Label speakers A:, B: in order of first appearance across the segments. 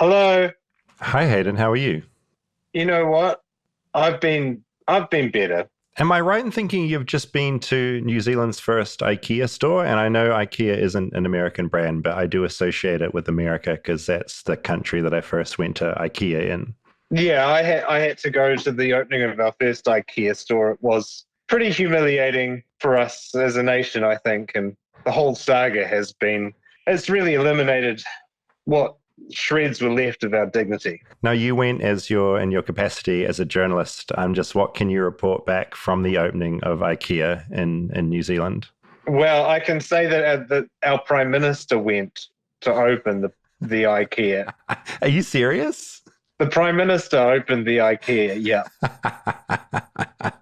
A: Hello.
B: Hi Hayden, how are you?
A: You know what? I've been better.
B: Am I right in thinking you've just been to New Zealand's first IKEA store? And I know IKEA isn't an American brand, but I do associate it with America because that's the country that I first went to IKEA in.
A: Yeah, I had to go to the opening of our first IKEA store. It was pretty humiliating for us as a nation, I think, and the whole saga it's really eliminated what shreds were left of our dignity.
B: Now you went as in your capacity as a journalist. Just what can you report back from the opening of IKEA in New Zealand?
A: Well, I can say that our prime minister went to open the IKEA.
B: Are you serious?
A: The prime minister opened the IKEA. Yeah.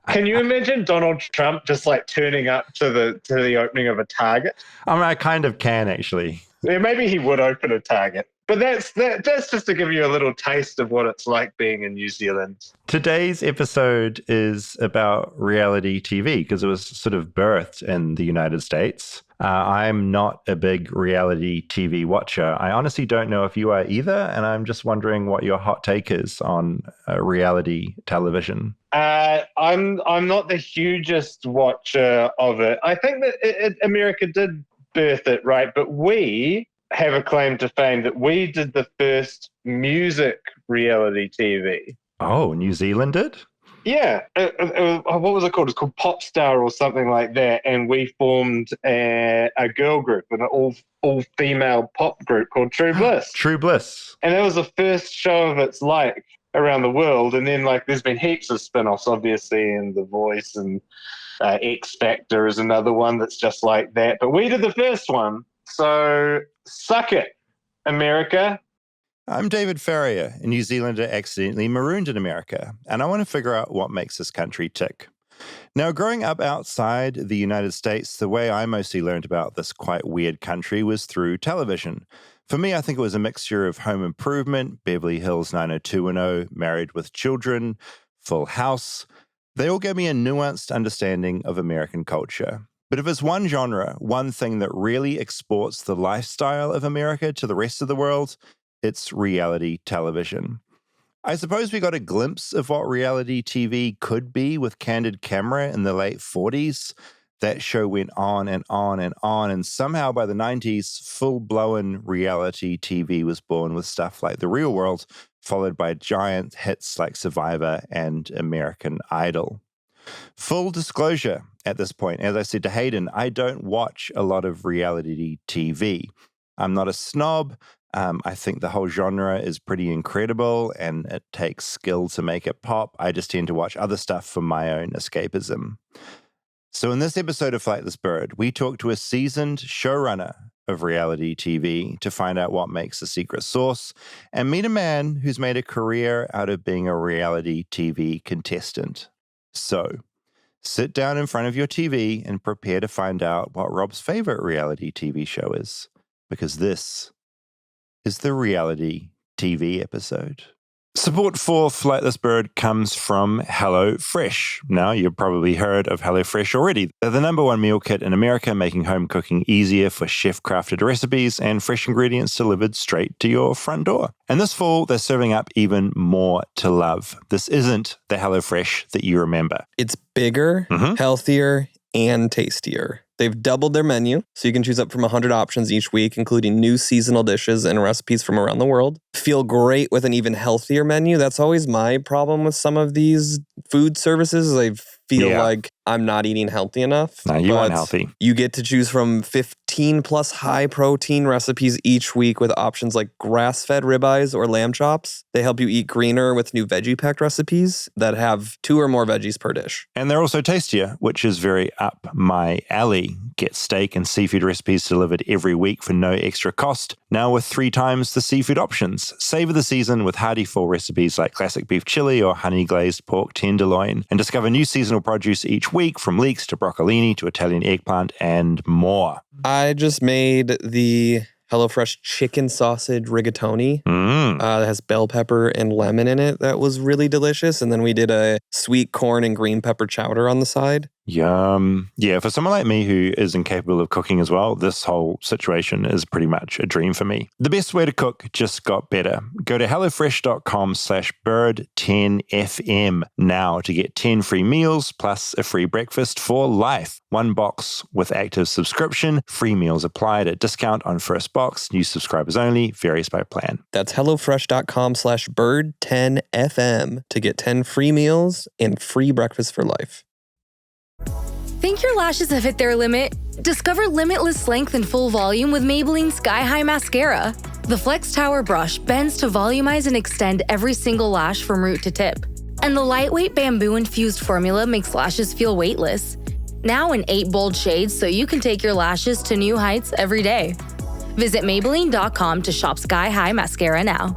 A: Can you imagine Donald Trump just like turning up to the opening of a Target?
B: I kind of can actually.
A: Yeah, maybe he would open a Target. But that's just to give you a little taste of what it's like being in New Zealand.
B: Today's episode is about reality TV because it was sort of birthed in the United States. I'm not a big reality TV watcher. I honestly don't know if you are either, and I'm just wondering what your hot take is on reality television.
A: I'm not the hugest watcher of it. I think that America did birth it, right? But we have a claim to fame that we did the first music reality TV.
B: Oh, New Zealand did?
A: Yeah, what was it called? It's called Popstar or something like that. And we formed a girl group, an all female pop group called True Bliss.
B: True Bliss.
A: And that was the first show of its like around the world. And then like there's been heaps of spin-offs, obviously, and The Voice and X Factor is another one that's just like that. But we did the first one, so suck it, America.
B: I'm David Farrier, a New Zealander accidentally marooned in America, and I want to figure out what makes this country tick. Now, growing up outside the United States, the way I mostly learned about this quite weird country was through television. For me, I think it was a mixture of Home Improvement, Beverly Hills 90210, Married with Children, Full House. They all gave me a nuanced understanding of American culture. But if it's one genre, one thing that really exports the lifestyle of America to the rest of the world, it's reality television. I suppose we got a glimpse of what reality TV could be with Candid Camera in the late 40s. That show went on and on and on, and somehow by the 90s, full-blown reality TV was born with stuff like The Real World, followed by giant hits like Survivor and American Idol. Full disclosure at this point, as I said to Hayden, I don't watch a lot of reality TV. I'm not a snob. I think the whole genre is pretty incredible and it takes skill to make it pop. I just tend to watch other stuff for my own escapism. So in this episode of Flightless Bird, we talk to a seasoned showrunner of reality TV to find out what makes the secret sauce and meet a man who's made a career out of being a reality TV contestant. So sit down in front of your TV and prepare to find out what Rob's favorite reality TV show is, because this is the reality TV episode. Support for Flightless Bird comes from HelloFresh. Now, you've probably heard of HelloFresh already. They're the number one meal kit in America, making home cooking easier for chef-crafted recipes and fresh ingredients delivered straight to your front door. And this fall, they're serving up even more to love. This isn't the HelloFresh that you remember.
C: It's bigger, healthier, and tastier. They've doubled their menu, so you can choose up from 100 options each week, including new seasonal dishes and recipes from around the world. Feel great with an even healthier menu. That's always my problem with some of these food services. I feel like I'm not eating healthy enough.
B: No, you want healthy.
C: You get to choose from 15 plus high protein recipes each week with options like grass-fed ribeyes or lamb chops. They help you eat greener with new veggie packed recipes that have 2 or more veggies per dish.
B: And they're also tastier, which is very up my alley. Get steak and seafood recipes delivered every week for no extra cost. Now with 3 times the seafood options. Savor the season with hearty fall recipes like classic beef chili or honey glazed pork tenderloin. And discover new seasonal produce each week from leeks to broccolini to Italian eggplant and more.
C: I just made the HelloFresh chicken sausage rigatoni. That has bell pepper and lemon in it. That was really delicious. And then we did a sweet corn and green pepper chowder on the side.
B: Yum. Yeah, for someone like me who is incapable of cooking as well, this whole situation is pretty much a dream for me. The best way to cook just got better. Go to hellofresh.com/bird10fm now to get 10 free meals plus a free breakfast for life. One box with active subscription, free meals applied at discount on first box, new subscribers only, varies by plan.
C: That's hellofresh.com/bird10fm to get 10 free meals and free breakfast for life.
D: Think your lashes have hit their limit? Discover limitless length and full volume with Maybelline Sky High Mascara. The Flex Tower brush bends to volumize and extend every single lash from root to tip. And the lightweight bamboo-infused formula makes lashes feel weightless. Now in 8 bold shades so you can take your lashes to new heights every day. Visit Maybelline.com to shop Sky High Mascara now.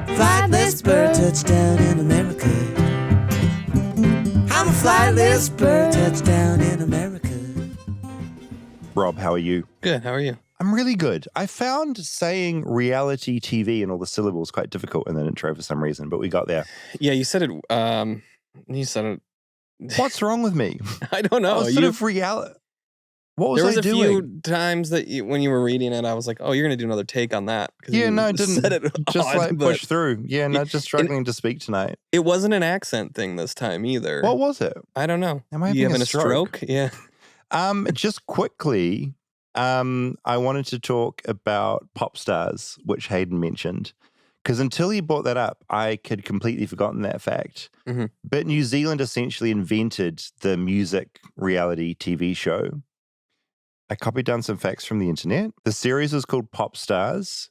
E: Flightless bird, touchdown in America. I'm a flightless bird, touchdown in America.
B: Rob, how are you?
C: Good, how are you?
B: I'm really good. I found saying reality TV and all the syllables quite difficult in the intro for some reason, but we got there.
C: Yeah, you said it. You said it.
B: What's wrong with me?
C: I don't know.
B: Sort of reality. What was
C: there was
B: I doing?
C: a few times that when you were reading it, I was like, "Oh, you're going to do another take on that."
B: Yeah, no, I didn't.
C: Said it
B: just
C: odd,
B: like push through. Yeah, not just struggling to speak tonight.
C: It wasn't an accent thing this time either.
B: What was it?
C: I don't know.
B: Am I
C: you
B: having
C: having
B: a stroke?
C: Yeah.
B: Just quickly, I wanted to talk about pop stars, which Hayden mentioned. Because until he brought that up, I had completely forgotten that fact.
C: Mm-hmm.
B: But New Zealand essentially invented the music reality TV show. I copied down some facts from the internet. The series was called Pop Stars.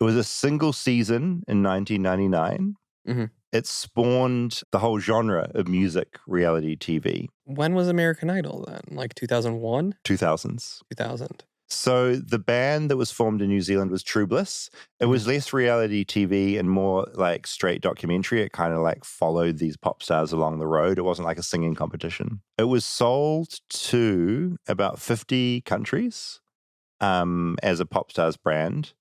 B: It was a single season in 1999.
C: Mm-hmm.
B: It spawned the whole genre of music reality TV.
C: When was American Idol then? Like 2001?
B: 2000s.
C: 2000.
B: So the band that was formed in New Zealand was True Bliss. It was less reality TV and more like straight documentary. It kind of like followed these pop stars along the road. It wasn't like a singing competition. It was sold to about 50 countries as a pop stars brand.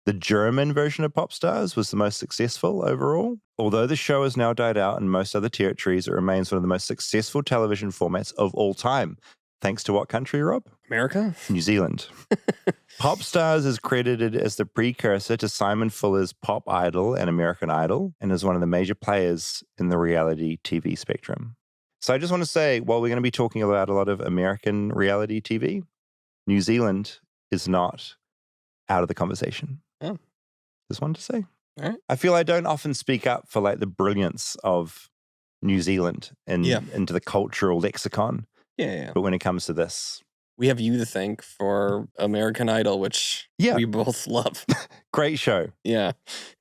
B: The German version of Pop Stars was the most successful overall. Although the show has now died out in most other territories, it remains one of the most successful television formats of all time. Thanks to what country, Rob?
C: America?
B: New Zealand. Pop Stars is credited as the precursor to Simon Fuller's Pop Idol and American Idol, and is one of the major players in the reality TV spectrum. So I just want to say, while we're going to be talking about a lot of American reality TV, New Zealand is not out of the conversation.
C: Oh.
B: Just wanted to say.
C: All right.
B: I feel I don't often speak up for like the brilliance of New Zealand and into the cultural lexicon.
C: Yeah.
B: But when it comes to this,
C: we have you to thank for American Idol, which we both love.
B: Great show.
C: Yeah.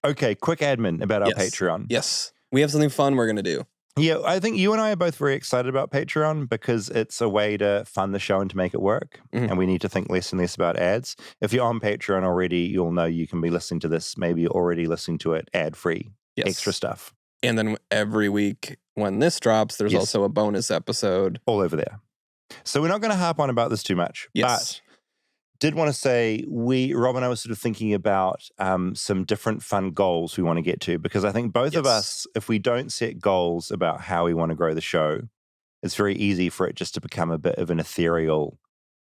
B: Okay, quick admin about our Patreon.
C: Yes. We have something fun we're going to do.
B: Yeah, I think you and I are both very excited about Patreon because it's a way to fund the show and to make it work.
C: Mm-hmm.
B: And we need to think less and less about ads. If you're on Patreon already, you'll know you can be listening to this. Maybe you're already listening to it ad-free.
C: Yes.
B: Extra stuff.
C: And then every week when this drops, there's also a bonus episode.
B: All over there. So we're not going to harp on about this too much.
C: Yes.
B: But did want to say, Rob and I were sort of thinking about some different fun goals we want to get to, because I think both of us, if we don't set goals about how we want to grow the show, it's very easy for it just to become a bit of an ethereal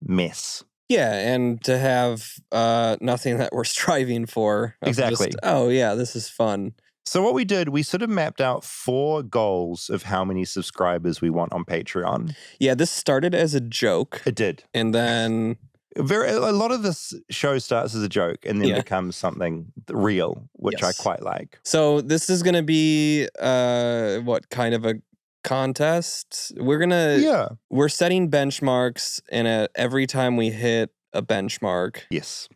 B: mess.
C: Yeah, and to have nothing that we're striving for.
B: Exactly.
C: Just, this is fun.
B: So what we did, we sort of mapped out 4 goals of how many subscribers we want on Patreon.
C: Yeah, this started as a joke.
B: It did.
C: And then
B: a lot of this show starts as a joke and then becomes something real, which I quite like.
C: So this is going to be kind of a contest? We're setting benchmarks, and every time we hit a benchmark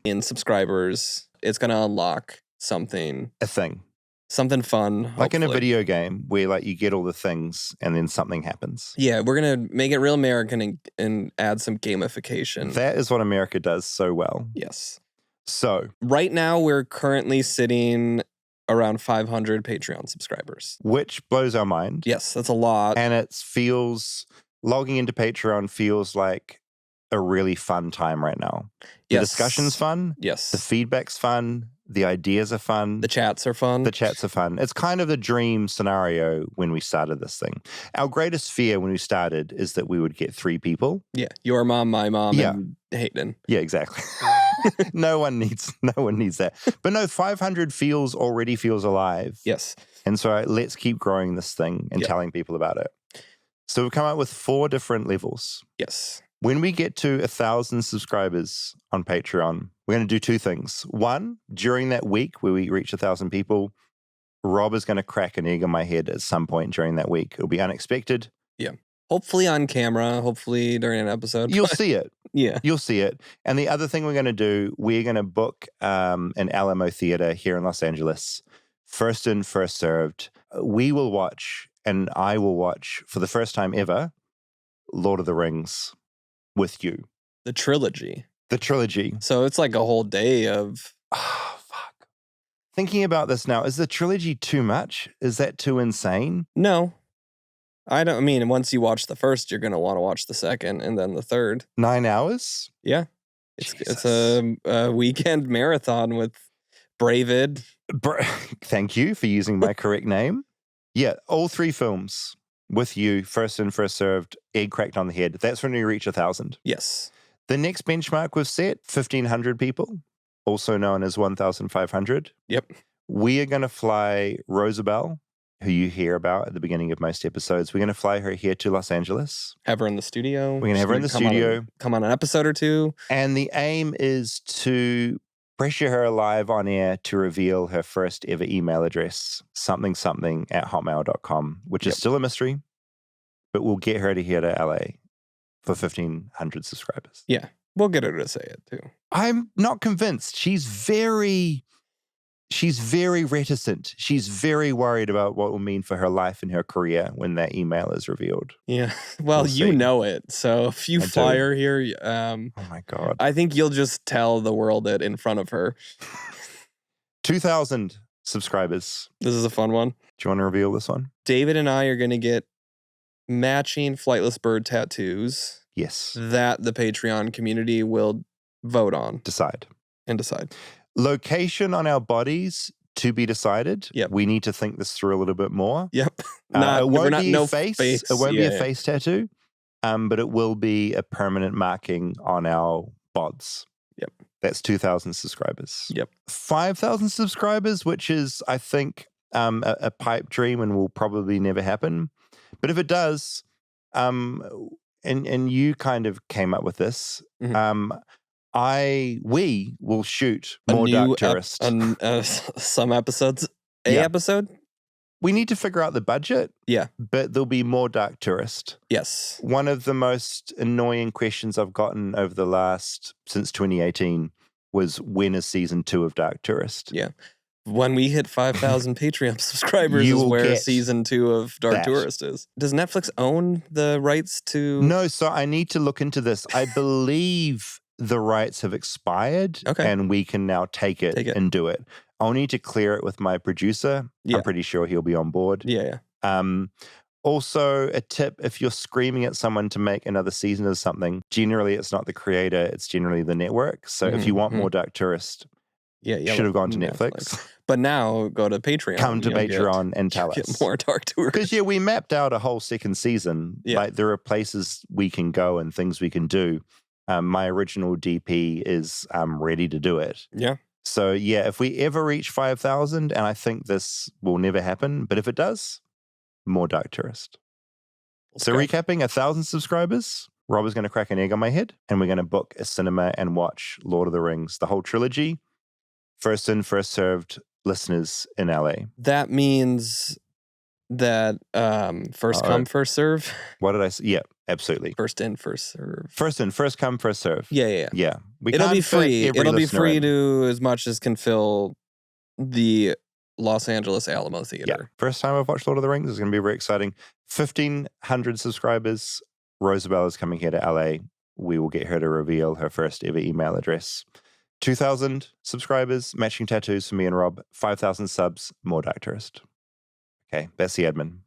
C: in subscribers, it's going to unlock something.
B: A thing.
C: Something fun.
B: Like in a video game where like you get all the things and then something happens.
C: Yeah, we're going to make it real American and add some gamification.
B: That is what America does so well.
C: Yes.
B: So
C: right now we're currently sitting around 500 Patreon subscribers.
B: Which blows our mind.
C: Yes, that's a lot.
B: And logging into Patreon feels like a really fun time right now. The discussion's fun.
C: Yes.
B: The feedback's fun. The ideas are fun.
C: The chats are fun.
B: The chats are fun. It's kind of the dream scenario when we started this thing. Our greatest fear when we started is that we would get 3 people.
C: Yeah. Your mom, my mom, and Hayden.
B: Yeah, exactly. No one needs that. But no, 500 already feels alive.
C: Yes.
B: And so let's keep growing this thing and telling people about it. So we've come up with 4 different levels.
C: Yes.
B: When we get to 1,000 subscribers on Patreon, we're going to do 2 things. One, during that week where we reach 1,000 people, Rob is going to crack an egg on my head at some point during that week. It'll be unexpected.
C: Yeah. Hopefully on camera, hopefully during an episode.
B: You'll see it.
C: Yeah.
B: You'll see it. And the other thing we're going to do, we're going to book an Alamo Theater here in Los Angeles. First in, first served. We will watch, and I will watch for the first time ever, Lord of the Rings with you.
C: The trilogy.
B: The trilogy.
C: So it's like a whole day of...
B: Oh, fuck. Thinking about this now, is the trilogy too much? Is that too insane?
C: No. I mean, once you watch the first, you're going to want to watch the second and then the third.
B: 9 hours?
C: Yeah. It's a weekend marathon with Bravid.
B: Thank you for using my correct name. Yeah, all 3 films with you, first in, first served, egg cracked on the head. That's when we reach 1,000.
C: Yes.
B: The next benchmark we've set, 1,500 people, also known as 1,500.
C: Yep.
B: We are going to fly Rosabelle, who you hear about at the beginning of most episodes. We're going to fly her here to Los Angeles.
C: Have her in the studio.
B: We're going to have her in the studio.
C: Come on an episode or 2.
B: And the aim is to pressure her live on air to reveal her first ever email address, something@hotmail.com, which is still a mystery, but we'll get her to here to LA for 1,500 subscribers.
C: Yeah, we'll get her to say it too.
B: I'm not convinced. She's very reticent. She's very worried about what will mean for her life and her career when that email is revealed.
C: Yeah. Well, you know it. So if you fly her here,
B: oh my God.
C: I think you'll just tell the world it in front of her.
B: 2,000 subscribers.
C: This is a fun one.
B: Do you want to reveal this one?
C: David and I are going to get matching Flightless Bird tattoos.
B: Yes.
C: That the Patreon community will vote on.
B: Decide.
C: Location
B: on our bodies to be decided.
C: Yep.
B: We need to think this through a little bit more.
C: Yep.
B: It won't be a face. It won't be a face tattoo, but it will be a permanent marking on our bods.
C: Yep.
B: That's 2,000 subscribers.
C: Yep.
B: 5,000 subscribers, which is, I think, a pipe dream and will probably never happen. But if it does, and you kind of came up with this, we will shoot more Dark Tourist.
C: Some episodes. Episode?
B: We need to figure out the budget.
C: Yeah.
B: But there'll be more Dark Tourist.
C: Yes.
B: One of the most annoying questions I've gotten since 2018 was, when is season 2 of Dark Tourist?
C: Yeah. When we hit 5,000 Patreon subscribers is where season 2 of Dark Tourist is. Does Netflix own the rights to...
B: No, so I need to look into this. I believe the rights have expired and we can now take it and do it. I'll need to clear it with my producer. Yeah. I'm pretty sure he'll be on board.
C: Yeah.
B: Also, a tip, if you're screaming at someone to make another season of something, generally it's not the creator, it's generally the network. So if you want more Dark Tourist, should have gone to Netflix.
C: But now go to Patreon.
B: Come to Patreon and tell us.
C: Get more Dark Tourist.
B: Because we mapped out a whole second season. Yeah. Like, there are places we can go and things we can do. My original DP is ready to do it.
C: Yeah.
B: So, if we ever reach 5,000, and I think this will never happen, but if it does, more Dark Tourist. So recapping, 1,000 subscribers, Rob is going to crack an egg on my head, and we're going to book a cinema and watch Lord of the Rings, the whole trilogy. First in, first served listeners in LA.
C: That means that first come, first serve.
B: What did I say? Yeah, absolutely.
C: First in, first serve.
B: First in, first come, first serve.
C: Yeah.
B: It'll
C: be free. It'll be free to as much as can fill the Los Angeles Alamo Theater.
B: Yeah. First time I've watched Lord of the Rings. It's going to be very exciting. 1,500 subscribers. Rosabelle is coming here to LA. We will get her to reveal her first ever email address. 2,000 subscribers, matching tattoos for me and Rob. 5,000 subs, more Dark Tourist. Okay, that's the admin.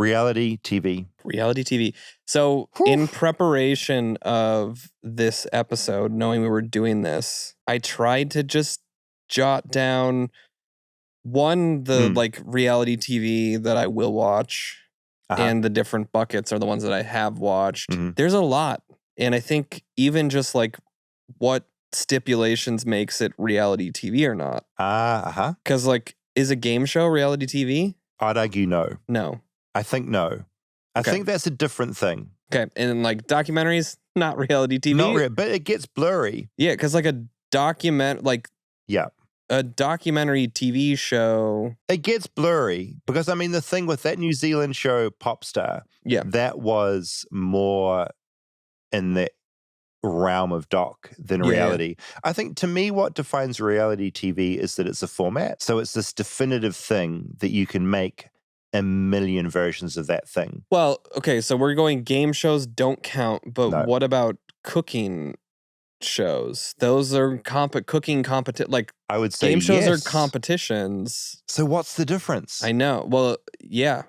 B: Reality TV.
C: Reality TV. So in preparation of this episode, knowing we were doing this, I tried to just jot down the like reality TV that I will watch, and the different buckets are the ones that I have watched. There's a lot. And I think even just like what stipulations makes it reality TV or not. Because like, is a game show reality TV?
B: I'd argue no.
C: No.
B: I think no. I think that's a different thing.
C: Okay. And like documentaries, not reality TV.
B: Not real, but it gets blurry.
C: Yeah, because like a documentary TV show.
B: It gets blurry because, I mean, the thing with that New Zealand show, Popstar, that was more in the realm of doc than reality. I think to me, what defines reality TV is that it's a format. So it's this definitive thing that you can make a million versions of that thing.
C: Well, okay, so we're going game shows don't count, but what about cooking shows? Those are cooking competition. Like,
B: I would say
C: game shows are competitions.
B: So what's the difference?
C: I know. Well, yeah.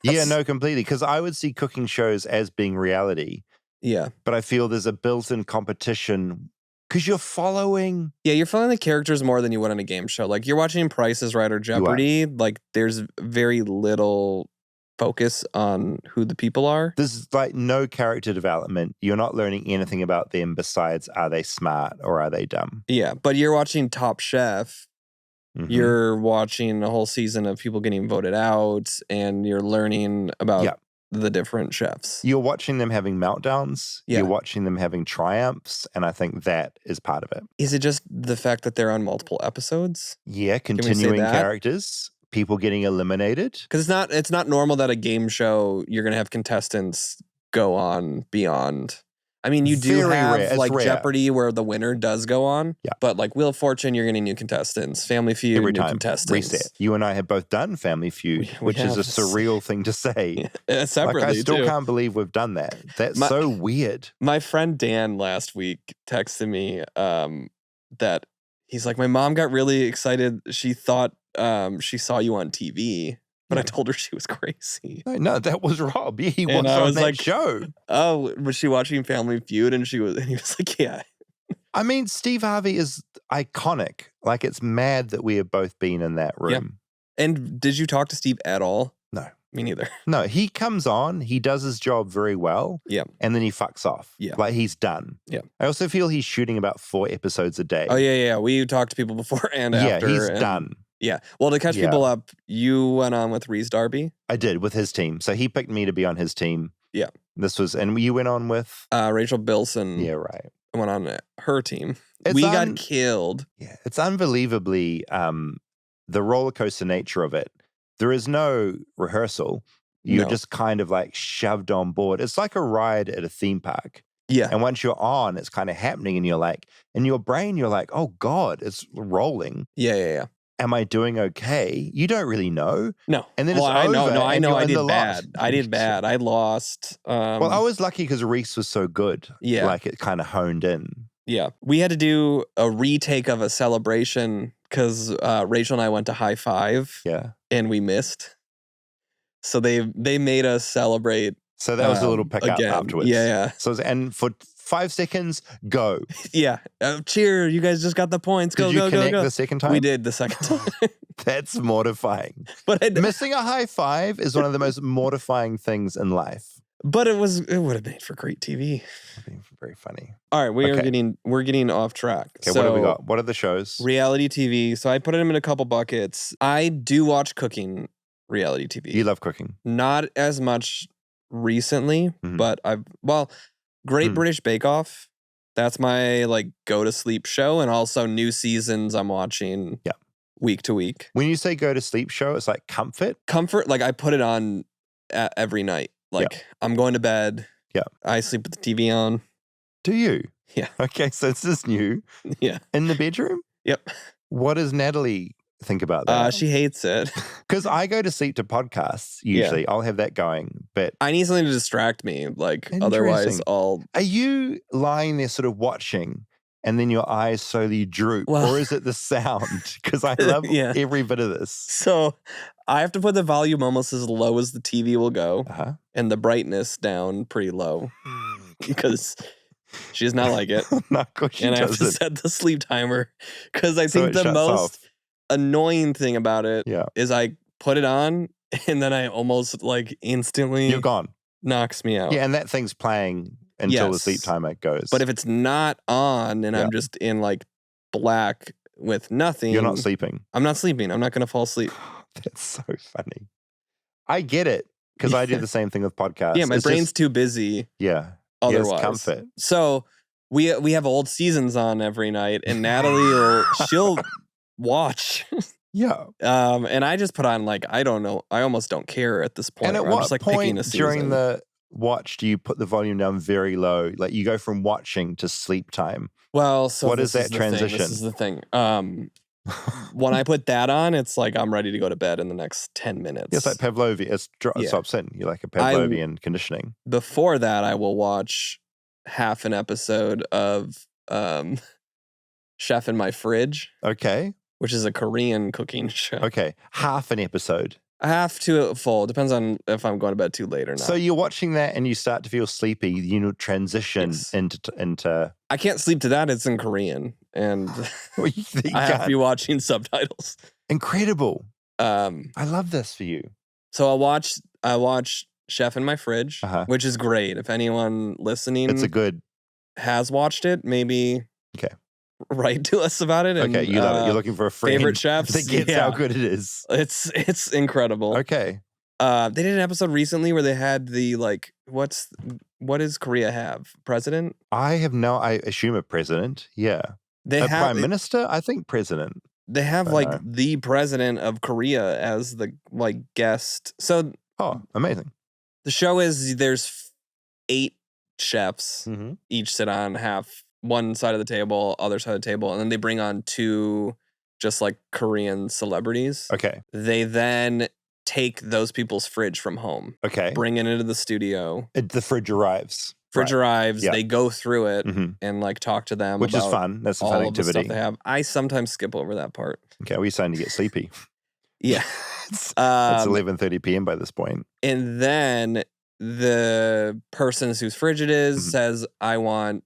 B: Yeah, no, completely. Because I would see cooking shows as being reality.
C: Yeah.
B: But I feel there's a built-in competition because you're following.
C: Yeah, you're following the characters more than you would on a game show. Like, you're watching Price is Right or Jeopardy. Like, there's very little focus on who the people are.
B: There's like no character development. You're not learning anything about them besides are they smart or are they dumb?
C: Yeah, but you're watching Top Chef. You're watching a whole season of people getting voted out, and you're learning about the different chefs.
B: You're watching them having meltdowns. You're watching them having triumphs. And I think that is part of it.
C: Is it just the fact that they're on multiple episodes?
B: Yeah, continuing characters, people getting eliminated.
C: Because it's not normal that a game show, you're going to have contestants go on beyond. I mean, you do have like Jeopardy where the winner does go on. Yeah. But like Wheel of Fortune, you're getting new contestants. Family Feud,
B: every
C: new
B: time.
C: contestants.
B: Reset. You and I have both done Family Feud, which is a surreal thing to say.
C: Separately,
B: like, I still can't believe we've done that. That's so weird.
C: My friend Dan last week texted me that he's like, my mom got really excited. She thought she saw you on TV. But I told her she was crazy.
B: No, that was Rob. Yeah, he was on that show.
C: Oh, was she watching Family Feud? And he was like, yeah.
B: I mean, Steve Harvey is iconic. Like, it's mad that we have both been in that room.
C: Yeah. And did you talk to Steve at all?
B: No.
C: Me neither.
B: No, he comes on, he does his job very well.
C: Yeah.
B: And then he fucks off.
C: Yeah.
B: Like, he's done.
C: Yeah.
B: I also feel he's shooting about 4 episodes a day.
C: Oh, yeah. We talked to people before and after.
B: Yeah, he's done.
C: Yeah. Well, to catch people up, you went on with Reese Darby?
B: I did, with his team. So he picked me to be on his team.
C: Yeah.
B: And you went on with?
C: Rachel Bilson.
B: Yeah, right.
C: Went on her team. We got killed.
B: Yeah. It's unbelievably the roller coaster nature of it. There is no rehearsal. You're just kind of like shoved on board. It's like a ride at a theme park.
C: Yeah.
B: And once you're on, it's kind of happening and you're like, in your brain, you're like, oh God, it's rolling.
C: Yeah.
B: Am I doing okay? You don't really know.
C: No.
B: And then
C: I know I did bad. I did bad. I lost.
B: Well, I was lucky because Reese was so good.
C: Yeah.
B: Like, it kind of honed in.
C: Yeah. We had to do a retake of a celebration because Rachel and I went to High Five.
B: Yeah.
C: And we missed. So they made us celebrate.
B: So that was a little pick up afterwards.
C: Yeah.
B: So, and for 5 seconds, go.
C: Yeah. Cheer. You guys just got the points. Go.
B: Did you connect the second time?
C: We did the second time.
B: That's mortifying.
C: But
B: missing a high five is one of the most mortifying things in life.
C: But it would have made for great TV.
B: It would be very funny.
C: All right, we're getting off track.
B: Okay, what have we got? What are the shows?
C: Reality TV. So I put them in a couple buckets. I do watch cooking reality TV.
B: You love cooking.
C: Not as much recently, but Great British Bake Off. That's my like go to sleep show, and also new seasons I'm watching week to week.
B: When you say go to sleep show, it's like comfort?
C: Comfort, like I put it on every night. Like I'm going to bed.
B: Yeah.
C: I sleep with the TV on.
B: Do you?
C: Yeah.
B: Okay, so this is new.
C: Yeah.
B: In the bedroom?
C: Yep.
B: What does Natalie think about that?
C: She hates it.
B: Because I go to sleep to podcasts usually. I'll have that going, but
C: I need something to distract me. Like otherwise,
B: Are you lying there sort of watching and then your eyes slowly droop?
C: Well-
B: or is it the sound? Because I love
C: Yeah.
B: every bit of this.
C: So I have to put the volume almost as low as the TV will go
B: Uh-huh.
C: and the brightness down pretty low because she does not like it.
B: No, of course she
C: And I have to
B: doesn't.
C: set the sleep timer because I
B: So
C: think
B: it
C: the
B: shuts
C: most
B: off.
C: annoying thing about it
B: Yeah.
C: is I put it on and then I almost like instantly
B: You're gone.
C: knocks me out.
B: Yeah, and that thing's playing until the
C: Yes.
B: sleep timer goes.
C: But if it's not on and
B: Yeah.
C: I'm just in like black with nothing,
B: you're not sleeping.
C: I'm not sleeping. I'm not going to fall asleep.
B: That's so funny. I get it because I do the same thing with podcasts.
C: Yeah, my
B: It's
C: brain's
B: just-
C: too busy
B: yeah.
C: otherwise.
B: Yes, comfort.
C: So we have old seasons on every night, and Natalie she'll watch.
B: Yeah.
C: And I just put on like I don't know. I almost don't care at this point.
B: And at
C: I'm
B: what
C: just like picking
B: point
C: a season.
B: during the watch do you put the volume down very low? Like you go from watching to sleep time.
C: Well, so
B: What is
C: this
B: that
C: the thing.
B: transition?
C: This is the thing. When I put that on, it's like I'm ready to go to bed in the next 10 minutes.
B: It's like Pavlovian. It
C: Yeah.
B: stops in. You're like a Pavlovian conditioning.
C: Before that, I will watch half an episode of Chef in My Fridge,
B: Okay.
C: which is a Korean cooking show.
B: Okay. Half an episode.
C: I have to full. Depends on if I'm going to bed too late or not.
B: So you're watching that and you start to feel sleepy. You know, transition
C: Yes.
B: into.
C: I can't sleep to that. It's in Korean, and
B: Well, you
C: I have to
B: can't.
C: be watching subtitles.
B: Incredible.
C: I
B: love this for you.
C: So I watch Chef in My Fridge,
B: Uh-huh.
C: which is great. If anyone listening
B: It's a good.
C: has watched it, maybe
B: Okay.
C: write to us about it. And,
B: Okay, you love it. You're looking for a friend
C: favorite chefs.
B: that gets how good it is.
C: It's incredible.
B: Okay.
C: They did an episode recently where they had the like what does Korea have? President?
B: I assume a president. Yeah.
C: They
B: A
C: have
B: prime minister? I think president.
C: they have
B: I
C: like
B: know.
C: the president of Korea as the like guest. So
B: Oh, amazing.
C: the show is there's 8 chefs.
B: Mm-hmm.
C: Each sit on half one side of the table, other side of the table, and then they bring on 2 just like Korean celebrities.
B: Okay.
C: They then take those people's fridge from home,
B: Okay.
C: bring it into the studio.
B: The fridge arrives.
C: Fridge arrives,
B: Yeah.
C: they go through it
B: Mhm.
C: and like talk to them,
B: Which is
C: about
B: fun. That's a
C: all
B: fun
C: of the stuff
B: activity.
C: they have. I sometimes skip over that part.
B: Okay, we're starting to get sleepy.
C: Yeah.
B: it's
C: Um,
B: 11:30 p.m. by this point.
C: And then the person whose fridge it is
B: Mhm.
C: says, I want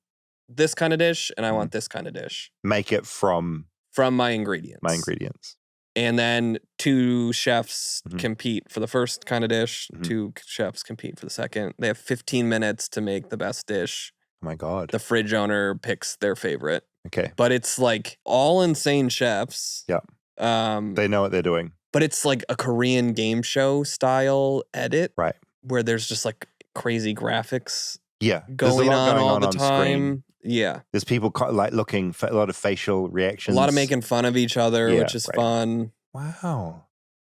C: this kind of dish and I
B: Mm-hmm.
C: want this kind of dish
B: Make it from
C: from my ingredients.
B: my ingredients.
C: And then 2 chefs
B: Mhm.
C: compete for the first kind of dish.
B: Mhm.
C: 2 chefs compete for the second. They have 15 minutes to make the best dish.
B: Oh my God.
C: The fridge owner picks their favorite.
B: Okay.
C: But it's like all insane chefs.
B: Yeah. They know what they're doing.
C: But it's like a Korean game show style edit.
B: Right.
C: Where there's just like crazy graphics
B: Yeah. There's a
C: going
B: lot
C: on
B: going
C: all
B: on
C: the
B: screen.
C: time. Yeah.
B: There's people like looking for a lot of facial
C: A
B: reactions.
C: lot of making fun of each other,
B: Yeah,
C: which is
B: right.
C: fun.
B: Wow.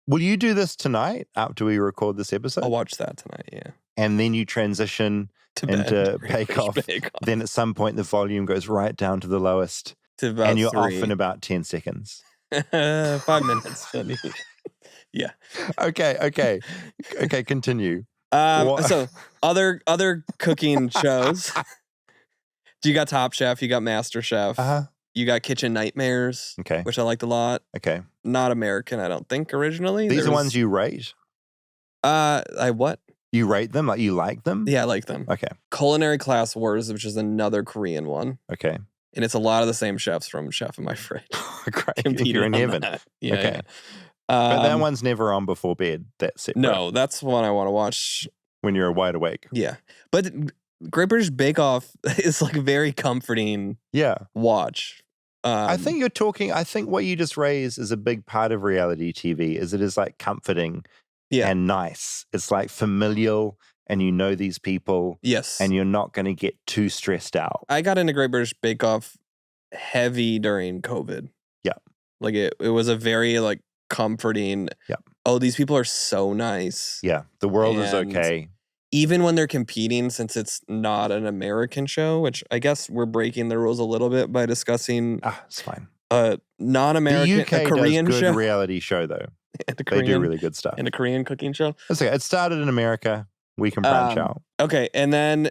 B: Will you do this tonight after we record this episode?
C: I'll watch that tonight, yeah.
B: And then you transition
C: To
B: into
C: bed.
B: Bake Off.
C: Bake Off.
B: Then at some point the volume goes right down to the lowest.
C: To about
B: And you're
C: 3.
B: off in about 10 seconds.
C: 5 minutes. Yeah.
B: Okay, continue. What-
C: So other cooking shows. You got Top Chef, you got Master Chef,
B: Uh-huh.
C: you got Kitchen Nightmares,
B: Okay.
C: which I liked a lot.
B: Okay.
C: Not American, I don't think originally.
B: These
C: There
B: are
C: was-
B: ones you rate?
C: I what?
B: You rate them? Like you like them?
C: Yeah, I like them.
B: Okay.
C: Culinary Class Wars, which is another Korean one,
B: Okay.
C: and it's a lot of the same chefs from Chef in My Fridge.
B: Great.
C: competing
B: You're in
C: on
B: heaven.
C: that. Yeah,
B: Okay.
C: yeah.
B: But that one's never on before bed. That's separate.
C: No, that's one I want to watch.
B: When you're wide awake.
C: Yeah, but Great British Bake Off is like a very comforting
B: Yeah.
C: watch.
B: I think I think what you just raised is a big part of reality TV is it is like comforting
C: Yeah.
B: and nice. It's like familial and you know these people
C: Yes,
B: and you're not going to get too stressed out.
C: I got into Great British Bake Off heavy during COVID.
B: Yeah.
C: Like it was a very like comforting.
B: Yeah.
C: Oh, these people are so nice.
B: Yeah. The world is
C: And
B: okay.
C: Even when they're competing, since it's not an American show, which I guess we're breaking the rules a little bit by discussing
B: It's fine.
C: a non-American,
B: The UK
C: a Korean
B: does good
C: show,
B: reality show though.
C: and a
B: They
C: Korean,
B: do really good stuff.
C: and a Korean cooking show.
B: It's okay. It started in America. We can branch out.
C: Okay, and then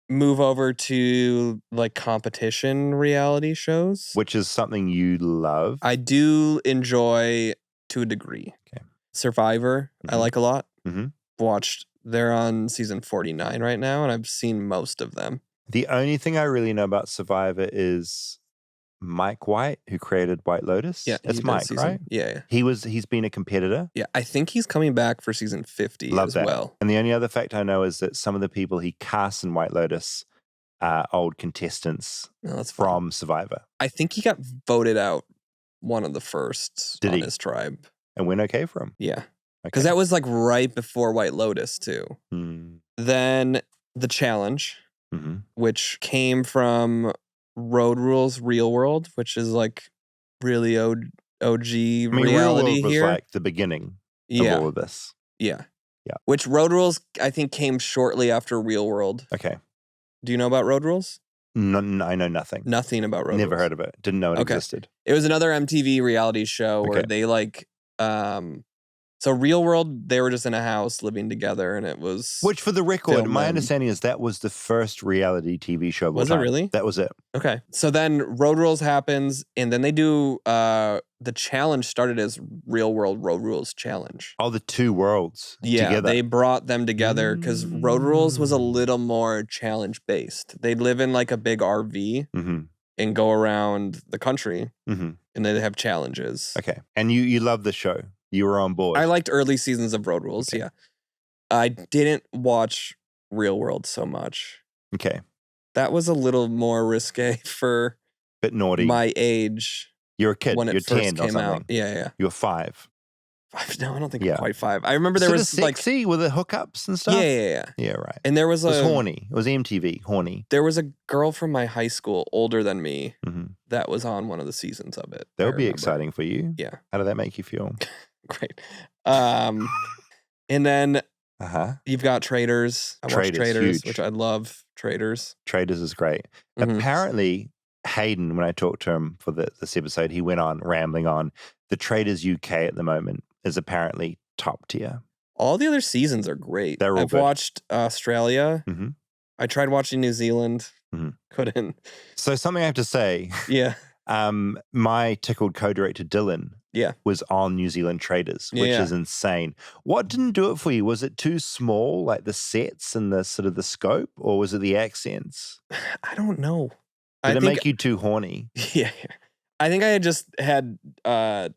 C: move over to like competition reality shows.
B: Which is something you love.
C: I do enjoy to a degree.
B: Okay.
C: Survivor, I like a lot.
B: Mhm.
C: They're on season 49 right now, and I've seen most of them.
B: The only thing I really know about Survivor is Mike White, who created White Lotus.
C: Yeah,
B: It's Mike, right?
C: Yeah.
B: He's been a competitor.
C: Yeah, I think he's coming back for season 50
B: Love
C: as
B: that.
C: well.
B: And the only other fact I know is that some of the people he casts in White Lotus are old contestants
C: No, that's fine.
B: from Survivor.
C: I think he got voted out one of the first
B: Did
C: on
B: he?
C: his tribe.
B: And went okay for him.
C: Yeah.
B: Okay.
C: Because that was like right before White Lotus, too.
B: Mm.
C: Then The Challenge,
B: Mhm.
C: which came from Road Rules Real World, which is like really OG
B: I mean, Real
C: reality
B: World was
C: here.
B: like the beginning
C: yeah.
B: of all of this.
C: Yeah.
B: Yeah.
C: Which Road Rules, I think, came shortly after Real World.
B: Okay.
C: Do you know about Road Rules?
B: No, I know nothing.
C: Nothing about Road
B: Never
C: Rules.
B: heard of it. Didn't know it
C: Okay.
B: existed.
C: It was another MTV reality show where
B: Okay.
C: they like, so Real World, they were just in a house living together, and it was.
B: Which, for the record,
C: film
B: my
C: them.
B: understanding is that was the first reality TV show of all
C: Was it
B: time.
C: really?
B: That was it.
C: Okay. So then Road Rules happens, and then they do the challenge started as Real World Road Rules Challenge.
B: Oh, the two worlds
C: Yeah,
B: together.
C: they brought them together because Road Rules was a little more challenge based. They'd live in like a big RV
B: Mm-hmm.
C: and go around the country,
B: Mm-hmm.
C: and they'd have challenges.
B: Okay. And you love the show. You were on board.
C: I liked early seasons of Road Rules,
B: Okay.
C: yeah. I didn't watch Real World so much.
B: Okay.
C: That was a little more risque for
B: Bit naughty.
C: my age
B: You're a kid.
C: when
B: You're
C: it
B: 10
C: first
B: or
C: came
B: something.
C: out. Yeah.
B: You're 5.
C: No, I don't think
B: Yeah.
C: I'm quite 5. I remember there
B: Sort
C: was
B: of sexy with the hookups and stuff.
C: Yeah.
B: Yeah, right.
C: And there was
B: It was horny. It was MTV. Horny.
C: There was a girl from my high school, older than me,
B: Mm-hmm.
C: that was on one of the seasons of it.
B: That
C: I
B: would be
C: remember.
B: exciting for you.
C: Yeah,
B: How did that make you feel?
C: great. And then
B: Uh-huh.
C: you've got Traders. I watched
B: Traders,
C: Traders,
B: huge.
C: which I love. Traders.
B: Traders is great.
C: Mhm.
B: Apparently, Hayden, when I talked to him for this episode, he went on rambling on the Traders UK at the moment is apparently top tier.
C: All the other seasons are great.
B: They're all
C: I've
B: good.
C: watched Australia.
B: Mhm.
C: I tried watching New Zealand.
B: Mhm.
C: Couldn't.
B: So something I have to say,
C: Yeah.
B: my tickled co-director Dylan
C: Yeah.
B: was on New Zealand Traders, which
C: Yeah.
B: is insane. What didn't do it for you? Was it too small, like the sets and the sort of the scope, or was it the accents?
C: I don't know.
B: Did it make you too horny?
C: Yeah. I think I had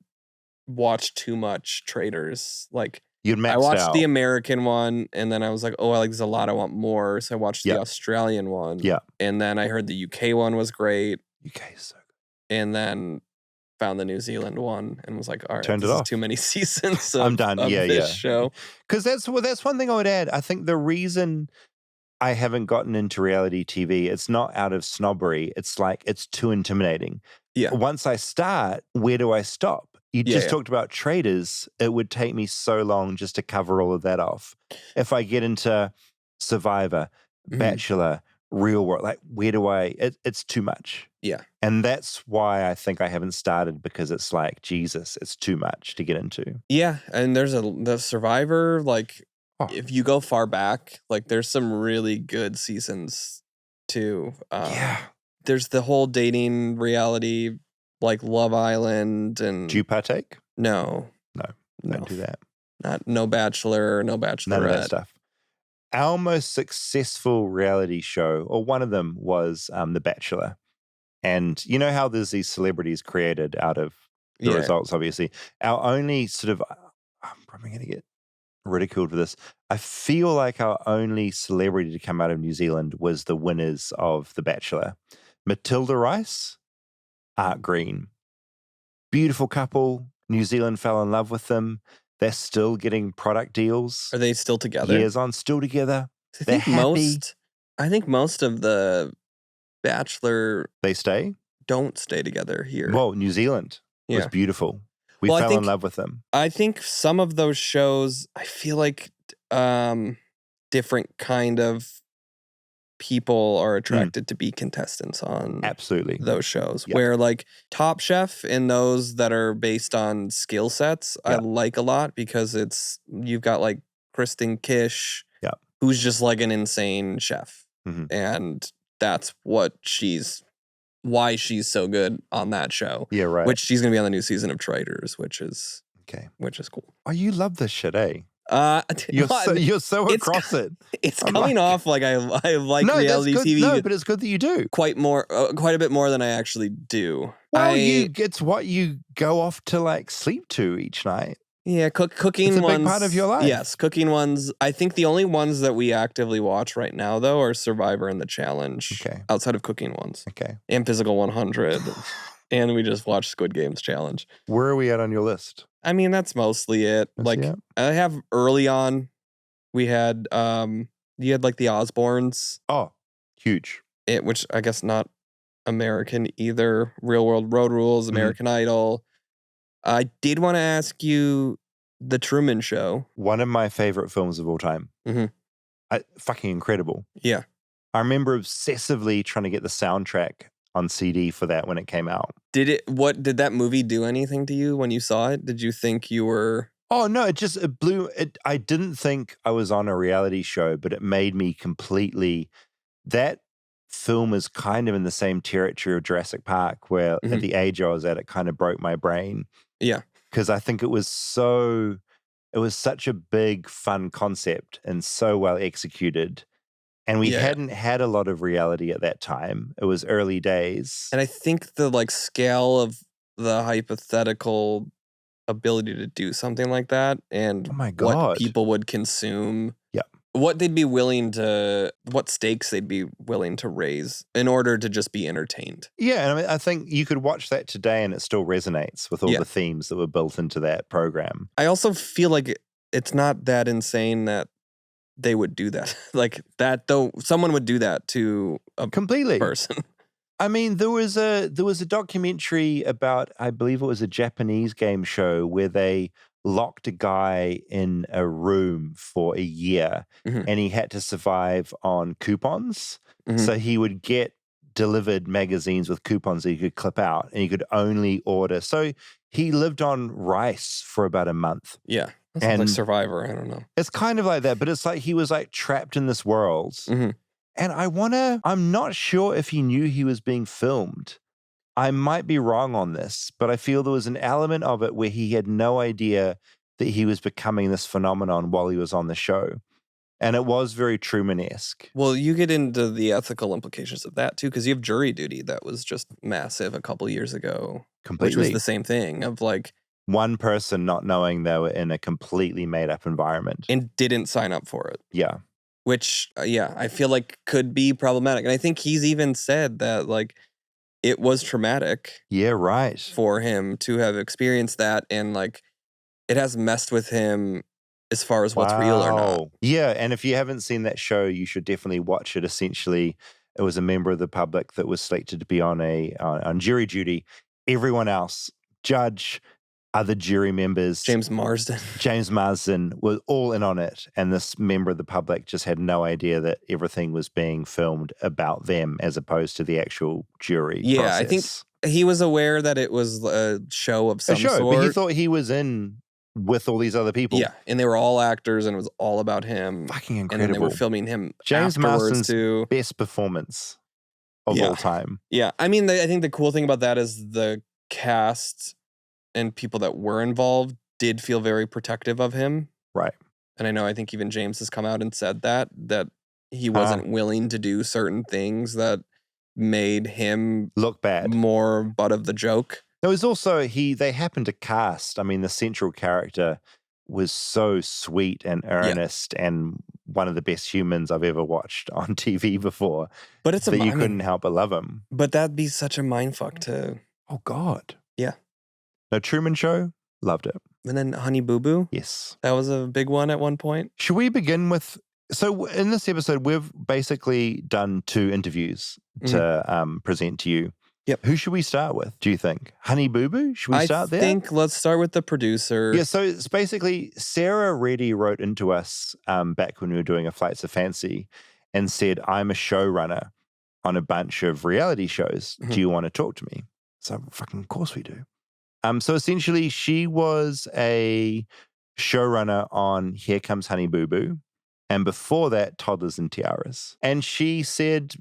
C: watched too much Traders. Like
B: You'd maxed
C: I watched
B: out.
C: the American one, and then I was like, oh, I like this a lot. I want more. So I watched
B: Yeah.
C: the Australian one.
B: Yeah.
C: And then I heard the UK one was great.
B: UK is so good.
C: And then found the New Zealand one and was like, all right,
B: Turned it
C: this is
B: off.
C: too many seasons of,
B: I'm done.
C: of
B: Yeah,
C: this
B: yeah.
C: show.
B: Because that's one thing I would add. I think the reason I haven't gotten into reality TV, it's not out of snobbery. It's like it's too intimidating.
C: Yeah.
B: Once I start, where do I stop? You
C: Yeah,
B: just
C: yeah.
B: talked about Traders. It would take me so long just to cover all of that off. If I get into Survivor,
C: Mhm.
B: Bachelor, Real World, like where do I? It's too much.
C: Yeah.
B: And that's why I think I haven't started, because it's like, Jesus, it's too much to get into.
C: Yeah. And there's the Survivor, like
B: Oh.
C: if you go far back, like there's some really good seasons too.
B: Yeah.
C: There's the whole dating reality, like Love Island, and
B: Do you partake?
C: no,
B: Don't do that.
C: no Bachelor, no
B: None of that
C: Bachelorette.
B: stuff. Our most successful reality show, or one of them, was The Bachelor. And you know how there's these celebrities created out of the
C: Yeah.
B: results, obviously. Our only sort of, I'm probably going to get ridiculed for this. I feel like our only celebrity to come out of New Zealand was the winners of The Bachelor. Matilda Rice, Art Green. Beautiful couple. New Zealand fell in love with them. They're still getting product deals.
C: Are they still together?
B: Years on, still together.
C: I
B: They're
C: think
B: happy.
C: I think most of the Bachelor
B: They stay.
C: don't stay together here.
B: Well, New Zealand was
C: Yeah.
B: beautiful. We
C: Well, I
B: fell in
C: think-
B: love with them.
C: I think some of those shows, I feel like different kind of people are attracted to be contestants on
B: Absolutely.
C: those shows.
B: Yep.
C: Where like Top Chef and those that are based on skill sets, I
B: Yep.
C: like a lot because you've got like Kristen Kish,
B: Yep.
C: who's just like an insane chef. And that's why she's so good on that show.
B: Yeah, right.
C: Which she's going to be on the new season of Traitors, which is cool.
B: Oh, you love this shit, eh? You're so across it.
C: It's coming off like I like reality TV.
B: No, but it's good that you do
C: quite a bit more than I actually do.
B: Well, it's what you go off to like sleep to each night.
C: Yeah, cooking
B: it's a
C: ones.
B: Big part of your life.
C: Yes, cooking ones. I think the only ones that we actively watch right now, though, are Survivor and The Challenge.
B: Okay.
C: Outside of cooking ones.
B: Okay.
C: And Physical 100. And we just watched Squid Games Challenge.
B: Where are we at on your list?
C: I mean, that's mostly it. I have early on, we had, you had like the Osbournes.
B: Oh, huge.
C: Which I guess not American either. Real World Road Rules, American Idol. I did want to ask you The Truman Show.
B: One of my favorite films of all time. Fucking incredible.
C: Yeah.
B: I remember obsessively trying to get the soundtrack on CD for that when it came out.
C: Did that movie do anything to you when you saw it? Did you think you were...
B: Oh, no, it blew... I didn't think I was on a reality show, but it made me completely... That film is kind of in the same territory of Jurassic Park, where at the age I was at, it kind of broke my brain.
C: Yeah.
B: Because I think it was such a big, fun concept and so well executed. And we hadn't had a lot of reality at that time. It was early days.
C: And I think the like scale of the hypothetical ability to do something like that and what people would consume. Yeah. What stakes they'd be willing to raise in order to just be entertained.
B: Yeah, and I think you could watch that today and it still resonates with all the themes that were built into that program.
C: I also feel like it's not that insane that they would do that. Like that, though, someone would do that to a person.
B: I mean, there was a documentary about, I believe it was a Japanese game show where they locked a guy in a room for a year and he had to survive on coupons. So he would get delivered magazines with coupons that he could clip out and he could only order. So he lived on rice for about a month.
C: Yeah. That sounds like Survivor. I don't know.
B: It's kind of like that, but it's like he was like trapped in this world. And I'm not sure if he knew he was being filmed. I might be wrong on this, but I feel there was an element of it where he had no idea that he was becoming this phenomenon while he was on the show. And it was very Truman-esque.
C: Well, you get into the ethical implications of that too, because you have Jury Duty that was just massive a couple years ago.
B: Completely.
C: Which was the same thing of like...
B: one person not knowing they were in a completely made-up environment.
C: And didn't sign up for it.
B: Yeah.
C: Which, I feel like could be problematic. And I think he's even said that, like, it was traumatic.
B: Yeah, right.
C: For him to have experienced that. And, like, it has messed with him as far as what's real or not.
B: Yeah, and if you haven't seen that show, you should definitely watch it. Essentially, it was a member of the public that was selected to be on jury duty. Everyone else, judge, other jury members, James Marsden was all in on it, and this member of the public just had no idea that everything was being filmed about them as opposed to the actual jury process.
C: I think he was aware that it was a show of some sort.
B: But he thought he was in with all these other people.
C: Yeah, and they were all actors, and it was all about him.
B: Fucking incredible.
C: And then they were filming him
B: James
C: afterwards
B: Marsden's
C: too.
B: Best performance of all time.
C: Yeah, I mean, I think the cool thing about that is the cast and people that were involved did feel very protective of him.
B: Right.
C: And I think even James has come out and said that he wasn't willing to do certain things that made him
B: look bad,
C: more butt of the joke.
B: There was also, they happened to cast, I mean, the central character was so sweet and earnest and one of the best humans I've ever watched on TV before.
C: But it's
B: you couldn't help but love him.
C: But that'd be such a mindfuck to...
B: Oh, God.
C: Yeah.
B: No, Truman Show, loved it.
C: And then Honey Boo Boo?
B: Yes.
C: That was a big one at one point.
B: Should we begin with... So in this episode, we've basically done 2 interviews to present to you.
C: Yep.
B: Who should we start with, do you think? Honey Boo Boo? Should we start there?
C: I think let's start with the producer.
B: Yeah, so it's basically Sara Reddy wrote into us back when we were doing a Flights of Fancy and said, I'm a showrunner on a bunch of reality shows. Do you want to talk to me? So fucking of course we do. So essentially she was a showrunner on Here Comes Honey Boo Boo. And before that, Toddlers and Tiaras. And she said,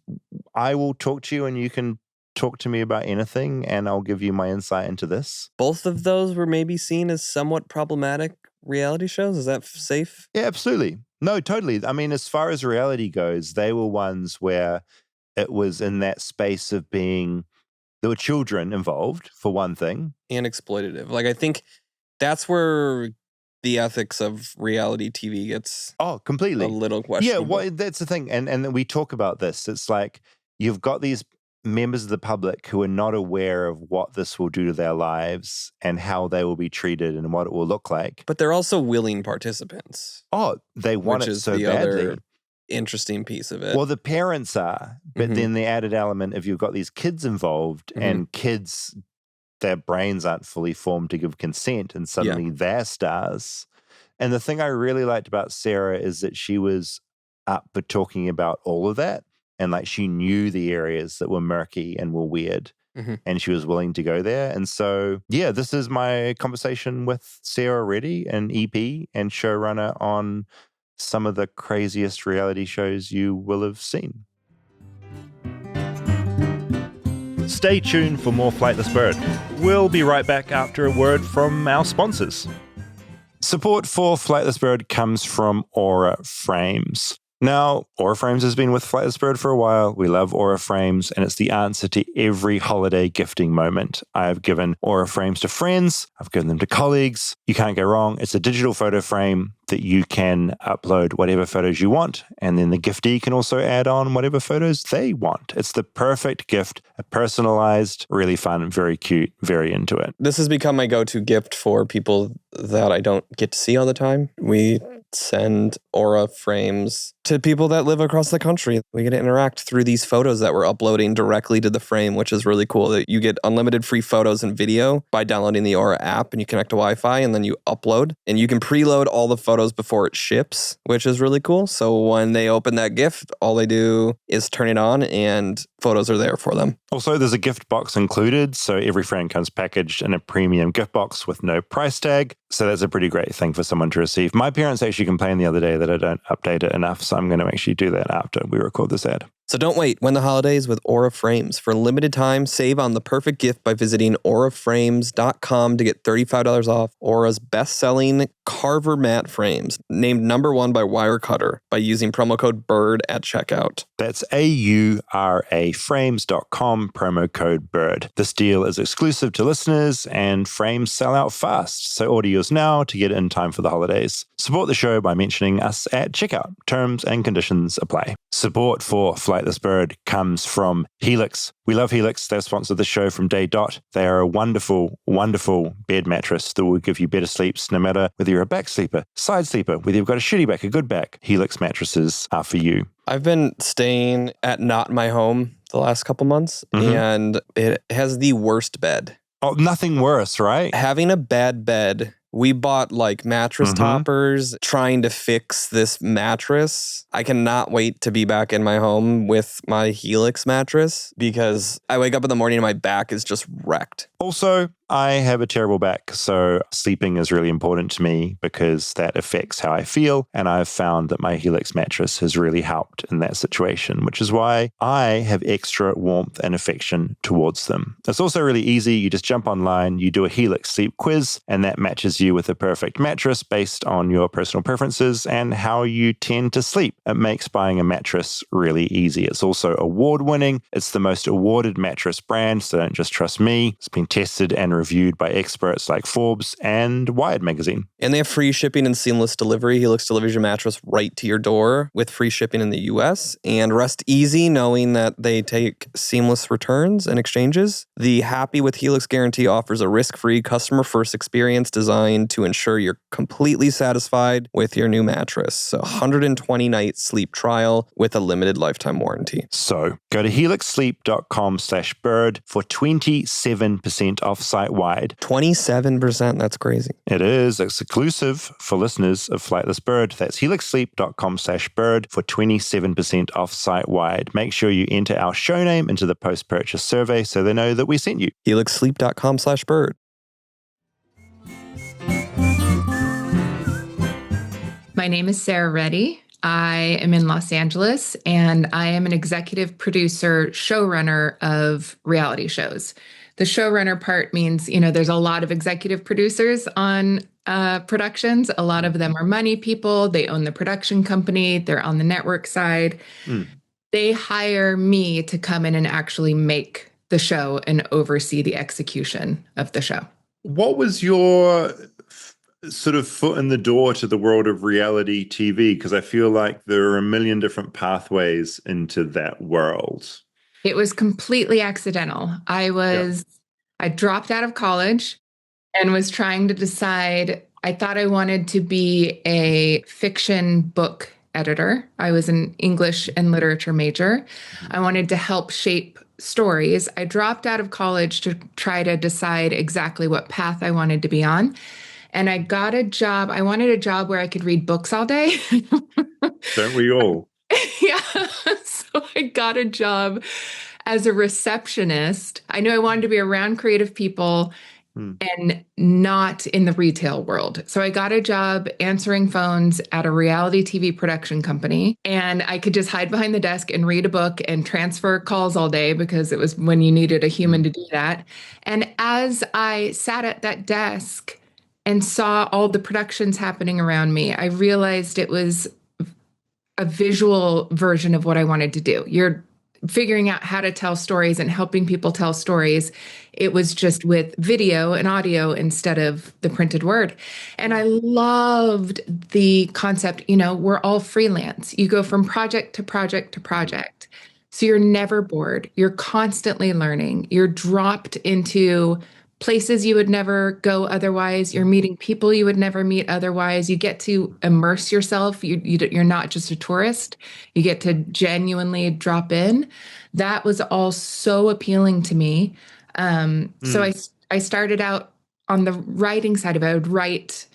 B: I will talk to you and you can talk to me about anything and I'll give you my insight into this.
C: Both of those were maybe seen as somewhat problematic reality shows. Is that safe?
B: Yeah, absolutely. No, totally. I mean, as far as reality goes, they were ones where it was in that space of being, there were children involved, for one thing.
C: And exploitative. Like, I think that's where the ethics of reality TV gets
B: completely
C: a little questionable.
B: Yeah, well, that's the thing. And we talk about this. It's like you've got these members of the public who are not aware of what this will do to their lives and how they will be treated and what it will look like.
C: But they're also willing participants.
B: Oh, they want
C: which
B: it
C: is
B: so
C: the
B: badly.
C: Other interesting piece of it.
B: Well, the parents are, but then the added element of you've got these kids involved and kids, their brains aren't fully formed to give consent and suddenly they're stars. And the thing I really liked about Sara is that she was up for talking about all of that. And like she knew the areas that were murky and were weird and she was willing to go there. And so, yeah, this is my conversation with Sara Reddy, an EP and showrunner on some of the craziest reality shows you will have seen. Stay tuned for more Flightless Bird. We'll be right back after a word from our sponsors. Support for Flightless Bird comes from Aura Frames. Now, Aura Frames has been with Flightless Bird for a while. We love Aura Frames, and it's the answer to every holiday gifting moment. I've given Aura Frames to friends. I've given them to colleagues. You can't go wrong. It's a digital photo frame that you can upload whatever photos you want, and then the giftee can also add on whatever photos they want. It's the perfect gift, a personalized, really fun, very cute, very into it.
C: This has become my go-to gift for people that I don't get to see all the time. We send Aura Frames to people that live across the country. We get to interact through these photos that we're uploading directly to the frame, which is really cool. That you get unlimited free photos and video by downloading the Aura app, and you connect to Wi-Fi, and then you upload. And you can preload all the photos before it ships, which is really cool. So when they open that gift, all they do is turn it on, and photos are there for them.
B: Also, there's a gift box included, so every frame comes packaged in a premium gift box with no price tag. So that's a pretty great thing for someone to receive. My parents actually complained the other day that I don't update it enough, so I'm going to actually do that after we record this ad.
C: So don't wait. Win the holidays with Aura Frames. For a limited time, save on the perfect gift by visiting auraframes.com to get $35 off Aura's best-selling Carver matte frames, named #1 by Wirecutter, by using promo code BIRD at checkout.
B: That's AURA frames.com, promo code BIRD. This deal is exclusive to listeners, and frames sell out fast, so order yours now to get it in time for the holidays. Support the show by mentioning us at checkout. Terms and conditions apply. Support for Flightless Bird comes from Helix. We love Helix. They've sponsored the show from day dot. They are a wonderful, wonderful bed mattress that will give you better sleeps no matter whether you're a back sleeper, side sleeper, whether you've got a shitty back, a good back. Helix mattresses are for you.
C: I've been staying at Not My Home the last couple months, and it has the worst bed.
B: Oh, nothing worse, right?
C: Having a bad bed. We bought like mattress toppers trying to fix this mattress. I cannot wait to be back in my home with my Helix mattress because I wake up in the morning and my back is just wrecked.
B: Also, I have a terrible back, so sleeping is really important to me because that affects how I feel, and I've found that my Helix mattress has really helped in that situation, which is why I have extra warmth and affection towards them. It's also really easy. You just jump online, you do a Helix sleep quiz, and that matches you with a perfect mattress based on your personal preferences and how you tend to sleep. It makes buying a mattress really easy. It's also award-winning. It's the most awarded mattress brand, so don't just trust me. It's been tested and reviewed by experts like Forbes and Wired magazine.
C: And they have free shipping and seamless delivery. Helix delivers your mattress right to your door with free shipping in the US. And rest easy knowing that they take seamless returns and exchanges. The Happy with Helix guarantee offers a risk-free, customer-first experience designed to ensure you're completely satisfied with your new mattress. So 120-night sleep trial with a limited lifetime warranty.
B: So go to helixsleep.com/bird for 27% off site-wide.
C: 27%, that's crazy.
B: It is. It's exclusive for listeners of Flightless Bird. That's helixsleep.com/bird for 27% off site-wide. Make sure you enter our show name into the post-purchase survey so they know that we sent you.
C: helixsleep.com/bird.
F: My name is Sara Reddy. I am in Los Angeles, and I am an executive producer, showrunner of reality shows. The showrunner part means, there's a lot of executive producers on productions. A lot of them are money people. They own the production company. They're on the network side. They hire me to come in and actually make the show and oversee the execution of the show.
B: What was your sort of foot in the door to the world of reality TV? Because I feel like there are a million different pathways into that world.
F: It was completely accidental. I dropped out of college and was trying to decide. I thought I wanted to be a fiction book editor. I was an English and literature major. I wanted to help shape stories. I dropped out of college to try to decide exactly what path I wanted to be on. And I got a job. I wanted a job where I could read books all day.
B: Don't we all?
F: Yeah. So I got a job as a receptionist. I knew I wanted to be around creative people and not in the retail world. So I got a job answering phones at a reality TV production company, and I could just hide behind the desk and read a book and transfer calls all day because it was when you needed a human to do that. And as I sat at that desk and saw all the productions happening around me, I realized it was a visual version of what I wanted to do. You're figuring out how to tell stories and helping people tell stories. It was just with video and audio instead of the printed word. And I loved the concept, we're all freelance. You go from project to project to project. So you're never bored. You're constantly learning. You're dropped into places you would never go otherwise. You're meeting people you would never meet otherwise. You get to immerse yourself. You're not just a tourist. You get to genuinely drop in. That was all so appealing to me. So I started out on the writing side of it. I would write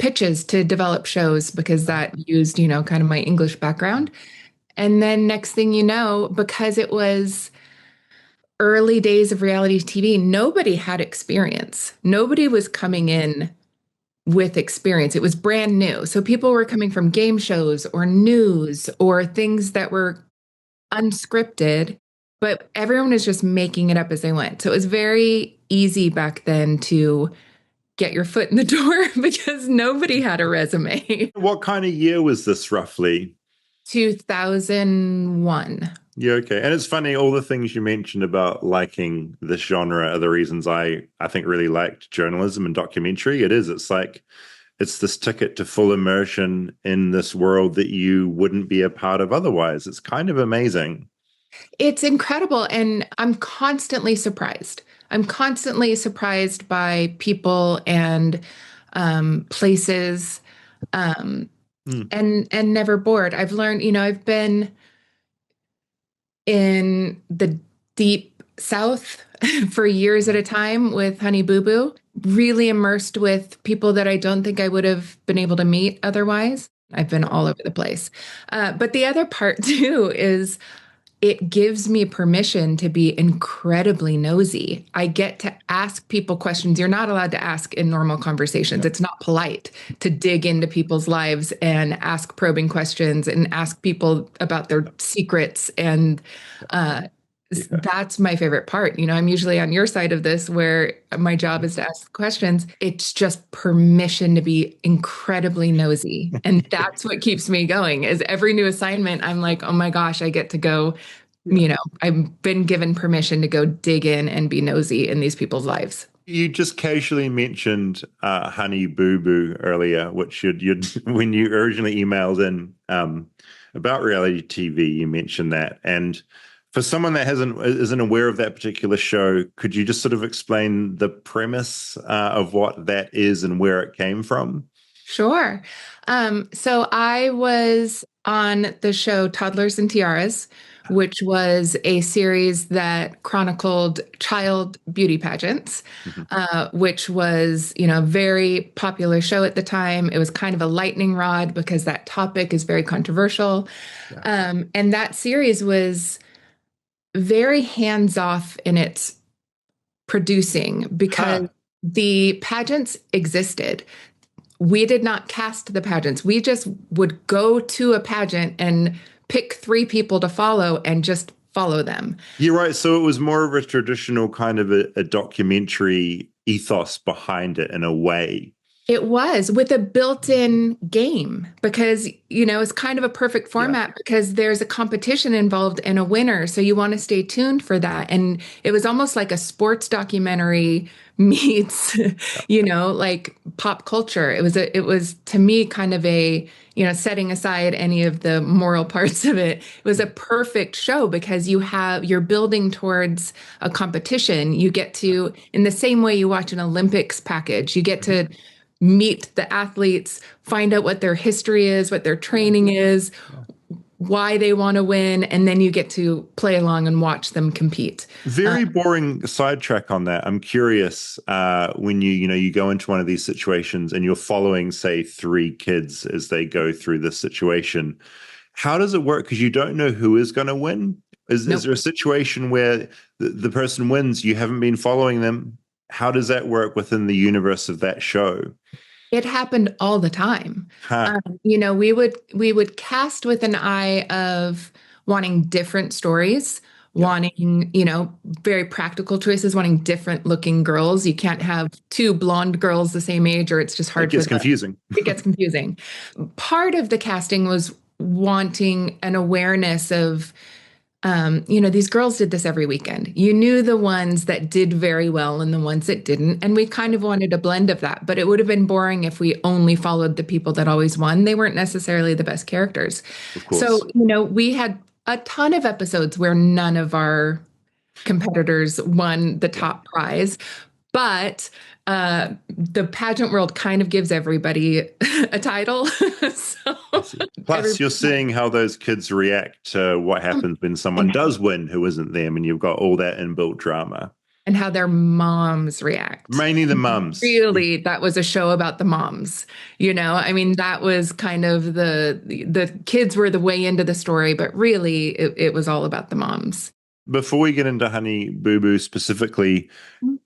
F: pitches to develop shows because that used, kind of my English background. And then next thing you know, because it was early days of reality TV, nobody had experience. Nobody was coming in with experience. It was brand new. So people were coming from game shows or news or things that were unscripted, but everyone was just making it up as they went. So it was very easy back then to get your foot in the door because nobody had a resume.
B: What kind of year was this roughly?
F: 2001.
B: Yeah, okay. And it's funny, all the things you mentioned about liking this genre are the reasons I think really liked journalism and documentary. It's like, it's this ticket to full immersion in this world that you wouldn't be a part of otherwise. It's kind of amazing.
F: It's incredible. And I'm constantly surprised. I'm constantly surprised by people and places and never bored. I've learned, I've been in the deep South for years at a time with Honey Boo Boo, really immersed with people that I don't think I would have been able to meet otherwise. I've been all over the place. But the other part too is it gives me permission to be incredibly nosy. I get to ask people questions you're not allowed to ask in normal conversations. It's not polite to dig into people's lives and ask probing questions and ask people about their secrets. And that's my favorite part. I'm usually on your side of this where my job is to ask questions. It's just permission to be incredibly nosy. And that's what keeps me going is every new assignment. I'm like, oh my gosh, I get to go, I've been given permission to go dig in and be nosy in these people's lives.
B: You just casually mentioned Honey Boo Boo earlier, which you'd when you originally emailed in about reality TV, you mentioned that. And for someone that isn't aware of that particular show, could you just sort of explain the premise of what that is and where it came from?
F: Sure. So I was on the show Toddlers and Tiaras, which was a series that chronicled child beauty pageants, which was, a very popular show at the time. It was kind of a lightning rod because that topic is very controversial. Yeah. And that series was very hands-off in its producing because the pageants existed. we did not cast the pageants. We just would go to a pageant and pick 3 people to follow and just follow them.
B: You're right. So it was more of a traditional kind of a documentary ethos behind it in a way.
F: It was with a built-in game because, it's kind of a perfect format because there's a competition involved and a winner. So you want to stay tuned for that. And it was almost like a sports documentary meets, like pop culture. It was to me kind of a, setting aside any of the moral parts of it, it was a perfect show because you're building towards a competition. You get to, in the same way you watch an Olympics package, you get to meet the athletes, find out what their history is, what their training is, why they want to win, and then you get to play along and watch them compete.
B: Very boring sidetrack on that. I'm curious when you go into one of these situations and you're following, say, 3 kids as they go through this situation. How does it work? Because you don't know who is going to win. Is there a situation where the person wins, you haven't been following them? How does that work within the universe of that show?
F: It happened all the time. We would cast with an eye of wanting different stories, wanting, very practical choices, wanting different looking girls. You can't have 2 blonde girls the same age or it's just hard.
B: It gets confusing.
F: It gets confusing. Part of the casting was wanting an awareness of, these girls did this every weekend. You knew the ones that did very well and the ones that didn't. And we kind of wanted a blend of that. But it would have been boring if we only followed the people that always won. They weren't necessarily the best characters.
B: Of course.
F: So, we had a ton of episodes where none of our competitors won the top prize. But the pageant world kind of gives everybody a title.
B: Plus, you're seeing how those kids react to what happens when someone does win who isn't them, and you've got all that inbuilt drama.
F: And how their moms react.
B: Mainly the moms.
F: Really, that was a show about the moms. That was kind of the kids were the way into the story, but really it was all about the moms.
B: Before we get into Honey Boo Boo specifically,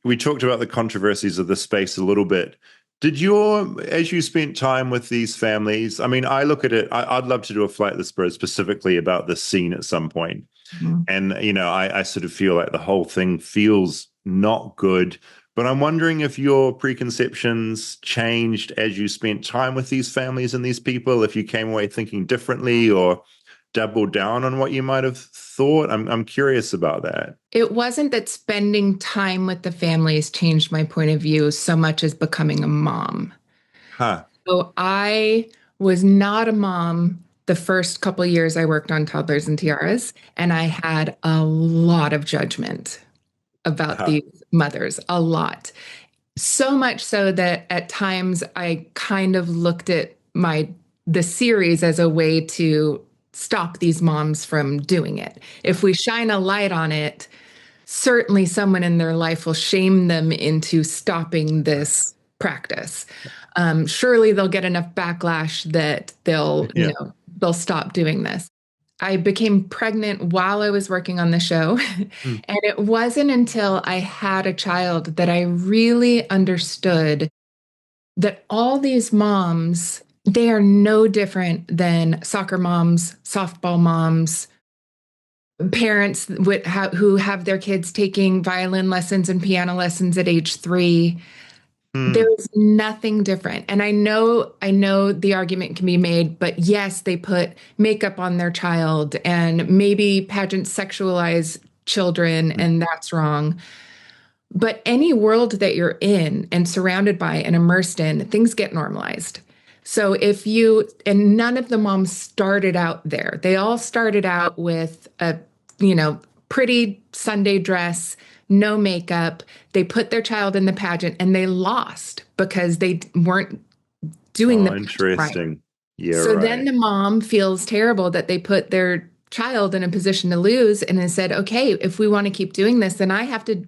B: we talked about the controversies of the space a little bit. As you spent time with these families, I look at it, I'd love to do a Flightless Bird specifically about this scene at some point. Mm-hmm. And, I sort of feel like the whole thing feels not good. But I'm wondering if your preconceptions changed as you spent time with these families and these people, if you came away thinking differently or doubled down on what you might have thought. I'm curious about that.
F: It wasn't that spending time with the families changed my point of view so much as becoming a mom. So I was not a mom the first couple of years I worked on Toddlers and Tiaras, and I had a lot of judgment about these mothers, a lot. So much so that at times I kind of looked at the series as a way to stop these moms from doing it. If we shine a light on it, certainly someone in their life will shame them into stopping this practice. Surely they'll get enough backlash that they'll stop doing this. I became pregnant while I was working on the show. And it wasn't until I had a child that I really understood that all these moms, they are no different than soccer moms, softball moms, parents who have their kids taking violin lessons and piano lessons at age 3. There's nothing different. And I know the argument can be made, but yes, they put makeup on their child and maybe pageants sexualize children, and that's wrong. But any world that you're in and surrounded by and immersed in, things get normalized. So and none of the moms started out there. They all started out with a, pretty Sunday dress, no makeup. They put their child in the pageant and they lost because they weren't doing the
B: interesting. Right. Yeah.
F: So then the mom feels terrible that they put their child in a position to lose and has said, okay, if we want to keep doing this, then I have to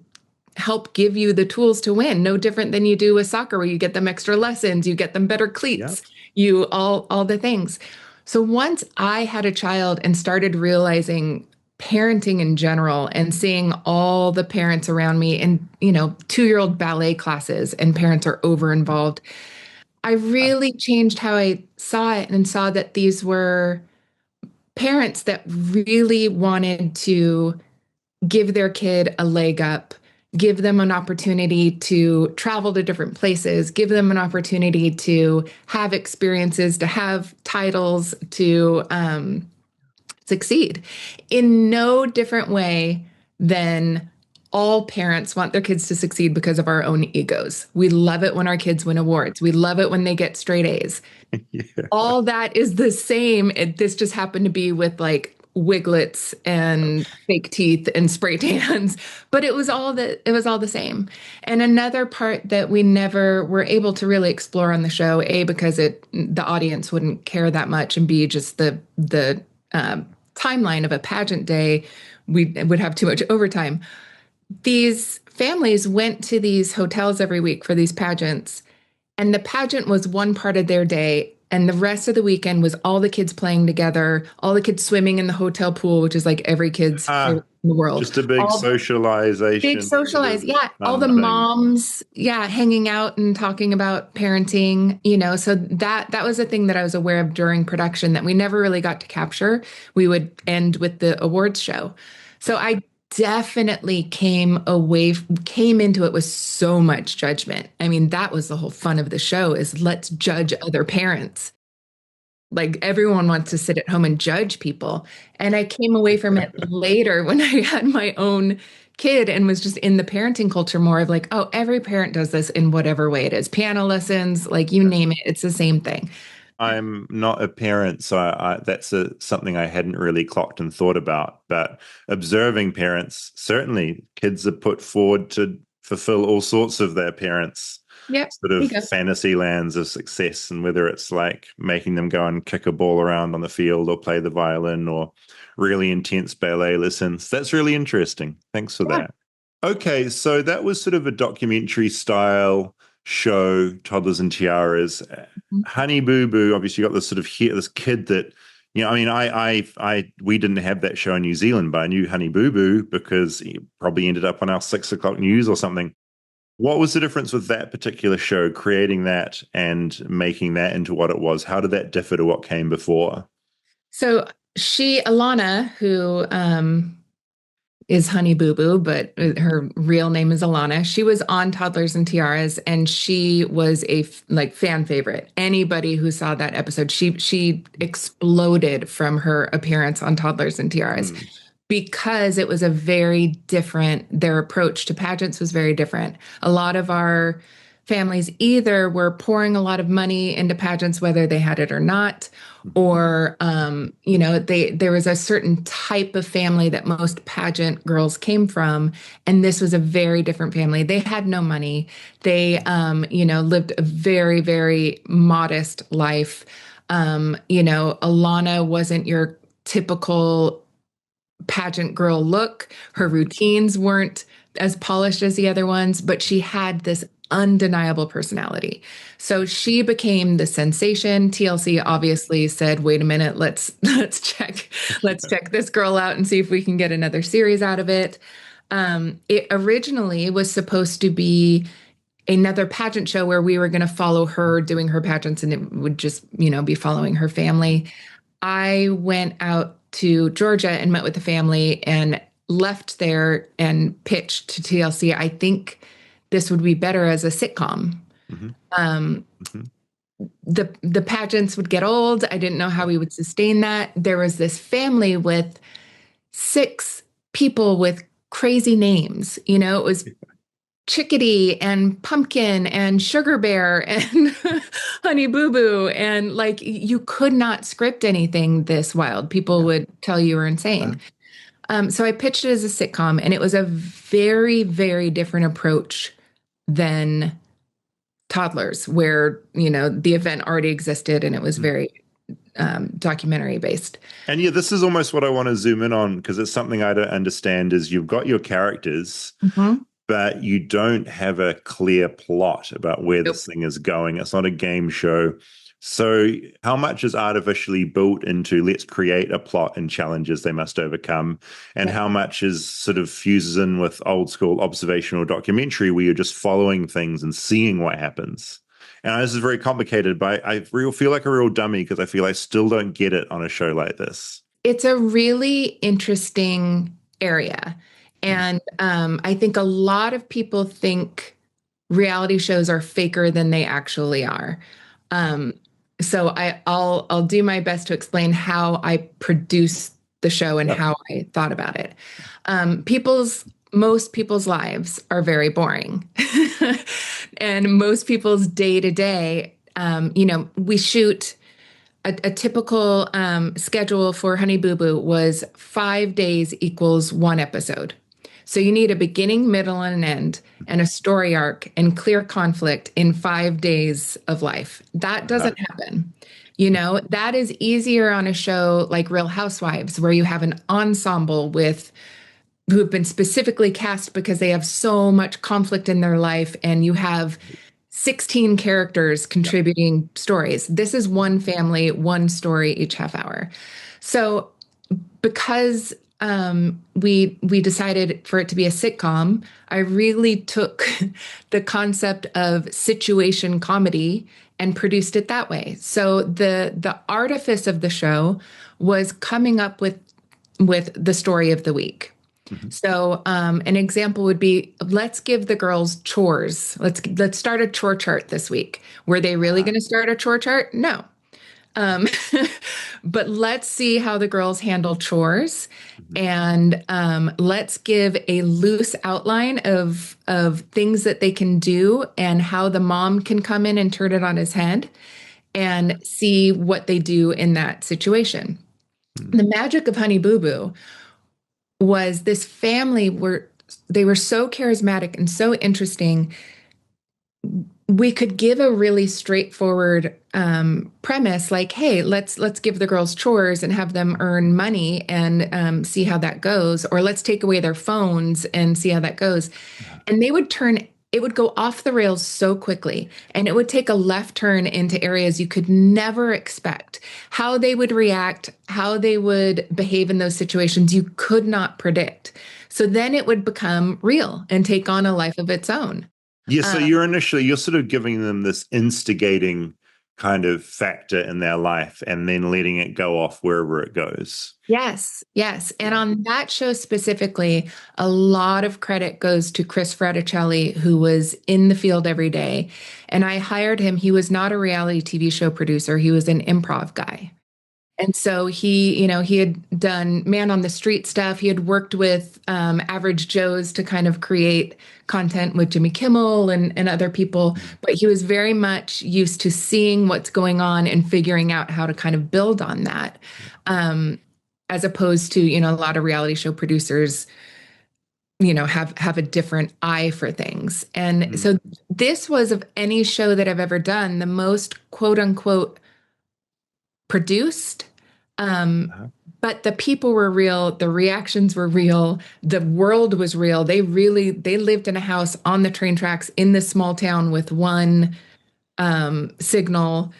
F: help give you the tools to win. No different than you do with soccer, where you get them extra lessons, you get them better cleats, you all the things. So once I had a child and started realizing parenting in general and seeing all the parents around me in, 2-year-old ballet classes and parents are over involved, I really changed how I saw it and saw that these were parents that really wanted to give their kid a leg up, give them an opportunity to travel to different places, give them an opportunity to have experiences, to have titles, to succeed in no different way than all parents want their kids to succeed because of our own egos. We love it when our kids win awards. We love it when they get straight A's.
B: Yeah.
F: All that is the same. This just happened to be with like wiglets and fake teeth and spray tans, but it was all the same. And another part that we never were able to really explore on the show, A, because the audience wouldn't care that much, and B, just the timeline of a pageant day, we would have too much overtime. These families went to these hotels every week for these pageants, and the pageant was one part of their day. And the rest of the weekend was all the kids playing together, all the kids swimming in the hotel pool, which is like every kid's favorite in the world.
B: Just a big socialization.
F: Big socialize, yeah. All the moms, hanging out and talking about parenting, so that was a thing that I was aware of during production that we never really got to capture. We would end with the awards show. So I definitely came into it with so much judgment. I mean, that was the whole fun of the show, is let's judge other parents. Like, everyone wants to sit at home and judge people. And I came away from it later when I had my own kid and was just in the parenting culture more of like, oh, every parent does this in whatever way it is. Piano lessons, like you name it, it's the same thing.
B: I'm not a parent, so that's something I hadn't really clocked and thought about. But observing parents, certainly kids are put forward to fulfill all sorts of their parents' sort of fantasy lands of success, and whether it's like making them go and kick a ball around on the field or play the violin or really intense ballet lessons. That's really interesting. Thanks for that. Okay, so that was sort of a documentary style show, Toddlers and Tiaras. Honey Boo Boo, obviously, you got this sort of this kid that, I mean, we didn't have that show in New Zealand, but I knew Honey Boo Boo because he probably ended up on our 6 o'clock news or something. What was the difference with that particular show, creating that and making that into what it was? How did that differ to what came before?
F: So Alana, who is Honey Boo Boo, but her real name is Alana. She was on Toddlers and Tiaras, and she was a fan favorite. Anybody who saw that episode, she exploded from her appearance on Toddlers and Tiaras. Because it was their approach to pageants was very different. A lot of our families either were pouring a lot of money into pageants, whether they had it or not, or, there was a certain type of family that most pageant girls came from. And this was a very different family. They had no money. They, lived a very, very modest life. Alana wasn't your typical pageant girl look. Her routines weren't as polished as the other ones, but she had this undeniable personality. So she became the sensation. TLC obviously said, wait a minute, let's check this girl out and see if we can get another series out of it. It originally was supposed to be another pageant show where we were going to follow her doing her pageants, and it would just, be following her family. I went out to Georgia and met with the family and left there and pitched to TLC. I think this would be better as a sitcom. The pageants would get old. I didn't know how we would sustain that. There was this family with 6 people with crazy names. It was Chickadee and Pumpkin and Sugar Bear and Honey Boo Boo. And you could not script anything this wild. People would tell you were insane. So I pitched it as a sitcom, and it was a very, very different approach than Toddlers, where, the event already existed and it was very documentary based.
B: And this is almost what I want to zoom in on, because it's something I don't understand is you've got your characters, but you don't have a clear plot about where this thing is going. It's not a game show. So how much is artificially built into let's create a plot and challenges they must overcome, and how much is sort of fuses in with old school observational documentary where you're just following things and seeing what happens? And this is very complicated, but I feel like a real dummy because I feel I still don't get it on a show like this.
F: It's a really interesting area. And I think a lot of people think reality shows are faker than they actually are. So I'll do my best to explain how I produce the show and how I thought about it. Most people's lives are very boring. And most people's day to day, we shoot a typical schedule for Honey Boo Boo was 5 days equals one episode. So you need a beginning, middle, and an end, and a story arc and clear conflict in 5 days of life. That doesn't happen. That is easier on a show like Real Housewives, where you have an ensemble who have been specifically cast because they have so much conflict in their life, and you have 16 characters contributing stories. This is one family, one story each half hour. So because we decided for it to be a sitcom, I really took the concept of situation comedy and produced it that way. So the artifice of the show was coming up with the story of the week. So an example would be, let's give the girls chores. Let's start a chore chart this week. Were they really going to start a chore chart? No. But let's see how the girls handle chores, and let's give a loose outline of things that they can do and how the mom can come in and turn it on his head and see what they do in that situation. The magic of Honey Boo Boo was this family they were so charismatic and so interesting. We could give a really straightforward premise, like, hey, let's give the girls chores and have them earn money and see how that goes, or let's take away their phones and see how that goes. And it would go off the rails so quickly, and it would take a left turn into areas you could never expect. How they would react, how they would behave in those situations, you could not predict. So then it would become real and take on a life of its own.
B: Yeah, so you're sort of giving them this instigating kind of factor in their life and then letting it go off wherever it goes.
F: Yes. And on that show specifically, a lot of credit goes to Chris Fraticelli, who was in the field every day. And I hired him. He was not a reality TV show producer. He was an improv guy. And so he had done Man on the Street stuff. He had worked with Average Joes to kind of create content with Jimmy Kimmel and other people. But he was very much used to seeing what's going on and figuring out how to kind of build on that, as opposed to, a lot of reality show producers, have a different eye for things. And so this was, of any show that I've ever done, the most quote unquote produced, but the people were real, the reactions were real, the world was real. They lived in a house on the train tracks in this small town with one signal.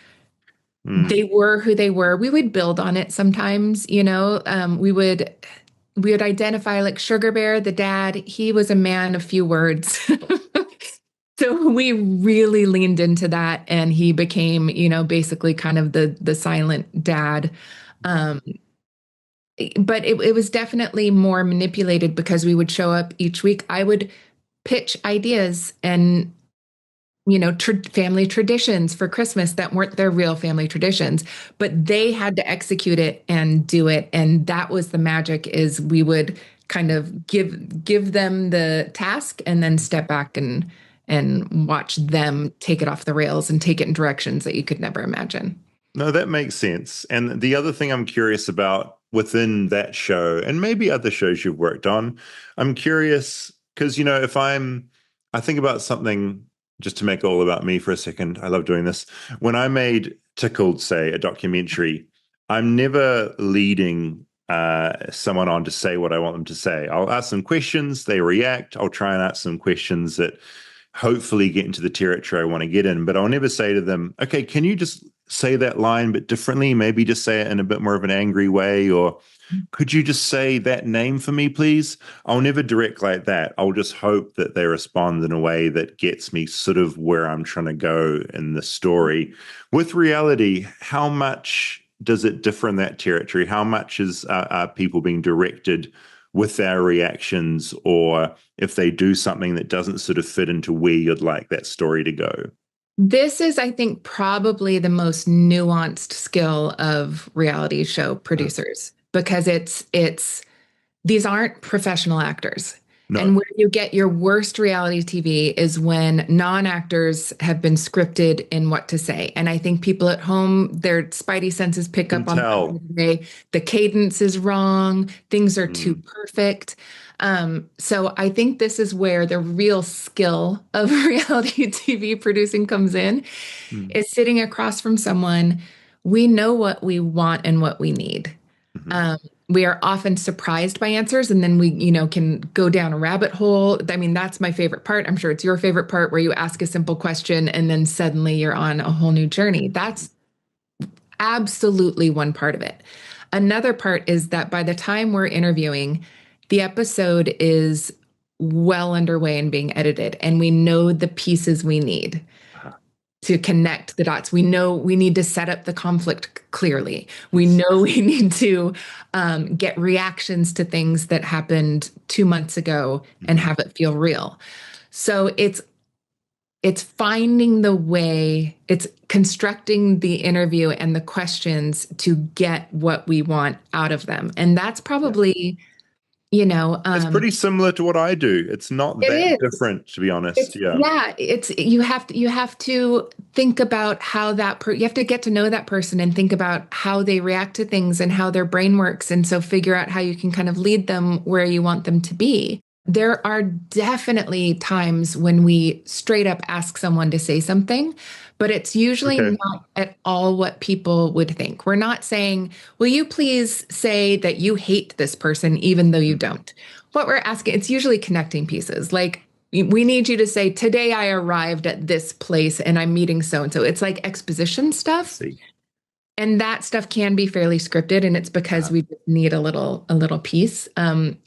F: They were who they were. We would build on it sometimes, we would identify, like, Sugar Bear, the dad, he was a man of few words. So we really leaned into that, and he became, basically kind of the silent dad. But it was definitely more manipulated because we would show up each week. I would pitch ideas and, family traditions for Christmas that weren't their real family traditions, but they had to execute it and do it. And that was the magic, is we would kind of give them the task and then step back and watch them take it off the rails and take it in directions that you could never imagine.
B: No, that makes sense. And the other thing I'm curious about within that show, and maybe other shows you've worked on, I'm curious because, if I think about something, just to make it all about me for a second, I love doing this. When I made Tickled, say, a documentary, I'm never leading someone on to say what I want them to say. I'll ask them questions, they react. I'll try and ask some questions that hopefully get into the territory I want to get in, but I'll never say to them, okay, can you just say that line but differently? Maybe just say it in a bit more of an angry way, or could you just say that name for me, please? I'll never direct like that. I'll just hope that they respond in a way that gets me sort of where I'm trying to go in the story. With reality, how much does it differ in that territory? How much are people being directed with their reactions, or if they do something that doesn't sort of fit into where you'd like that story to go?
F: This is, I think, probably the most nuanced skill of reality show producers, because these aren't professional actors.
B: No.
F: And where you get your worst reality TV is when non-actors have been scripted in what to say. And I think people at home, their spidey senses pick up on the cadence is wrong, things are too perfect. So I think this is where the real skill of reality TV producing comes in, is sitting across from someone. We know what we want and what we need. We are often surprised by answers, and then we, can go down a rabbit hole. I mean, that's my favorite part. I'm sure it's your favorite part, where you ask a simple question and then suddenly you're on a whole new journey. That's absolutely one part of it. Another part is that by the time we're interviewing, the episode is well underway and being edited, and we know the pieces we need to connect the dots. We know we need to set up the conflict clearly. We know we need to get reactions to things that happened 2 months ago and have it feel real. So it's finding the way, it's constructing the interview and the questions to get what we want out of them. And that's probably,
B: it's pretty similar to what I do. It's not that different, to be honest.
F: You have to think about how you have to get to know that person and think about how they react to things and how their brain works. And so figure out how you can kind of lead them where you want them to be. There are definitely times when we straight up ask someone to say something, but it's usually not at all what people would think. We're not saying, will you please say that you hate this person, even though you don't? What we're asking, it's usually connecting pieces. Like, we need you to say, today I arrived at this place and I'm meeting so-and-so. It's like exposition stuff. And that stuff can be fairly scripted, and it's because we just need a little piece.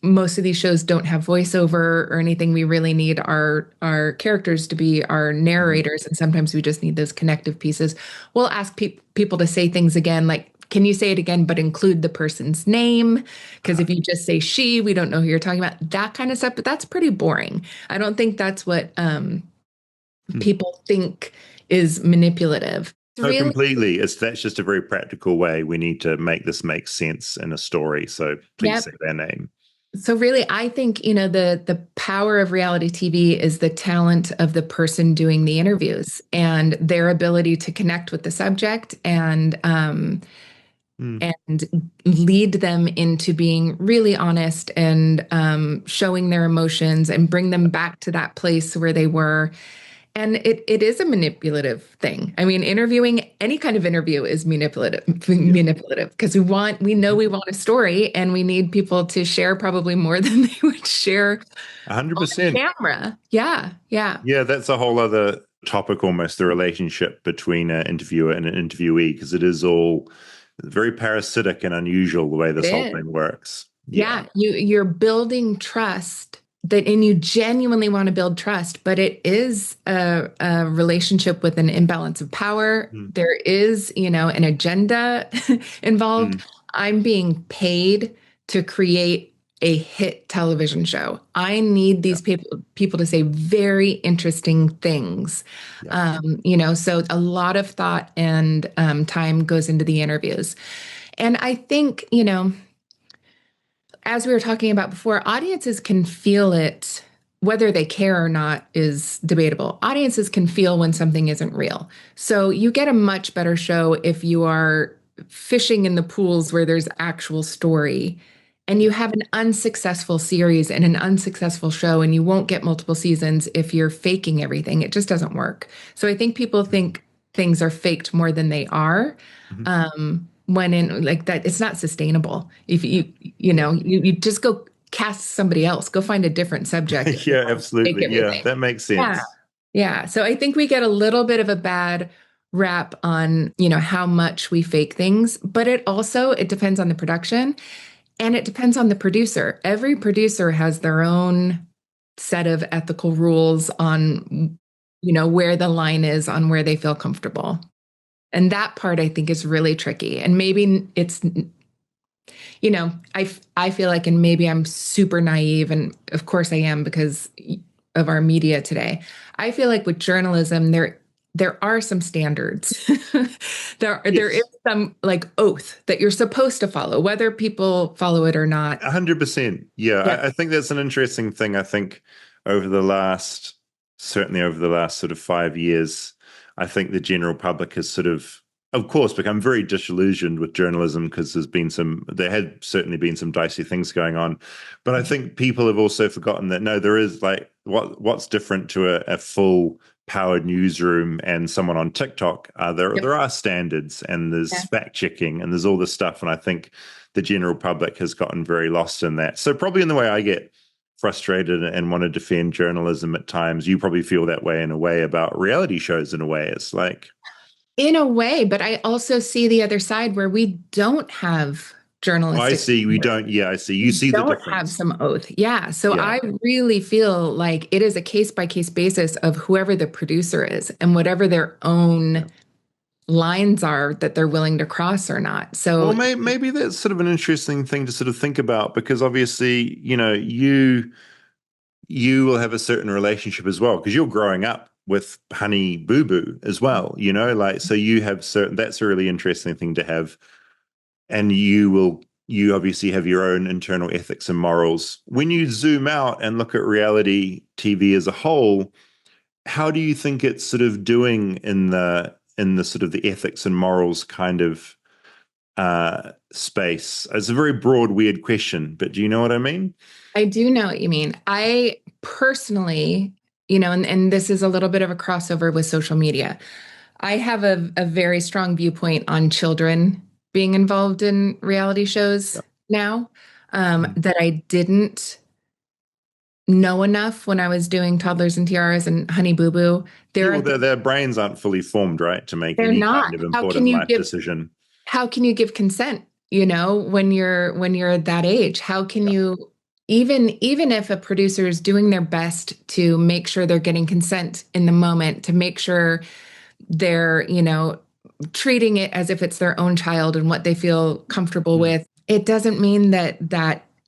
F: Most of these shows don't have voiceover or anything. We really need our characters to be our narrators, and sometimes we just need those connective pieces. We'll ask people to say things again, like, can you say it again, but include the person's name? Because if you just say she, we don't know who you're talking about, that kind of stuff. But that's pretty boring. I don't think that's what people think is manipulative.
B: No, really? Completely. That's just a very practical way. We need to make this make sense in a story. So please say their name.
F: So really, I think, the power of reality TV is the talent of the person doing the interviews and their ability to connect with the subject and lead them into being really honest and showing their emotions and bring them back to that place where they were. And it is a manipulative thing. I mean, any kind of interview is manipulative because we know we want a story, and we need people to share probably more than they would share
B: 100%
F: on camera. Yeah.
B: Yeah, that's a whole other topic, almost, the relationship between an interviewer and an interviewee, because it is all very parasitic and unusual the way this whole thing works.
F: Yeah. You're building trust. And you genuinely want to build trust, but it is a relationship with an imbalance of power. There is, an agenda involved. I'm being paid to create a hit television show. I need these people to say very interesting things. So a lot of thought and time goes into the interviews. And I think, as we were talking about before, audiences can feel it. Whether they care or not is debatable. Audiences can feel when something isn't real. So you get a much better show if you are fishing in the pools where there's actual story, and you have an unsuccessful series and an unsuccessful show, and you won't get multiple seasons if you're faking everything. It just doesn't work. So I think people think things are faked more than they are. When in like that, it's not sustainable. If you just go cast somebody else, go find a different subject.
B: Yeah, absolutely. Yeah, that makes sense.
F: Yeah. So I think we get a little bit of a bad rap on, how much we fake things, but it depends on the production and it depends on the producer. Every producer has their own set of ethical rules on, where the line is on where they feel comfortable. And that part I think is really tricky. And maybe it's, I feel like, and maybe I'm super naive, and of course I am because of our media today. I feel like with journalism, there are some standards. There is some like oath that you're supposed to follow, whether people follow it or not.
B: 100%. Yeah. I think that's an interesting thing. I think certainly over the last sort of 5 years, I think the general public has sort of course, become very disillusioned with journalism because there had certainly been some dicey things going on. But I think people have also forgotten that, no, there is like, what's different to a full powered newsroom and someone on TikTok? There are standards, and there's fact checking, and there's all this stuff. And I think the general public has gotten very lost in that. So probably in the way I get frustrated and want to defend journalism at times, you probably feel that way in a way about reality shows. In a way, it's like,
F: in a way, but I also see the other side where we don't have journalistic.
B: I see. We don't. Yeah, I see. You see the difference.
F: Have some oath. Yeah. So I really feel like it is a case by case basis of whoever the producer is and whatever their own lines are that they're willing to cross or not. So
B: maybe that's sort of an interesting thing to sort of think about, because obviously, you will have a certain relationship as well because you're growing up with Honey Boo Boo as well, so you have that's a really interesting thing to have. And you obviously have your own internal ethics and morals. When you zoom out and look at reality TV as a whole, how do you think it's sort of doing in the sort of the ethics and morals kind of space? It's a very broad, weird question, but do you know what I mean?
F: I do know what you mean. I personally, and this is a little bit of a crossover with social media. I have a very strong viewpoint on children being involved in reality shows now that I didn't know enough when I was doing Toddlers and Tiaras and Honey Boo Boo.
B: Their brains aren't fully formed, right, to make any kind of important life decision.
F: How can you give consent, when you're that age? How can you, even if a producer is doing their best to make sure they're getting consent in the moment, to make sure they're, treating it as if it's their own child and what they feel comfortable with, it doesn't mean that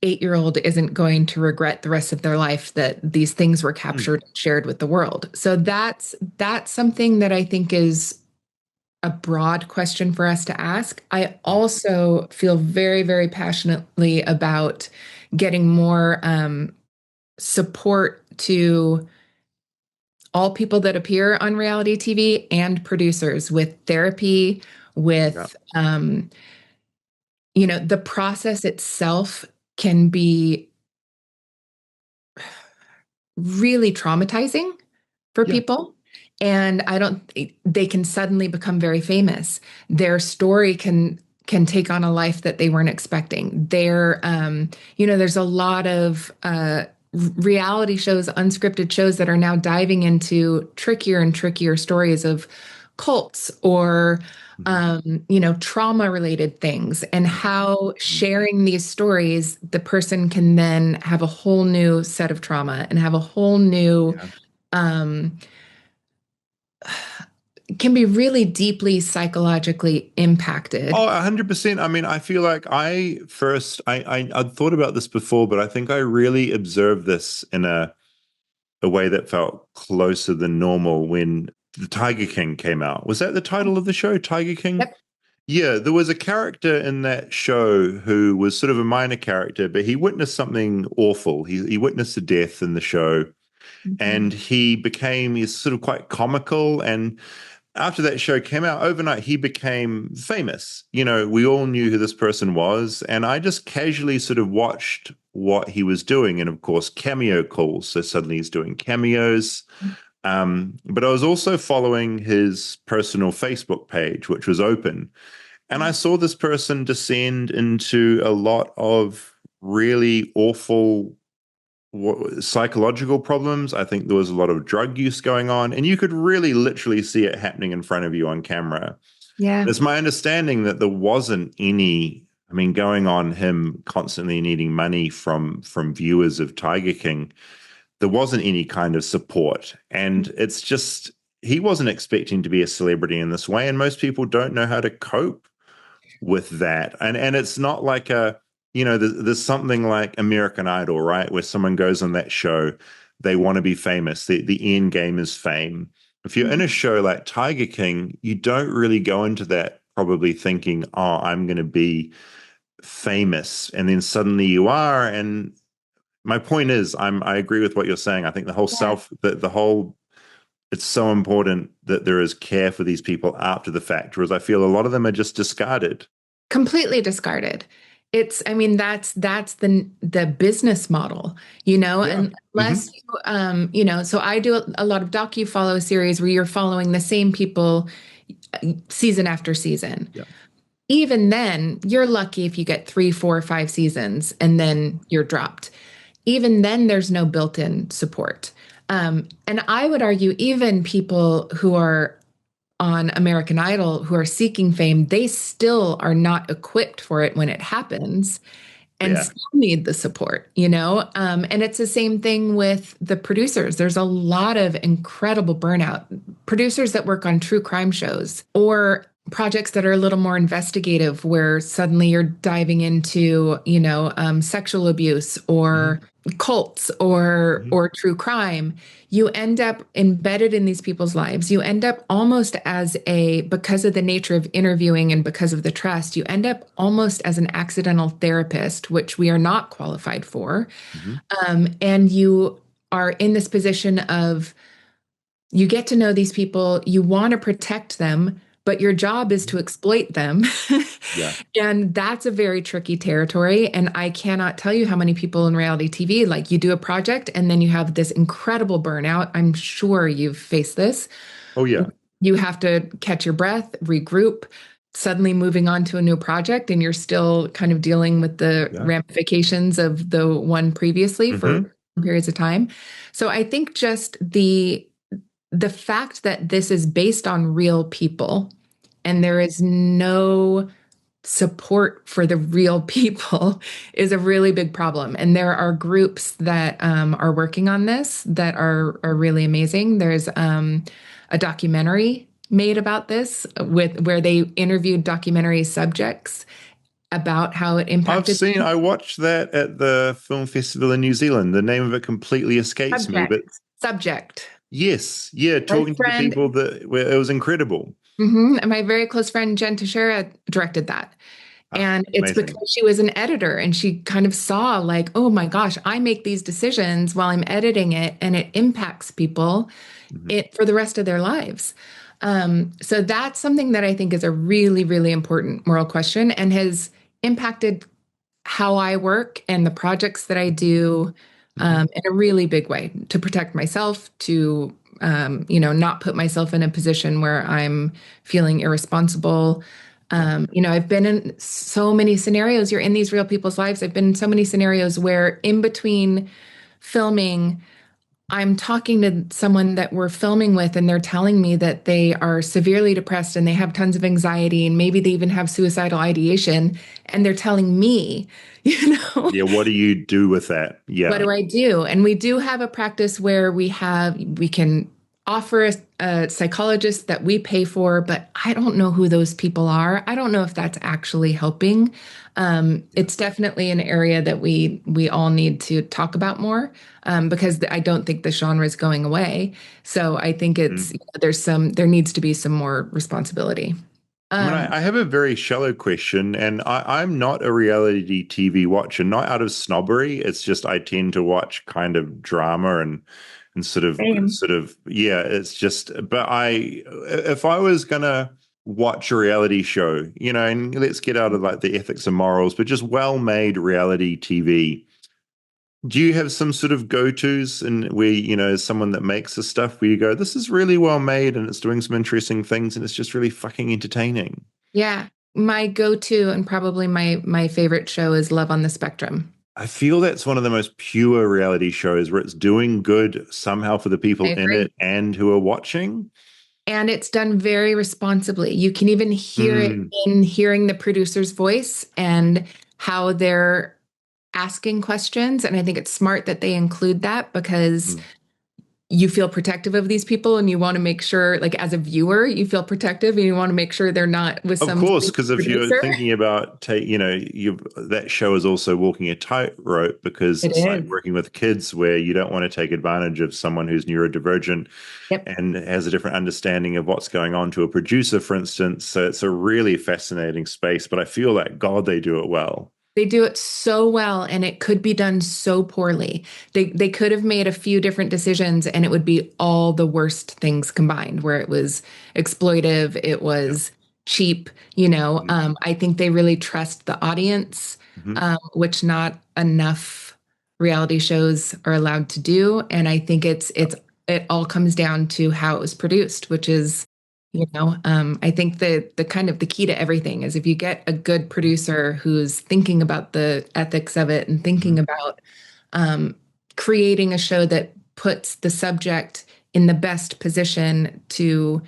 F: 8-year-old isn't going to regret the rest of their life that these things were captured and shared with the world. So that's something that I think is a broad question for us to ask. I also feel very, very passionately about getting more support to all people that appear on reality TV and producers with therapy, with, the process itself can be really traumatizing for people. And they can suddenly become very famous. Their story can take on a life that they weren't expecting. There's a lot of, reality shows, unscripted shows that are now diving into trickier and trickier stories of cults or, trauma related things, and how sharing these stories, the person can then have a whole new set of trauma and have a whole new, can be really deeply psychologically impacted.
B: Oh, 100%. I mean, I feel like I'd thought about this before, but I think I really observed this in a way that felt closer than normal when the Tiger King came out. Was that the title of the show, Tiger King?
F: Yep.
B: Yeah, there was a character in that show who was sort of a minor character, but he witnessed something awful. He witnessed a death in the show, and he's sort of quite comical. And after that show came out, overnight, he became famous. We all knew who this person was. And I just casually sort of watched what he was doing. And of course, cameo calls. So suddenly he's doing cameos. But I was also following his personal Facebook page, which was open. And I saw this person descend into a lot of really awful psychological problems. I think there was a lot of drug use going on, and you could really literally see it happening in front of you on camera.
F: Yeah.
B: It's my understanding that there wasn't any, I mean, going on him constantly needing money from viewers of Tiger King, there wasn't any kind of support. And it's just, he wasn't expecting to be a celebrity in this way, and most people don't know how to cope with that. And it's not like there's something like American Idol, right, where someone goes on that show, they want to be famous. The end game is fame. If you're in a show like Tiger King, you don't really go into that probably thinking, oh, I'm going to be famous, and then suddenly you are. And my point is, I agree with what you're saying. I think the whole it's so important that there is care for these people after the fact, whereas I feel a lot of them are just discarded.
F: Completely discarded. That's the business model, and unless so I do a lot of docu-follow series where you're following the same people season after season.
B: Yeah.
F: Even then, you're lucky if you get 3, 4, 5 seasons and then you're dropped. Even then, there's no built-in support. And I would argue even people who are on American Idol who are seeking fame, they still are not equipped for it when it happens and still need the support, and it's the same thing with the producers. There's a lot of incredible burnout. Producers that work on true crime shows or projects that are a little more investigative, where suddenly you're diving into, sexual abuse or cults or true crime. You end up embedded in these people's lives. You end up almost because of the nature of interviewing and because of the trust, you end up almost as an accidental therapist, which we are not qualified for. And you are in this position of, you get to know these people, you want to protect them, but your job is to exploit them. And that's a very tricky territory. And I cannot tell you how many people in reality TV, like, you do a project and then you have this incredible burnout. I'm sure you've faced this.
B: Oh, yeah.
F: You have to catch your breath, regroup, suddenly moving on to a new project, and you're still kind of dealing with the ramifications of the one previously for periods of time. So I think just the fact that this is based on real people and there is no support for the real people is a really big problem. And there are groups that are working on this that are really amazing. There's a documentary made about this where they interviewed documentary subjects about how it impacted.
B: I watched that at the film festival in New Zealand. The name of it completely escapes me. But
F: Subject.
B: Yes. Yeah. Talking to the people it was incredible.
F: And my very close friend, Jen Teixeira, directed that. And it's
B: amazing.
F: because she was an editor and she kind of saw, like, oh my gosh, I make these decisions while I'm editing it and it impacts people for the rest of their lives. So that's something that I think is a really, really important moral question and has impacted how I work and the projects that I do in a really big way, to protect myself, to not put myself in a position where I'm feeling irresponsible. I've been in so many scenarios. You're in these real people's lives. I've been in so many scenarios where in between filming, I'm talking to someone that we're filming with, and they're telling me that they are severely depressed and they have tons of anxiety, and maybe they even have suicidal ideation. And they're telling me,
B: Yeah, what do you do with that? Yeah.
F: What do I do? And we do have a practice where we can offer a psychologist that we pay for, but I don't know who those people are. I don't know if that's actually helping. It's definitely an area that we all need to talk about more, because I don't think the genre is going away. So I think there needs to be some more responsibility.
B: I have a very shallow question, and I'm not a reality TV watcher, not out of snobbery. It's just I tend to watch kind of drama and sort of, it's just, but if I was going to watch a reality show, and let's get out of like the ethics and morals, but just well-made reality TV, do you have some sort of go-tos and where, as someone that makes this stuff where you go, this is really well made and it's doing some interesting things and it's just really fucking entertaining?
F: Yeah. My go-to and probably my favorite show is Love on the Spectrum.
B: I feel that's one of the most pure reality shows where it's doing good somehow for the people
F: I
B: in
F: agree.
B: it and who are watching.
F: And it's done very responsibly. You can even hear it in hearing the producer's voice and how they're asking questions. And I think it's smart that they include that because you feel protective of these people and you want to make sure, like as a viewer, you feel protective and you want to make sure they're not with
B: Of
F: some
B: course, because if
F: producer.
B: you're thinking about, that show is also walking a tightrope because it's like working with kids where you don't want to take advantage of someone who's neurodivergent and has a different understanding of what's going on to a producer, for instance. So it's a really fascinating space, but I feel like, God, they do it well.
F: They do it so well, and it could be done so poorly. They could have made a few different decisions, and it would be all the worst things combined, where it was exploitive, it was cheap. I think they really trust the audience, which not enough reality shows are allowed to do. And I think it all comes down to how it was produced, which is. I think the kind of the key to everything is if you get a good producer who's thinking about the ethics of it and thinking about creating a show that puts the subject in the best position to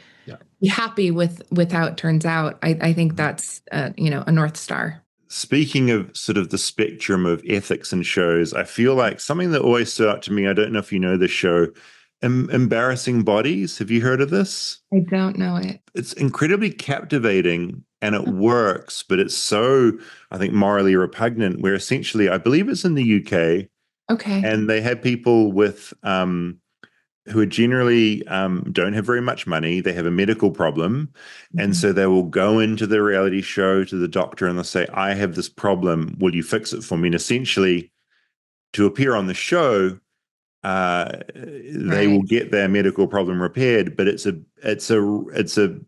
F: be happy with how it turns out, I think that's a North Star.
B: Speaking of sort of the spectrum of ethics in shows, I feel like something that always stood out to me, I don't know if you know this show, Embarrassing Bodies. Have you heard of this?
F: I don't know it.
B: It's incredibly captivating and it works, but it's so, I think, morally repugnant, where essentially, I believe it's in the UK.
F: Okay.
B: And they have people with who are generally don't have very much money. They have a medical problem. And so they will go into the reality show to the doctor and they'll say, I have this problem. Will you fix it for me? And essentially, to appear on the show, they will get their medical problem repaired, but it's a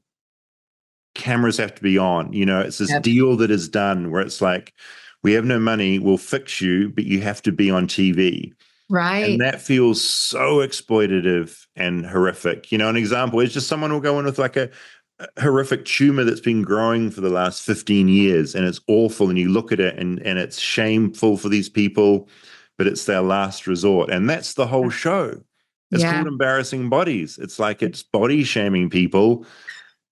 B: cameras have to be on, it's this deal that is done where it's like, we have no money, we'll fix you, but you have to be on TV.
F: Right.
B: And that feels so exploitative and horrific. An example is just someone will go in with like a horrific tumor that's been growing for the last 15 years and it's awful. And you look at it and it's shameful for these people, but it's their last resort. And that's the whole show. It's called Embarrassing Bodies. It's like it's body shaming people.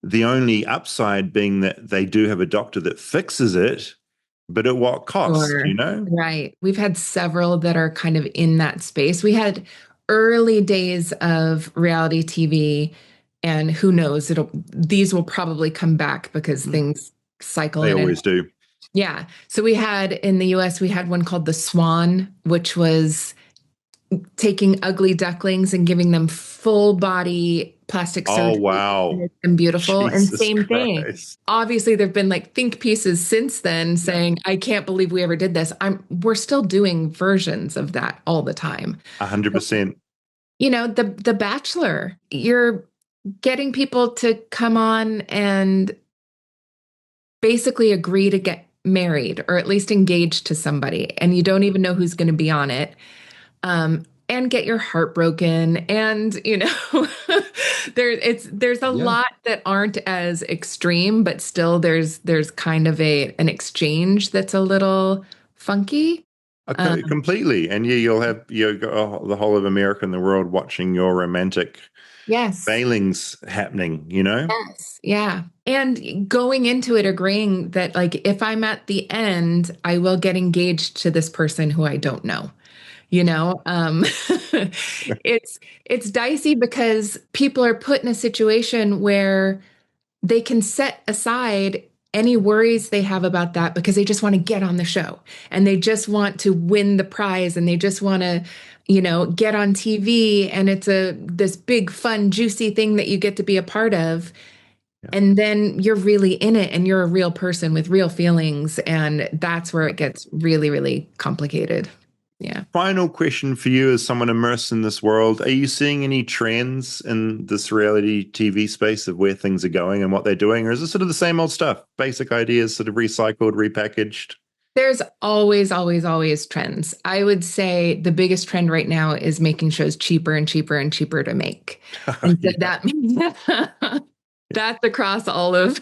B: The only upside being that they do have a doctor that fixes it, but at what cost,
F: Right. We've had several that are kind of in that space. We had early days of reality TV, and who knows, these will probably come back because things cycle.
B: They always do.
F: Yeah. So we had in the US, we had one called The Swan, which was taking ugly ducklings and giving them full body plastic surgery.
B: Oh, wow.
F: And beautiful.
B: Jesus
F: and same thing.
B: Christ.
F: Obviously, there've been like think pieces since then saying, I can't believe we ever did this. We're still doing versions of that all the time.
B: 100%.
F: The Bachelor, you're getting people to come on and basically agree to get married or at least engaged to somebody, and you don't even know who's going to be on it. And get your heart broken. And, there's a lot that aren't as extreme, but still there's kind of an exchange that's a little funky.
B: Completely. And you'll have the whole of America and the world watching your romantic failings happening,
F: Yes. Yeah. And going into it agreeing that like, if I'm at the end, I will get engaged to this person who I don't know. It's dicey because people are put in a situation where they can set aside any worries they have about that because they just want to get on the show and they just want to win the prize and they just want to, get on TV, and it's this big, fun, juicy thing that you get to be a part of. Yeah. And then you're really in it and you're a real person with real feelings. And that's where it gets really, really complicated. Yeah.
B: Final question for you as someone immersed in this world. Are you seeing any trends in this reality TV space of where things are going and what they're doing? Or is it sort of the same old stuff? Basic ideas sort of recycled, repackaged?
F: There's always, always, always trends. I would say the biggest trend right now is making shows cheaper and cheaper and cheaper to make. And so that means that's across all of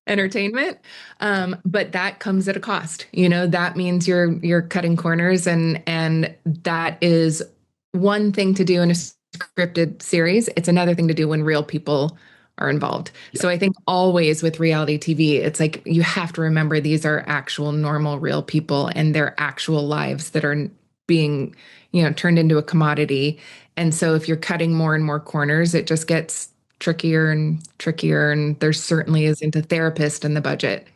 F: entertainment. But that comes at a cost. That means you're cutting corners, and that is one thing to do in a scripted series. It's another thing to do when real people are involved. So I think always with reality TV, it's like you have to remember these are actual normal real people and their actual lives that are being, turned into a commodity. And so if you're cutting more and more corners, it just gets trickier and trickier. And there certainly isn't a therapist in the budget,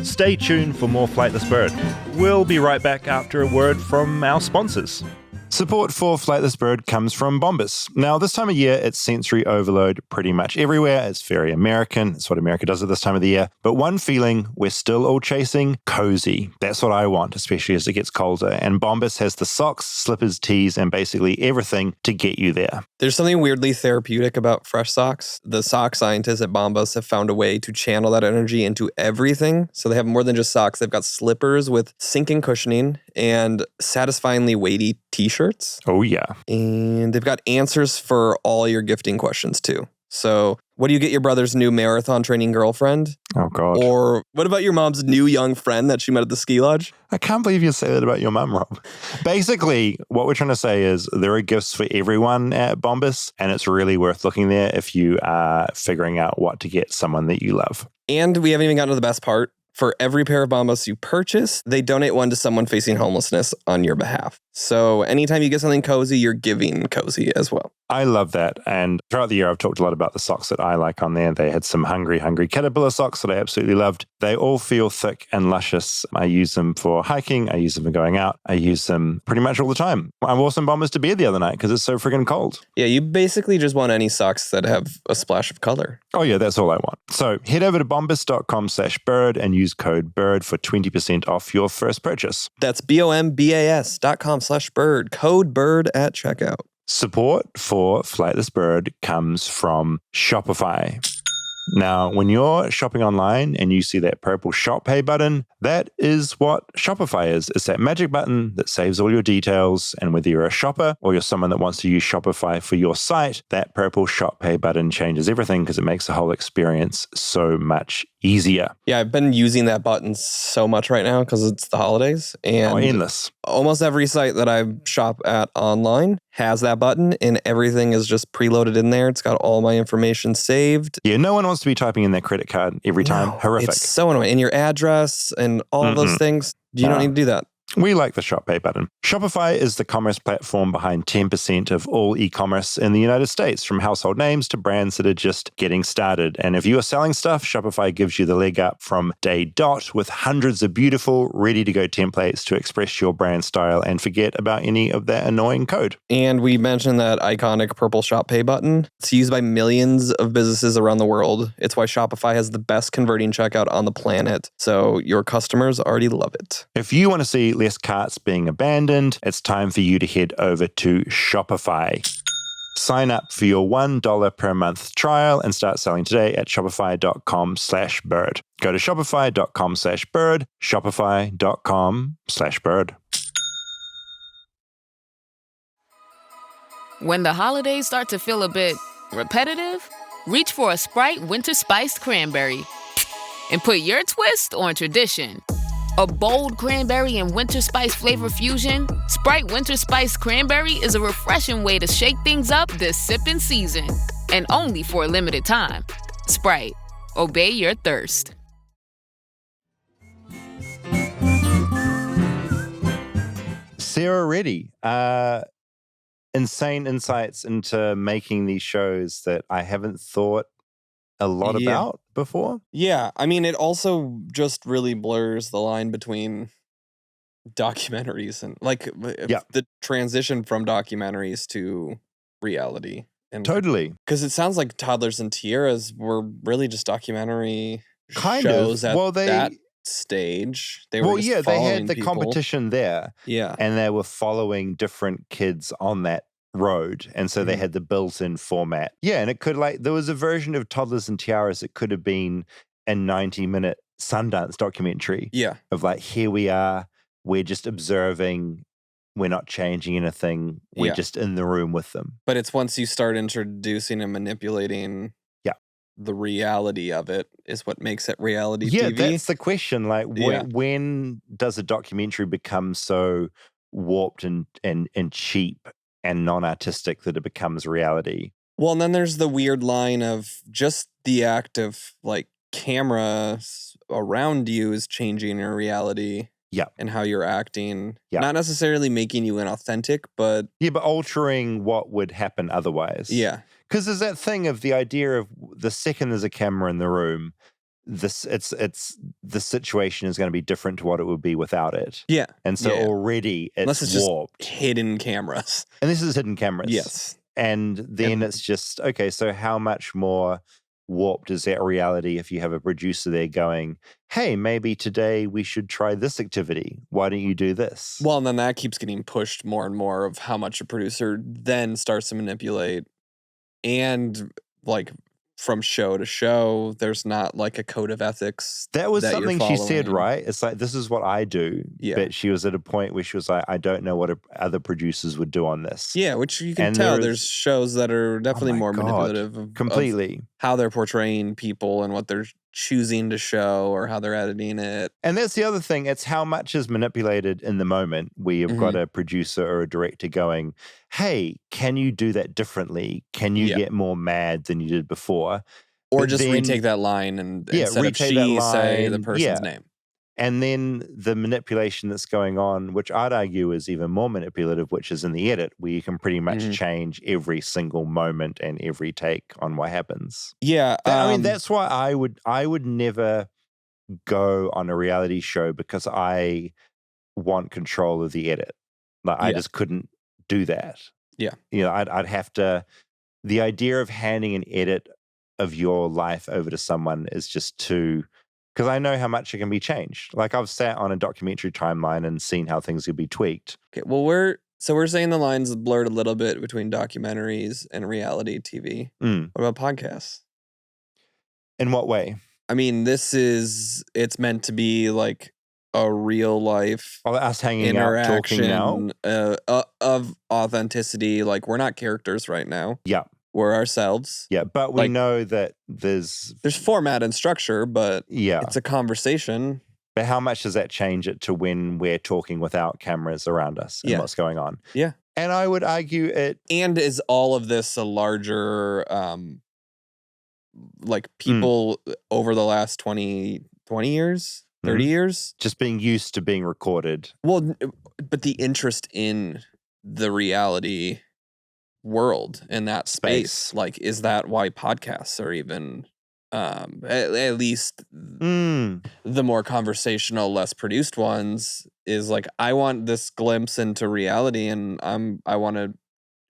B: Stay tuned for more Flightless Bird. We'll be right back after a word from our sponsors. Support for Flightless Bird comes from Bombas. Now, this time of year, it's sensory overload pretty much everywhere. It's very American. It's what America does at this time of the year. But one feeling we're still all chasing, cozy. That's what I want, especially as it gets colder. And Bombas has the socks, slippers, tees, and basically everything to get you there.
C: There's something weirdly therapeutic about fresh socks. The sock scientists at Bombas have found a way to channel that energy into everything. So they have more than just socks. They've got slippers with sinking cushioning and satisfyingly weighty t-shirts.
B: Oh, yeah.
C: And they've got answers for all your gifting questions, too. So what do you get your brother's new marathon training girlfriend?
B: Oh, God.
C: Or what about your mom's new young friend that she met at the ski lodge?
B: I can't believe you say that about your mum, Rob. Basically, what we're trying to say is there are gifts for everyone at Bombas, and it's really worth looking there if you are figuring out what to get someone that you love.
C: And we haven't even gotten to the best part. For every pair of Bombas you purchase, they donate one to someone facing homelessness on your behalf. So anytime you get something cozy, you're giving cozy as well.
B: I love that. And throughout the year, I've talked a lot about the socks that I like on there. They had some hungry caterpillar socks that I absolutely loved. They all feel thick and luscious. I use them for hiking. I use them for going out. I use them pretty much all the time. I wore some Bombas to bed the other night because it's so friggin' cold.
C: Yeah, you basically just want any socks that have a splash of color.
B: Oh yeah, that's all I want. So head over to bombas.com/bird and use code BIRD for 20% off your first purchase.
C: That's bombas.com/bird. Code BIRD at checkout.
B: Support for Flightless Bird comes from Shopify. Now, when you're shopping online and you see that purple Shop Pay button, that is what Shopify is. It's that magic button that saves all your details. And whether you're a shopper or you're someone that wants to use Shopify for your site, that purple Shop Pay button changes everything because it makes the whole experience so much easier.
C: Yeah, I've been using that button so much right now because it's the holidays. And
B: endless.
C: Almost every site that I shop at online has that button and everything is just preloaded in there. It's got all my information saved.
B: Yeah, no one wants to be typing in their credit card every time.
C: No,
B: Horrific.
C: It's so annoying. And your address and all of those things. You don't need to do that.
B: We like the Shop Pay button. Shopify is the commerce platform behind 10% of all e-commerce in the United States, from household names to brands that are just getting started. And if you are selling stuff, Shopify gives you the leg up from day dot with hundreds of beautiful, ready-to-go templates to express your brand style and forget about any of that annoying code.
C: And we mentioned that iconic purple Shop Pay button. It's used by millions of businesses around the world. It's why Shopify has the best converting checkout on the planet. So your customers already love it.
B: If you want to see less carts being abandoned, it's time for you to head over to Shopify. Sign up for your $1 per month trial and start selling today at shopify.com/bird. Go to shopify.com/bird, shopify.com/bird.
G: When the holidays start to feel a bit repetitive, reach for a Sprite Winter Spiced Cranberry and put your twist on tradition. A bold cranberry and winter spice flavor fusion, Sprite Winter Spiced Cranberry is a refreshing way to shake things up this sipping season. And only for a limited time. Sprite, obey your thirst.
B: Sara Reddy, insane insights into making these shows that I haven't thought a lot about before.
C: Yeah, I mean, it also just really blurs the line between documentaries and the transition from documentaries to reality. And
B: totally.
C: Because it sounds like Toddlers and Tiaras were really just documentary
B: kind
C: shows
B: of.
C: At that stage. They were
B: they had the
C: people.
B: competition there.
C: Yeah.
B: And they were following different kids on that road, and so they had the built-in format. Yeah, and it could there was a version of Toddlers and Tiaras that could have been a 90-minute Sundance documentary.
C: Yeah.
B: Of here we are, we're just observing, we're not changing anything, we're just in the room with them.
C: But it's once you start introducing and manipulating the reality of it is what makes it reality
B: Yeah,
C: TV.
B: that's the question. Like, when does a documentary become so warped and cheap and non-artistic that it becomes reality?
C: Well, and then there's the weird line of just the act of like cameras around you is changing your reality.
B: Yeah.
C: And how you're acting.
B: Yeah.
C: Not necessarily making you inauthentic, but...
B: Yeah, but altering what would happen otherwise.
C: Yeah.
B: Because there's that thing of the idea of the second there's a camera in the room, the situation is going to be different to what it would be without it.
C: Yeah.
B: And so already
C: Unless it's
B: warped.
C: Just hidden cameras.
B: And this is hidden cameras.
C: Yes.
B: And then it's just, okay, so how much more warped is that reality if you have a producer there going, hey, maybe today we should try this activity. Why don't you do this?
C: Well, and then that keeps getting pushed more and more of how much a producer then starts to manipulate. And like from show to show, there's not like a code of ethics.
B: That was something she said,
C: following.
B: right? It's like, this is what I do.
C: Yeah.
B: But she was at a point where she was like, I don't know what other producers would do on this.
C: Yeah, which you can tell there's shows that are definitely more manipulative of how they're portraying people and what they're choosing to show or how they're editing it.
B: And that's the other thing. It's how much is manipulated in the moment where you've got a producer or a director going, hey, can you do that differently? Can you get more mad than you did before?
C: Or
B: but
C: just
B: then,
C: retake that line and instead of
B: retake
C: she
B: that line,
C: say the person's name.
B: And then the manipulation that's going on, which I'd argue is even more manipulative, which is in the edit, where you can pretty much change every single moment and every take on what happens.
C: Yeah.
B: I mean, that's why I would never go on a reality show because I want control of the edit. Like I just couldn't do that.
C: Yeah.
B: You know, I'd have to, the idea of handing an edit of your life over to someone is just too... Because I know how much it can be changed. Like I've sat on a documentary timeline and seen how things could be tweaked.
C: Okay, well we're saying the lines blurred a little bit between documentaries and reality TV. What about podcasts?
B: In what way?
C: I mean, it's meant to be like a real life
B: us hanging out talking now
C: of authenticity. Like we're not characters right now.
B: Yeah.
C: We're ourselves.
B: Yeah, but we know that there's
C: format and structure, but it's a conversation.
B: But how much does that change it to when we're talking without cameras around us and what's going on?
C: Yeah.
B: And I would argue it...
C: And is all of this a larger, like people over the last 20 years, 30 years?
B: Just being used to being recorded.
C: Well, but the interest in the reality world in that space, like, is that why podcasts are even at least the more conversational, less produced ones is like, I want this glimpse into reality and I want to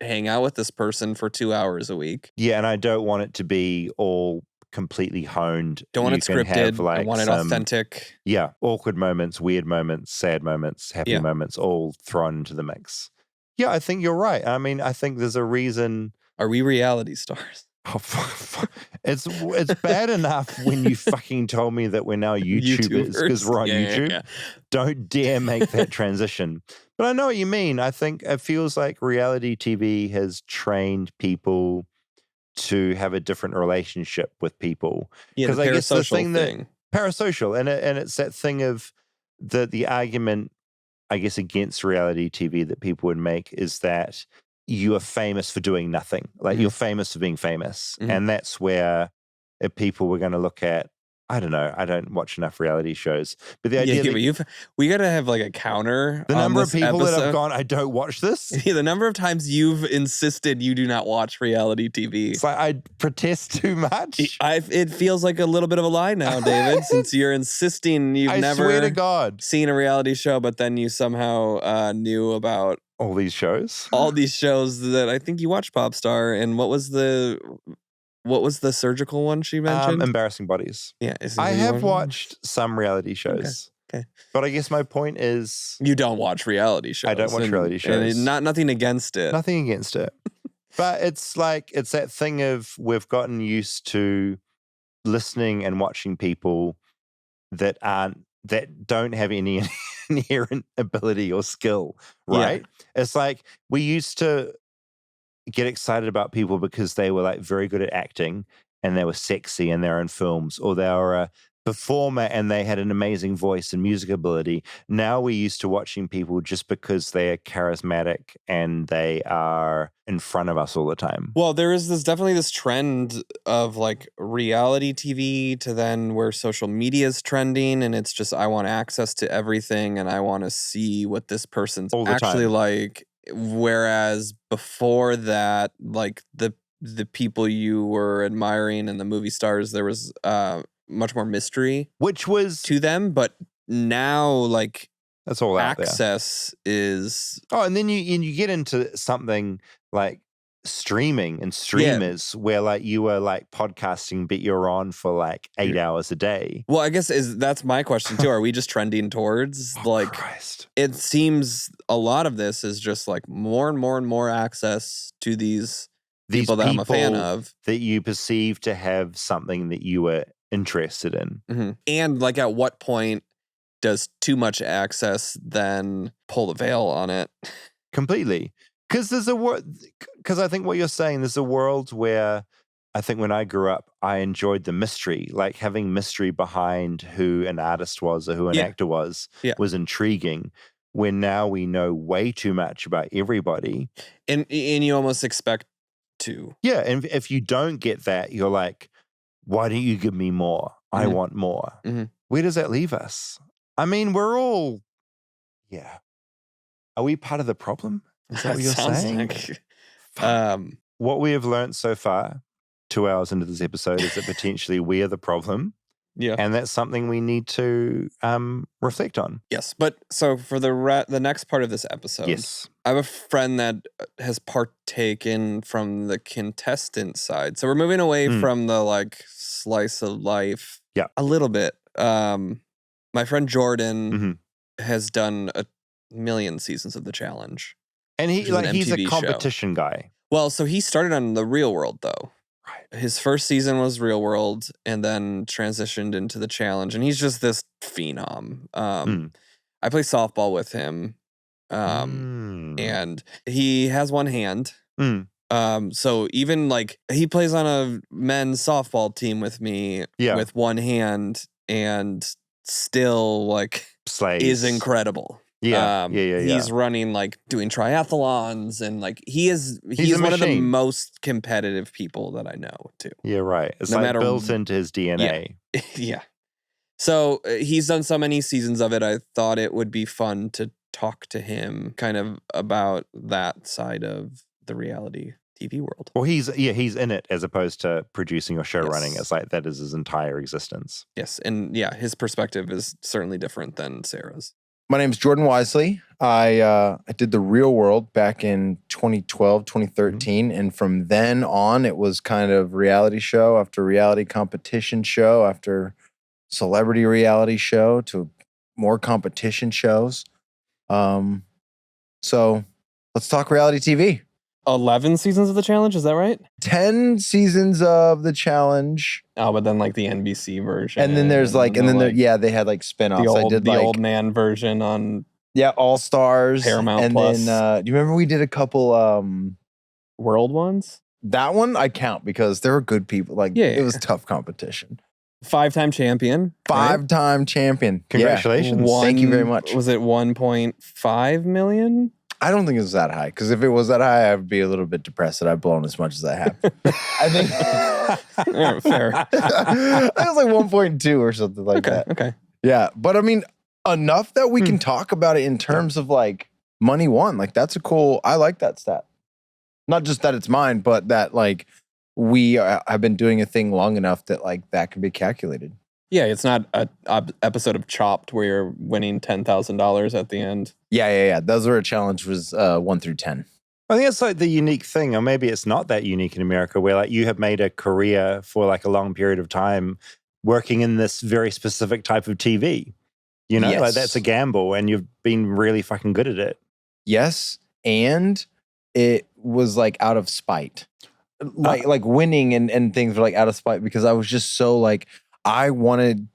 C: hang out with this person for 2 hours a week.
B: Yeah, and I don't want it to be all completely honed.
C: Don't want it scripted. I want it authentic.
B: Yeah, awkward moments, weird moments, sad moments, happy moments, all thrown into the mix. Yeah, I think you're right. I mean, I think there's a reason.
C: Are we reality stars?
B: Oh, it's bad enough when you fucking told me that we're now YouTubers because we're on YouTube. Yeah. Don't dare make that transition. But I know what you mean. I think it feels like reality TV has trained people to have a different relationship with people.
C: Yeah, the
B: I guess the thing
C: thing.
B: Parasocial, and it's that thing of the argument, I guess, against reality TV that people would make is that you are famous for doing nothing. Like you're famous for being famous. And that's where if people were going to look at, I don't know, I don't watch enough reality shows, but the idea that
C: we got to have like a counter.
B: The number of people that have gone, I don't watch this.
C: Yeah, the number of times you've insisted you do not watch reality TV.
B: It's like I protest too much.
C: It feels like a little bit of a lie now, David, since you're insisting you've never
B: swear to God.
C: seen a reality show, but then you somehow knew about
B: all these shows.
C: All these shows that I think you watched Popstar, and what was the surgical one she mentioned?
B: Embarrassing Bodies.
C: Yeah.
B: I have watched some reality shows.
C: Okay.
B: But I guess my point is...
C: You don't watch reality shows.
B: I don't watch reality shows.
C: And nothing against it.
B: Nothing against it. But it's like, it's that thing of we've gotten used to listening and watching people that don't have any inherent ability or skill, right? Yeah. It's like we used to get excited about people because they were like very good at acting and they were sexy and they're in films, or they were a performer and they had an amazing voice and music ability. Now we're used to watching people just because they're charismatic and they are in front of us all the time.
C: Well, there is definitely this trend of like reality TV to then where social media is trending, and it's just I want access to everything and I want to see what this person's
B: All the
C: actually
B: time.
C: like. Whereas before that, like the people you were admiring and the movie stars, there was much more mystery
B: Which was
C: to them, but now like
B: that's all out there.
C: access is
B: And then you get into something like streaming and streamers where like you were like podcasting, but you're on for like 8 hours a day.
C: well, I guess that's my question too. Are we just trending towards
B: Christ.
C: It seems a lot of this is just like more and more and more access to these people that I'm a fan of.
B: That you perceive to have something that you were interested in.
C: Mm-hmm. And like at what point does too much access then pull the veil on it?
B: Completely. Because I think what you're saying, there's a world where I think when I grew up, I enjoyed the mystery, like having mystery behind who an artist was or who an actor was intriguing. When now we know way too much about everybody.
C: And you almost expect to.
B: Yeah, and if you don't get that, you're like, why don't you give me more? I want more.
C: Mm-hmm.
B: Where does that leave us? I mean, we're all, Are we part of the problem? Is that what you're saying?
C: Like,
B: what we have learned so far, 2 hours into this episode, is that potentially we are the problem.
C: Yeah.
B: And that's something we need to reflect on.
C: Yes. But so for the next part of this episode, I have a friend that has partaken from the contestant side. So we're moving away from the like slice of life a little bit. My friend Jordan has done a million seasons of The Challenge.
B: And he's a competition guy.
C: Well, so he started on The Real World, though. Right. His first season was Real World and then transitioned into The Challenge. And he's just this phenom. I play softball with him. And he has one hand. So even like he plays on a men's softball team with me with one hand and still like is incredible. He's running like doing triathlons and like he's one of the most competitive people that I know too.
B: Yeah, right. It's like built into his DNA.
C: Yeah. So he's done so many seasons of it. I thought it would be fun to talk to him kind of about that side of the reality TV world.
B: Well, he's in it as opposed to producing or show running. It's like that is his entire existence.
C: Yes, and his perspective is certainly different than Sarah's.
H: My name's Jordan Wiseley. I did The Real World back in 2012, 2013. And from then on, it was kind of reality show after reality competition show after celebrity reality show to more competition shows. So let's talk reality TV.
C: 11 seasons of The Challenge, is that right?
H: 10 seasons of The Challenge.
C: Oh, but then like the NBC version.
H: And then there's like, they had like spinoffs.
C: I did the old man version on
H: All Stars.
C: Paramount
H: and
C: Plus.
H: Then, do you remember we did a couple
C: world ones?
H: That one I count because there were good people. Like it was tough competition.
C: 5-time champion.
H: 5-time champion.
B: Congratulations.
H: Thank you very much.
C: Was it 1.5 million?
H: I don't think it was that high, because if it was that high, I'd be a little bit depressed that I've blown as much as I have. I think
C: fair.
H: I was like 1.2 or something like that.
C: Okay.
H: Yeah, but I mean, enough that we can talk about it in terms of like money won. Like that's I like that stat. Not just that it's mine, but that like we have been doing a thing long enough that like that can be calculated.
C: Yeah, it's not an episode of Chopped where you're winning $10,000 at the end.
H: Yeah. Those were a challenge was 1 through 10.
B: I think it's like the unique thing, or maybe it's not that unique in America, where like you have made a career for like a long period of time working in this very specific type of TV. You know, like that's a gamble, and you've been really fucking good at it.
H: Yes, and it was like out of spite. Like winning and things were like out of spite because I was just so like I want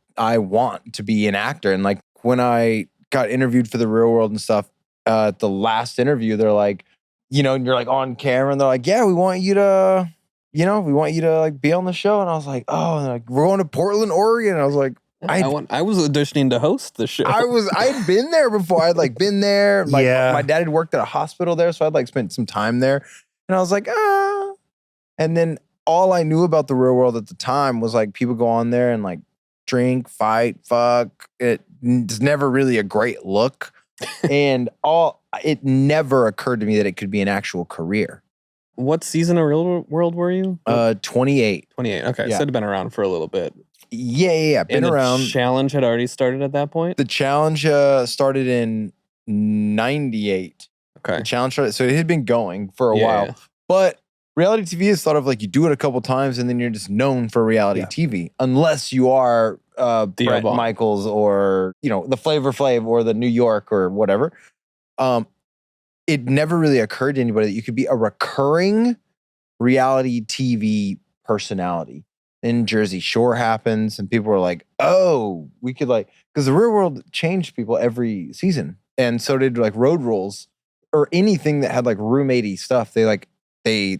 H: to be an actor. And like when I got interviewed for The Real World and stuff, at the last interview, they're like, you know, and you're like on camera and they're like, yeah, we want you to we want you to like be on the show. And I was like, oh, and like, we're going to Portland, Oregon. I was like,
C: I was auditioning to host the show.
H: I'd been there before. I'd like been there. Like my dad had worked at a hospital there, so I'd like spent some time there. And I was like, ah. And then all I knew about the real world at the time was like people go on there and like drink, fight, fuck. It's never really a great look. And it never occurred to me that it could be an actual career.
C: What season of Real World were you?
H: 28.
C: 28. Okay,
H: Yeah.
C: so it'd been around for a little bit.
H: Yeah. Been around.
C: The challenge had already started at that point?
H: The challenge started in 98.
C: Okay.
H: The challenge started, so it had been going for a while. Yeah. But reality TV is thought of like you do it a couple times and then you're just known for reality TV. Unless you are Bret Michaels or, the Flavor Flav or the New York or whatever. It never really occurred to anybody that you could be a recurring reality TV personality. Then Jersey Shore happens and people were like, oh, we could like, because the real world changed people every season. And so did like Road Rules or anything that had like roommate-y stuff. They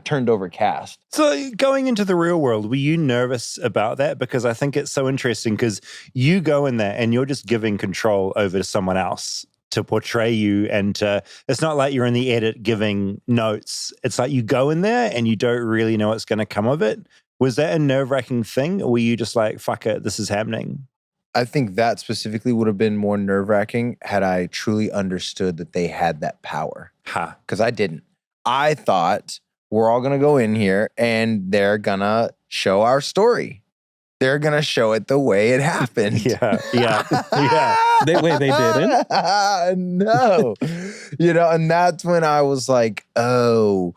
H: turned over cast.
B: So going into the real world, were you nervous about that? Because I think it's so interesting because you go in there and you're just giving control over to someone else to portray you, and it's not like you're in the edit giving notes. It's like you go in there and you don't really know what's going to come of it. Was that a nerve-wracking thing, or were you just like, fuck it, this is happening?
H: I think that specifically would have been more nerve-wracking had I truly understood that they had that power. Because I didn't. I thought we're all going to go in here and they're going to show our story. They're going to show it the way it happened.
B: Yeah.
C: They didn't?
H: No. And that's when I was like, oh,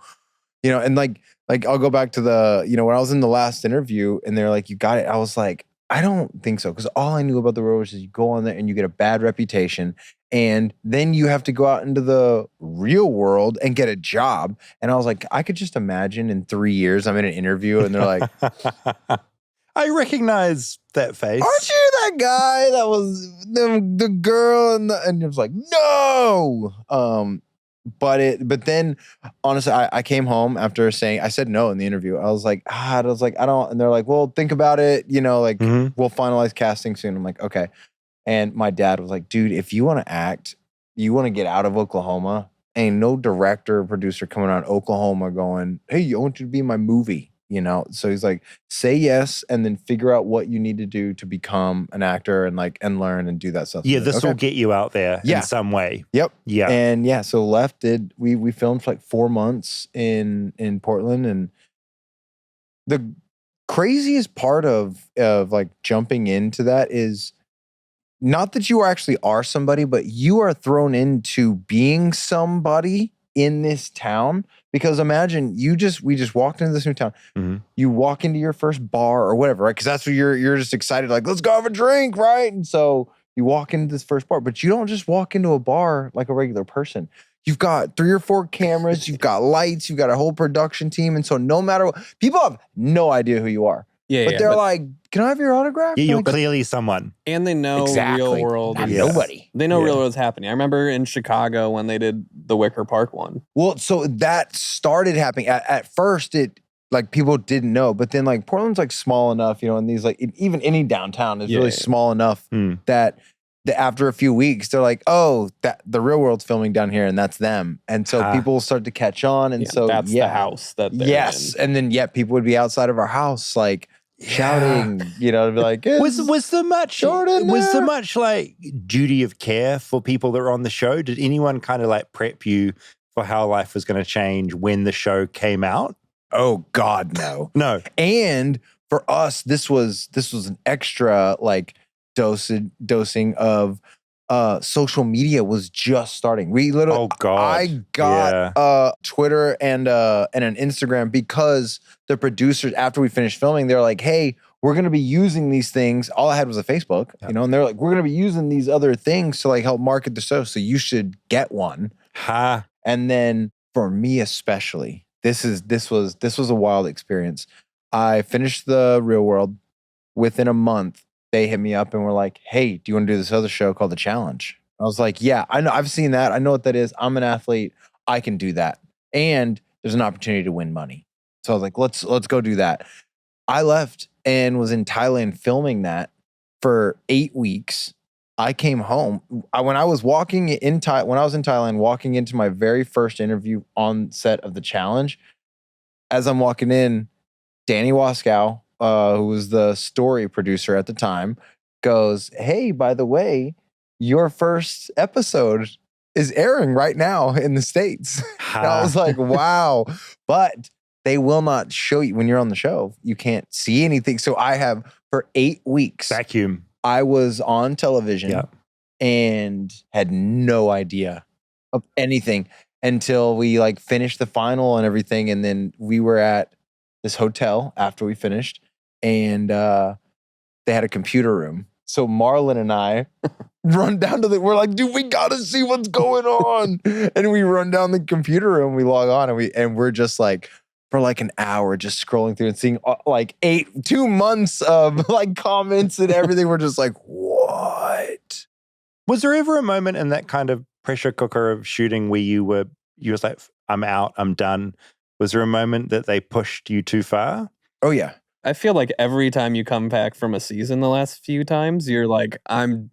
H: and like I'll go back to the, when I was in the last interview and they're like, you got it. I was like, I don't think so. Because all I knew about the road was you go on there and you get a bad reputation. And then you have to go out into the real world and get a job. And I was like, I could just imagine in 3 years, I'm in an interview and they're like,
B: I recognize that face.
H: Aren't you that guy that was the girl? And it was like, no. But then honestly, I came home after I said no in the interview. I was like, I don't. And they're like, well, think about it. We'll finalize casting soon. I'm like, okay. And my dad was like, dude, if you want to act, you want to get out of Oklahoma, ain't no director or producer coming out of Oklahoma going, hey, I want you to be in my movie. So he's like, say yes, and then figure out what you need to do to become an actor and learn and do that stuff.
B: Yeah,
H: so
B: this will get you out there in some way.
H: Yep.
B: Yeah.
H: And so we filmed for like 4 months in Portland. And the craziest part of like jumping into that is not that you actually are somebody, but you are thrown into being somebody in this town. Because imagine we just walked into this new town. Mm-hmm. You walk into your first bar or whatever, right? Because that's what you're just excited, like, let's go have a drink, right? And so you walk into this first bar, but you don't just walk into a bar like a regular person. You've got 3 or 4 cameras, you've got lights, you've got a whole production team. And so no matter what, people have no idea who you are. But they're like, can I have your autograph?
B: Yeah, you're
H: like,
B: clearly someone.
C: And they know real world.
H: Nobody.
C: They know real world's happening. I remember in Chicago when they did the Wicker Park one.
H: Well, so that started happening. At first, it like people didn't know, but then like Portland's like small enough, and these like even any downtown is really small enough that after a few weeks, they're like, oh, that the real world's filming down here, and that's them. And so people start to catch on, and so
C: that's the house that they're in.
H: And then people would be outside of our house like shouting, to be like,
B: was there much
H: Jordan
B: was there much like duty of care for people that were on the show? Did anyone kind of like prep you for how life was going to change when the show came out?
H: Oh God, no.
B: No.
H: And for us, this was an extra like dosing of social media was just starting. We literally, I got Twitter and an Instagram because the producers, after we finished filming, they're like, hey, we're going to be using these things. All I had was a Facebook, and they're like, we're going to be using these other things to like help market the show. So you should get one. And then for me, especially, this was a wild experience. I finished the Real World. Within a month, they hit me up and were like, hey, do you want to do this other show called The Challenge? I was like, yeah, I know. I've seen that. I know what that is. I'm an athlete. I can do that. And there's an opportunity to win money. So I was like, let's go do that. I left and was in Thailand filming that for 8 weeks. I came home. When I was in Thailand, walking into my very first interview on set of the challenge, as I'm walking in, Danny Waskow, who was the story producer at the time, goes, "Hey, by the way, your first episode is airing right now in the States." And I was like, wow. But they will not show you when you're on the show. You can't see anything. So I have, for 8 weeks,
B: Vacuum.
H: I was on television and had no idea of anything until we like finished the final and everything. And then we were at this hotel after we finished, and they had a computer room. So Marlon and I run down to we're like, dude, we gotta see what's going on. And we run down the computer room, we log on, and we're just like, for like an hour, just scrolling through and seeing like 2 months of like comments and everything. We're just like, what?
B: Was there ever a moment in that kind of pressure cooker of shooting where you was like, I'm out, I'm done? Was there a moment that they pushed you too far?
H: Oh yeah.
C: I feel like every time you come back from a season the last few times, you're like, I'm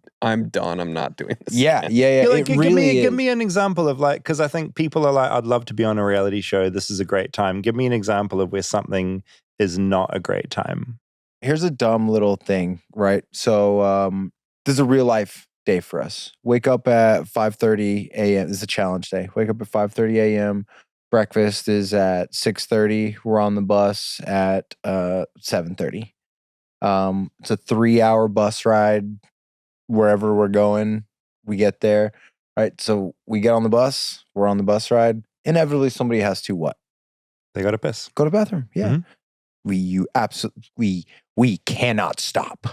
C: done. I'm not doing this.
H: Yeah.
B: Like, give me an example of like, because I think people are like, I'd love to be on a reality show. This is a great time. Give me an example of where something is not a great time.
H: Here's a dumb little thing, right? So this is a real life day for us. Wake up at 5:30 a.m. This is a challenge day. Wake up at 5:30 a.m. Breakfast is at 6:30. We're on the bus at 7:30. It's a 3-hour bus ride wherever we're going. We get there, right? So we get on the bus. We're on the bus ride. Inevitably, somebody has to what?
B: They got to piss.
H: Go to the bathroom. Yeah. We cannot stop.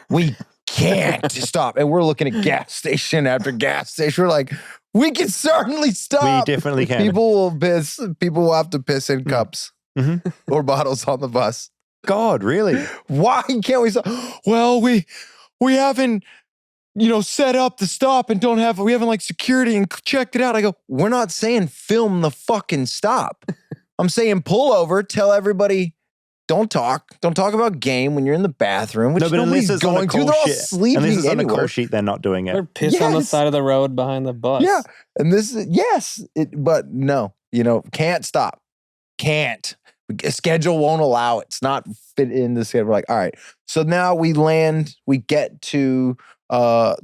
H: We can't stop. And we're looking at gas station after gas station. We're like, we can certainly stop.
B: We definitely can.
H: People will piss. People will have to piss in cups or bottles on the bus.
B: God, really?
H: Why can't we stop? Well, we haven't, set up the stop and we haven't like security and checked it out. I go, we're not saying film the fucking stop. I'm saying pull over, tell everybody, don't talk about game when you're in the bathroom, which nobody's going to. They're all sleeping
B: anywhere.
H: On
B: a call sheet, they're not doing it.
C: They're pissed on the side of the road behind the bus.
H: Yeah. And this is, but no, can't stop. Can't. A schedule won't allow it. It's not fit in the schedule. We're like, all right. So now we get to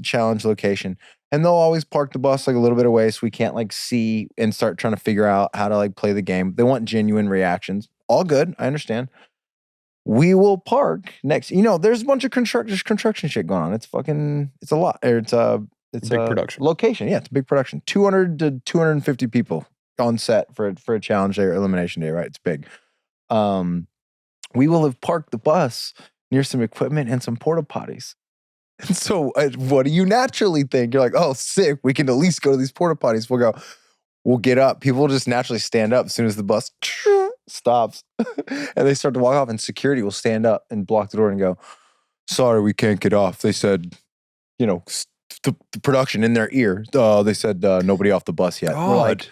H: challenge location. And they'll always park the bus like a little bit away so we can't like see and start trying to figure out how to like play the game. They want genuine reactions. All good. I understand. We will park next. There's a bunch of construction shit going on. It's a lot. It's a big
C: production.
H: Location. Yeah, it's a big production. 200 to 250 people on set for a challenge day or elimination day, right? It's big. We will have parked the bus near some equipment and some porta potties. And so what do you naturally think? You're like, oh, sick. We can at least go to these porta potties. We'll get up. People will just naturally stand up as soon as the bus stops. And they start to walk off, and security will stand up and block the door and go, sorry, we can't get off. They said, the production in their ear. They said nobody off the bus yet.
B: God.
H: We're like,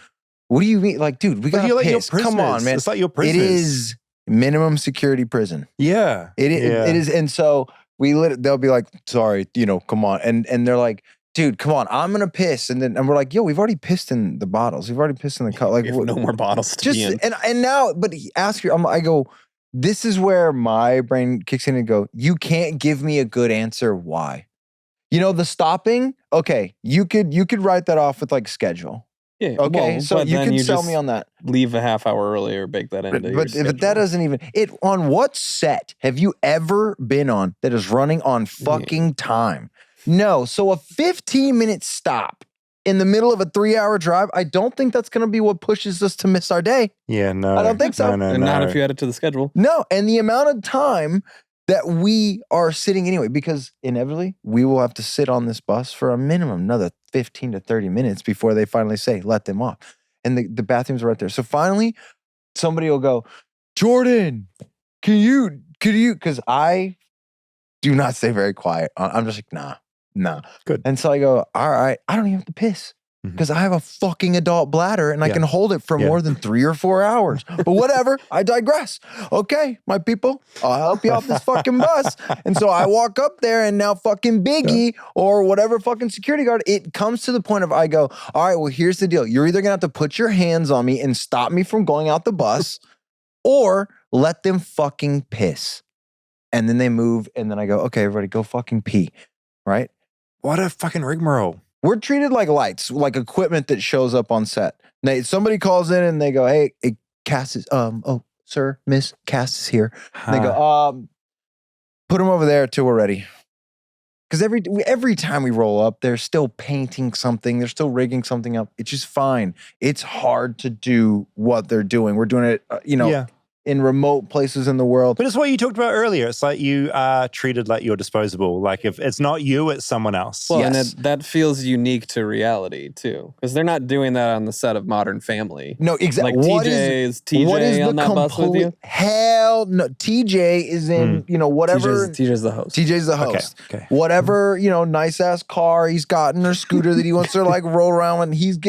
H: what do you mean? Like, dude, we got to piss. Come on, man.
B: It's like your prisoners.
H: It is minimum security prison.
B: Yeah.
H: It is. And so they'll be like, sorry, come on. And they're like, dude, come on, I'm gonna piss. And we're like, yo, we've already pissed in the bottles. We've already pissed in the cup. Like,
C: no more bottles to be in.
H: And now, but I go, this is where my brain kicks in and go, you can't give me a good answer. Why? The stopping. Okay, you could write that off with like schedule.
C: Yeah.
H: Okay, so you can sell me on that.
C: Leave a half hour earlier, bake that into your schedule.
H: But that doesn't even on what set have you ever been on that is running on fucking time? No. So a 15-minute stop in the middle of a 3-hour drive, I don't think that's going to be what pushes us to miss our day.
B: Yeah, no.
H: I don't think so.
C: No. Not if you add it to the schedule.
H: No, and the amount of time that we are sitting anyway, because inevitably we will have to sit on this bus for a minimum another 15 to 30 minutes before they finally say, let them off. And the bathrooms are right there. So finally, somebody will go, Jordan, can you, because I do not stay very quiet. I'm just like, nah. Good. And so I go, all right, I don't even have to piss. because I have a fucking adult bladder and I can hold it for more than 3 or 4 hours. But whatever, I digress. Okay, my people, I'll help you off this fucking bus. And so I walk up there and now fucking Biggie or whatever fucking security guard, it comes to the point of I go, all right, well, here's the deal. You're either going to have to put your hands on me and stop me from going out the bus or let them fucking piss. And then they move and then I go, okay, everybody go fucking pee, right?
B: What a fucking rigmarole.
H: We're treated like lights, like equipment that shows up on set. Somebody calls in and they go, hey, Cass is, sir, Miss Cass is here. And they go, put him over there till we're ready. Because every time we roll up, they're still painting something. They're still rigging something up. It's just fine. It's hard to do what they're doing. We're doing it, in remote places in the world.
B: But it's what you talked about earlier. It's like you are treated like you're disposable. Like if it's not you, it's someone else.
C: Well, and that feels unique to reality too, because they're not doing that on the set of Modern Family.
H: No, exactly.
C: Like
H: what
C: is
H: what is
C: on that bus with you?
H: Hell no. TJ is in, whatever.
C: TJ's the host.
H: TJ's the host.
B: Okay.
H: Whatever, nice ass car he's gotten or scooter that he wants to like roll around and he's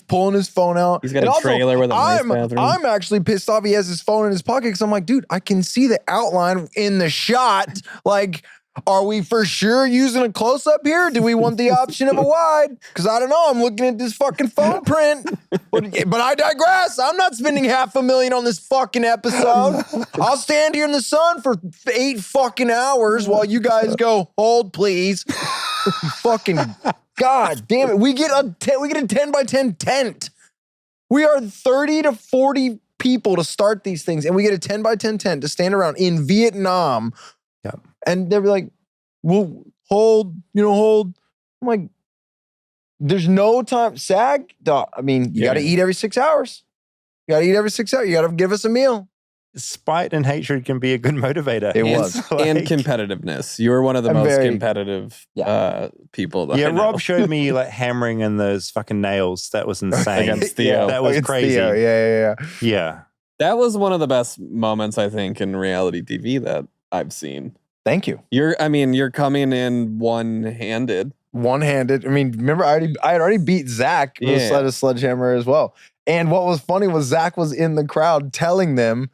H: pulling his phone out.
C: He's got a trailer with a nice bathroom.
H: I'm actually pissed off he has his phone in his pocket because I'm like, dude, I can see the outline in the shot. Like, are we for sure using a close-up here? Do we want the option of a wide? Because I don't know. I'm looking at this fucking phone print. But I digress. I'm not spending $500,000 on this fucking episode. I'll stand here in the sun for 8 fucking hours while you guys go, hold, please. Fucking God damn it. We get a 10 by 10 tent. We are 30 to 40 people to start these things, and we get a 10 by 10 tent to stand around in Vietnam.
B: Yep.
H: And they'll be like, well, hold. I'm like, there's no time. SAG, I mean, you got to eat every 6 hours. You got to give us a meal.
B: Spite and hatred can be a good motivator.
C: And competitiveness. You're one of the most competitive people. That I know.
B: Rob showed me like hammering in those fucking nails. That was insane.
C: Against Theo.
B: That was crazy.
H: Theo.
B: Yeah.
C: That was one of the best moments, I think, in reality TV that I've seen.
H: Thank you.
C: You're coming in one-handed.
H: I mean, remember, I had already beat Zach with a sledgehammer as well. And what was funny was Zach was in the crowd telling them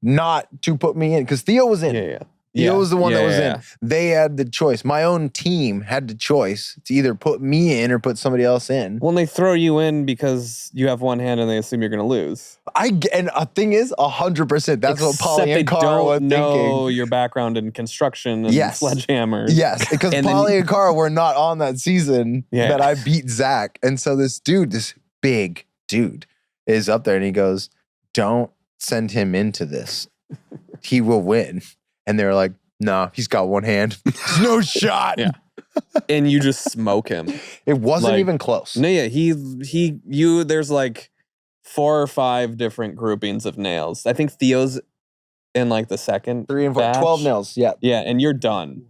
H: not to put me in because Theo was in. Theo was the one that was in. They had the choice. My own team had the choice to either put me in or put somebody else in.
C: Well, they throw you in because you have one hand and they assume you're going to lose.
H: And a thing is, 100%. That's what Polly and Carl were thinking.
C: They don't know your background in construction and sledgehammers.
H: Yes, because Polly and Carl were not on that season that I beat Zach. And so this big dude, is up there and he goes, don't send him into this. He will win. And they're like, nah, he's got one hand. There's no shot.
C: Yeah. And you just smoke him.
H: It wasn't even close.
C: No, yeah. There's like 4 or 5 different groupings of nails. I think Theo's in like the second
H: 3 and 4,
C: batch.
H: 12 nails. Yeah.
C: Yeah. And you're done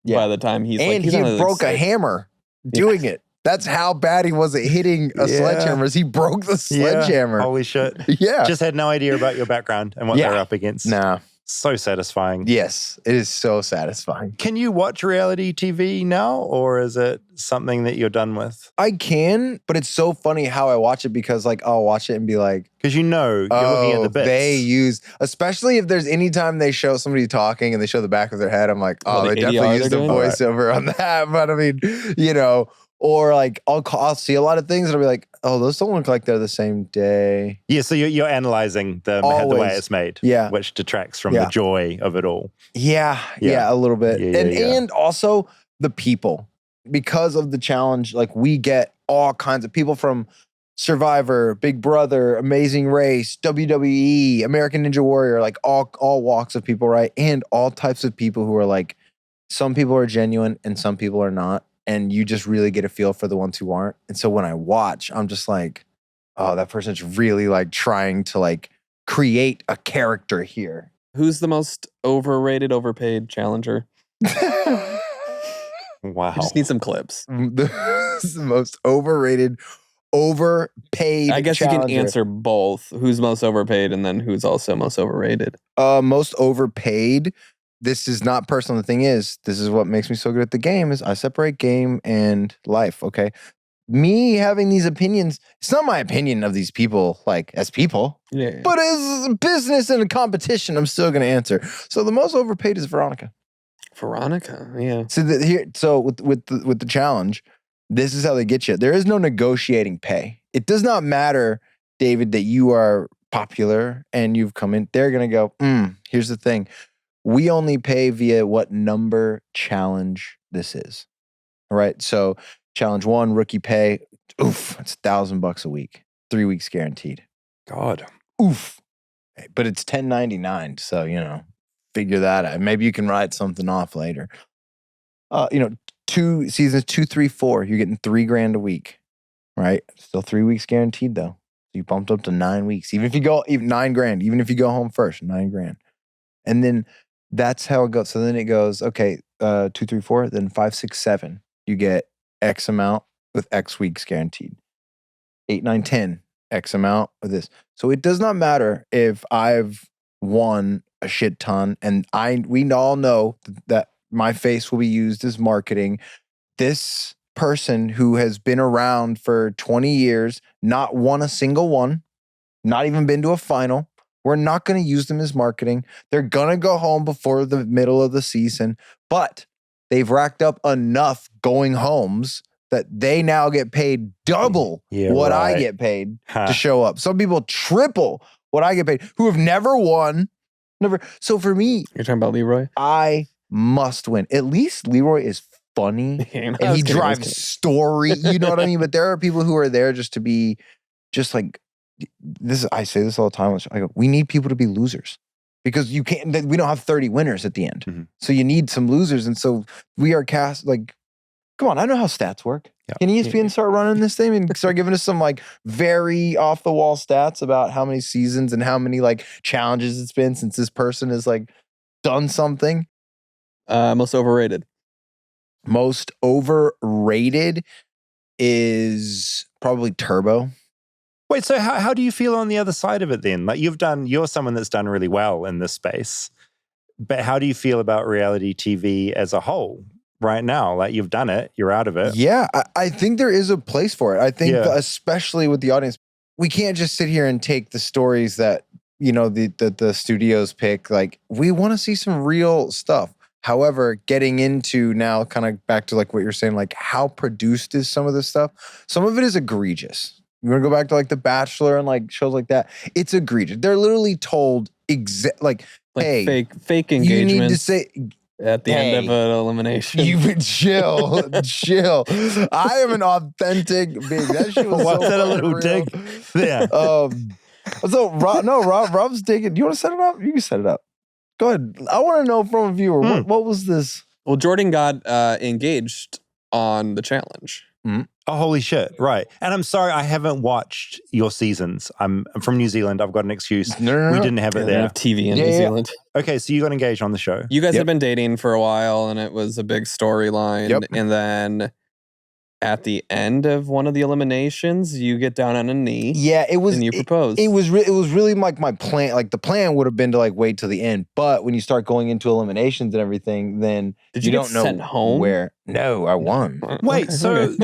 C: by the time he's
H: and he broke a hammer doing it. That's how bad he was at hitting a sledgehammer. He broke the sledgehammer.
B: Holy shit.
H: Yeah.
B: Just had no idea about your background and what they're up against.
H: Nah.
B: So satisfying.
H: Yes, it is so satisfying.
B: Can you watch reality TV now, or is it something that you're done with?
H: I can, but it's so funny how I watch it because like I'll watch it and be like,
B: because you're looking at the bits.
H: They use, especially if there's any time they show somebody talking and they show the back of their head, I'm like, they definitely use the voiceover on that. But I mean, or like I'll see a lot of things and I'll be like, oh, those don't look like they're the same day.
B: Yeah, so you're analyzing the way it's made, which detracts from the joy of it all.
H: Yeah, a little bit. And also the people, because of the challenge, like we get all kinds of people from Survivor, Big Brother, Amazing Race, WWE, American Ninja Warrior, like all walks of people, right? And all types of people who are like, some people are genuine and some people are not. And you just really get a feel for the ones who aren't. And so when I watch, I'm just like, oh, that person's really like trying to like create a character here.
C: Who's the most overrated, overpaid challenger?
B: Wow.
C: I just need some clips.
H: The most overrated, overpaid
C: I guess
H: challenger.
C: You can answer both. Who's most overpaid and then who's also most overrated?
H: Most overpaid. This is not personal. The thing is, this is what makes me so good at the game is I separate game and life, okay? me having these opinions, it's not my opinion of these people, like as people, but as a business and a competition, I'm still going to answer. So the most overpaid is Veronica.
C: Veronica, yeah.
H: So with the challenge, this is how they get you. There is no negotiating pay. It does not matter, David, that you are popular and you've come in. They're going to go, here's the thing. We only pay via what number challenge this is. All right. So challenge 1, rookie pay. Oof. It's $1,000 a week. 3 weeks guaranteed.
B: God.
H: Oof. But it's $10.99. So, figure that out. Maybe you can write something off later. 2 seasons, 2, 3, 4, you're getting $3,000 a week. Right. Still 3 weeks guaranteed though. So you bumped up to 9 weeks. Even if you go $9,000, even if you go home first, $9,000. And then that's how it goes. So then it goes, okay, 2, 3, 4, then 5, 6, 7. You get X amount with X weeks guaranteed. 8, 9, 10, X amount of this. So it does not matter if I've won a shit ton and we all know that my face will be used as marketing. This person who has been around for 20 years, not won a single one, not even been to a final. We're not going to use them as marketing. They're going to go home before the middle of the season, but they've racked up enough going homes that they now get paid double what I get paid to show up. Some people triple what I get paid who have never won. Never. So for me,
C: you're talking about Leroy?
H: I must win. At least Leroy is funny and he drives story. You know what I mean? But there are people who are there just to be just like, this. I say this all the time. I go, we need people to be losers because we don't have 30 winners at the end. Mm-hmm. So you need some losers. And so we are cast like, come on, I know how stats work. Yeah. Can ESPN start running this thing and start giving us some like very off the wall stats about how many seasons and how many like challenges it's been since this person has like done something?
C: Most overrated.
H: Most overrated is probably Turbo.
B: Wait, so how do you feel on the other side of it then? Like you're someone that's done really well in this space, but how do you feel about reality TV as a whole right now? Like you've done it, you're out of it.
H: Yeah, I think there is a place for it. I think especially with the audience, we can't just sit here and take the stories that, the studios pick. Like we want to see some real stuff. However, getting into now kind of back to like what you're saying, like how produced is some of this stuff? Some of it is egregious. You want to go back to like The Bachelor and like shows like that? It's egregious. They're literally told like hey,
C: fake engagement.
H: You need to say
C: at the end of an elimination.
H: You would chill. I am an authentic big. That shit was so
B: that a little dig? Yeah.
H: Rob's digging. Do you want to set it up? You can set it up. Go ahead. I want to know from a viewer what was this?
C: Well, Jordan got engaged on the challenge.
B: Mm-hmm. Oh, holy shit. Right. And I'm sorry, I haven't watched your seasons. I'm from New Zealand. I've got an excuse.
H: No.
B: We didn't have it there.
C: They have TV in New Zealand.
B: Okay, so you got engaged on the show.
C: You guys have been dating for a while, and it was a big storyline.
H: Yep.
C: And then at the end of one of the eliminations, you get down on a knee.
H: Yeah, it was.
C: And you propose.
H: It was really like my plan. Like the plan would have been to like wait till the end. But when you start going into eliminations and everything, then
C: you
H: don't know
C: sent home?
H: Where. No, I won.
B: Wait, so was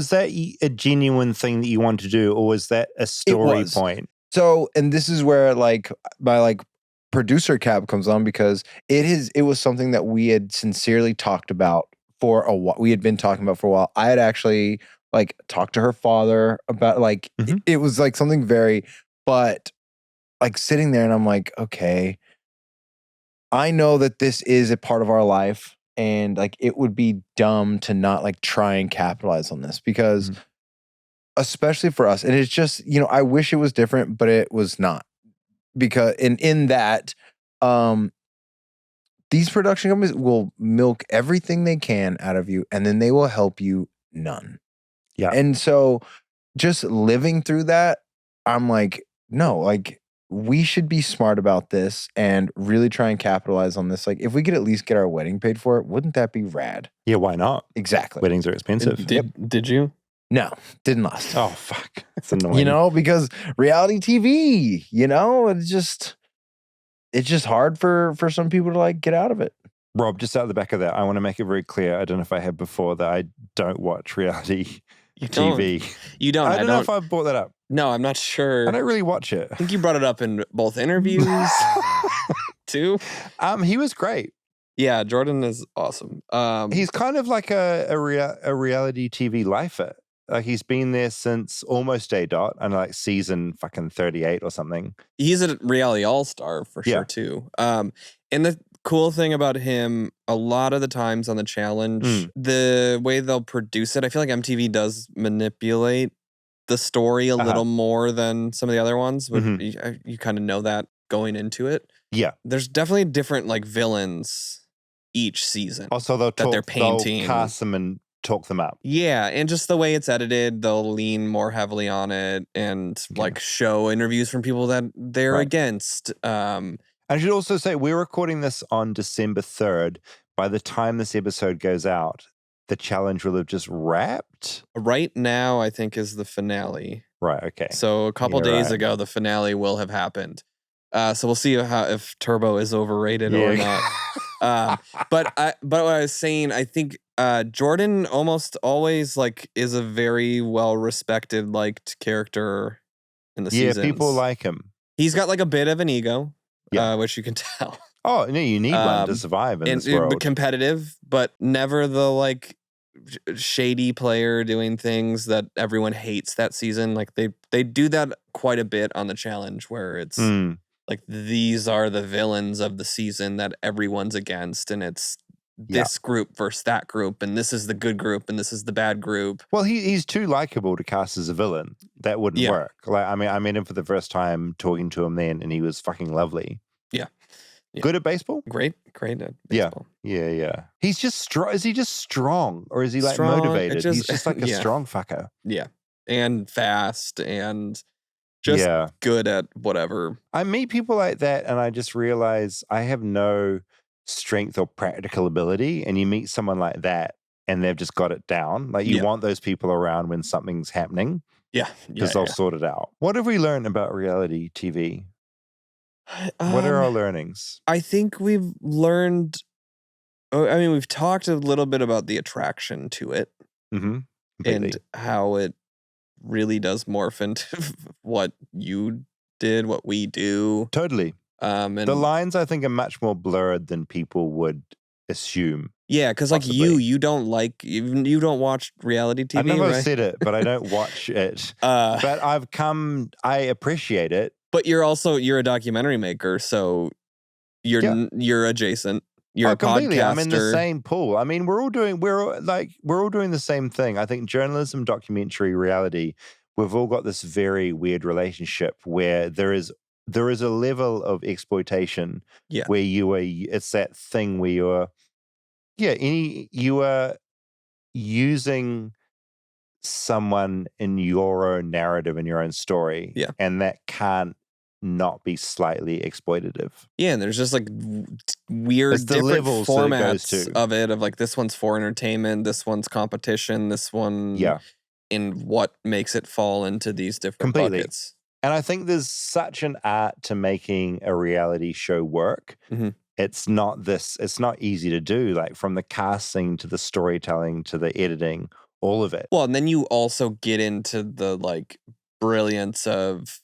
B: that a genuine thing that you wanted to do, or was that a story point?
H: So, and this is where like my like producer cap comes on, because it was something that we had sincerely talked about for a while. We had been talking about for a while. I had actually like talked to her father about like it was like something but like sitting there and I'm like, okay, I know that this is a part of our life, and like it would be dumb to not like try and capitalize on this, because especially for us, and it's just, I wish it was different, but it was not. Because in that, these production companies will milk everything they can out of you, and then they will help you none.
B: Yeah.
H: And so just living through that, I'm like, no, like we should be smart about this and really try and capitalize on this. Like if we could at least get our wedding paid for it, wouldn't that be rad?
B: Yeah, why not?
H: Exactly.
B: Weddings are expensive.
C: Did you?
H: No, didn't last.
B: Oh, fuck. That's annoying.
H: Because reality TV, it's just hard for some people to like get out of it.
B: Rob, just out the back of that, I want to make it very clear. I don't know if I have before that I don't watch reality TV.
C: You don't.
B: I don't know if I've brought that up.
C: No, I'm not sure.
B: I don't really watch it.
C: I think you brought it up in both interviews too.
B: He was great.
C: Yeah, Jordan is awesome.
B: He's kind of like a reality TV lifer. Like he's been there since almost A. and like season fucking 38 or something.
C: He's a reality all-star for sure too. And the cool thing about him, a lot of the times on the challenge, the way they'll produce it, I feel like MTV does manipulate the story a little more than some of the other ones. But you kind of know that going into it.
B: Yeah.
C: There's definitely different like villains each season.
B: Also, they'll cast them and talk them up.
C: Yeah, and just the way it's edited, they'll lean more heavily on it and like show interviews from people that they're against.
B: I should also say we're recording this on December 3rd. By the time this episode goes out, the challenge will have just wrapped.
C: Right now, I think is the finale.
B: Right. Okay.
C: So a couple days ago, the finale will have happened. So we'll see if Turbo is overrated or not. But what I was saying, I think Jordan almost always like is a very well respected, liked character in the seasons.
B: Yeah, people like him.
C: He's got like a bit of an ego, which you can tell.
B: Oh no, you need one to survive in this world.
C: Competitive, but never the like shady player doing things that everyone hates that season. Like they do that quite a bit on the challenge, where it's like these are the villains of the season that everyone's against, and it's this group versus that group, and this is the good group and this is the bad group.
B: Well, he's too likable to cast as a villain. That wouldn't work. Like I met him for the first time, talking to him then, and he was fucking lovely.
C: Yeah.
B: Good at baseball?
C: Great at baseball.
B: Yeah. He's just strong. Is he just strong? Or is he like
C: Strong,
B: motivated? He's just like a strong fucker.
C: Yeah. And fast and just good at whatever.
B: I meet people like that and I just realize I have no strength or practical ability. And you meet someone like that and they've just got it down. Like you want those people around when something's happening.
C: Yeah.
B: Because they'll sort it out. What have we learned about reality TV? What are our learnings?
C: I think we've learned, we've talked a little bit about the attraction to it and how it really does morph into what you did, what we do.
B: Totally.
C: And
B: the lines, I think, are much more blurred than people would assume.
C: Yeah, because like you don't watch reality TV.
B: I've never
C: right?
B: said it, but I don't watch it. But I appreciate it.
C: But you're a documentary maker, so you're adjacent. You're a
B: completely.
C: podcaster.
B: I'm in the same pool. I mean, we're all doing the same thing. I think journalism, documentary, reality, we've all got this very weird relationship where there is a level of exploitation where it's that thing where you are using someone in your own narrative, in your own story, and that can't not be slightly exploitative.
C: Yeah, and there's just like weird different formats of it, of like this one's for entertainment, this one's competition, this one in what makes it fall into these different buckets.
B: And I think there's such an art to making a reality show work. It's not easy to do, like from the casting to the storytelling to the editing, all of it.
C: Well, and then you also get into the like brilliance of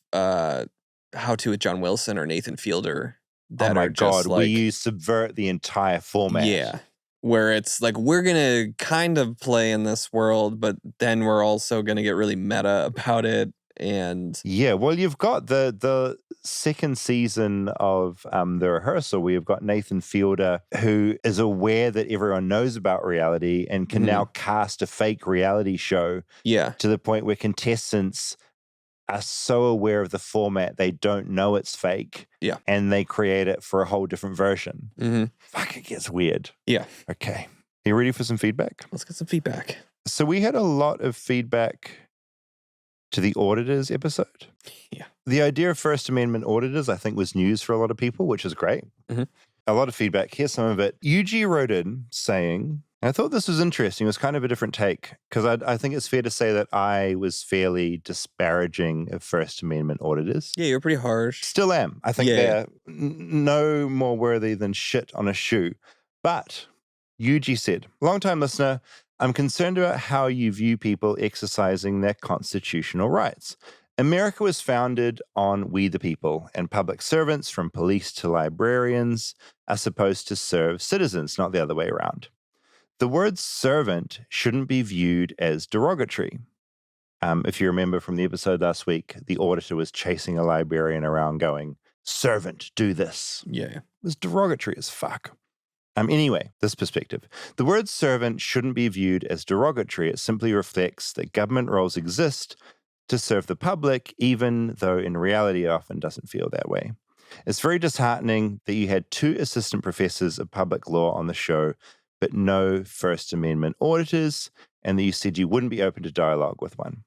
C: How to with John Wilson or Nathan Fielder.
B: That where you subvert the entire format.
C: Yeah. Where it's like, we're going to kind of play in this world, but then we're also going to get really meta about it. And
B: well, you've got the second season of The Rehearsal, where you've got Nathan Fielder, who is aware that everyone knows about reality and can now cast a fake reality show to the point where contestants are so aware of the format they don't know it's fake. And they create it for a whole different version. Fuck, it gets weird. Okay. Are you ready for some feedback?
C: Let's get some feedback.
B: So we had a lot of feedback to the auditors episode. The idea of First Amendment auditors, I think, was news for a lot of people, which is great. A lot of feedback. Here's some of it. UG wrote in saying, and I thought this was interesting. It was kind of a different take, because I think it's fair to say that I was fairly disparaging of First Amendment auditors.
C: Yeah, you're pretty harsh.
B: Still am. I think they're no more worthy than shit on a shoe. But Yuji said, long-time listener, I'm concerned about how you view people exercising their constitutional rights. America was founded on we the people, and public servants, from police to librarians, are supposed to serve citizens, not the other way around. The word servant shouldn't be viewed as derogatory. If you remember from the episode last week, the auditor was chasing a librarian around going, servant, do this.
C: Yeah.
B: It was derogatory as fuck. Anyway, this perspective. The word servant shouldn't be viewed as derogatory. It simply reflects that government roles exist to serve the public, even though in reality it often doesn't feel that way. It's very disheartening that you had 2 assistant professors of public law on the show, but no First Amendment auditors, and that you said you wouldn't be open to dialogue with one.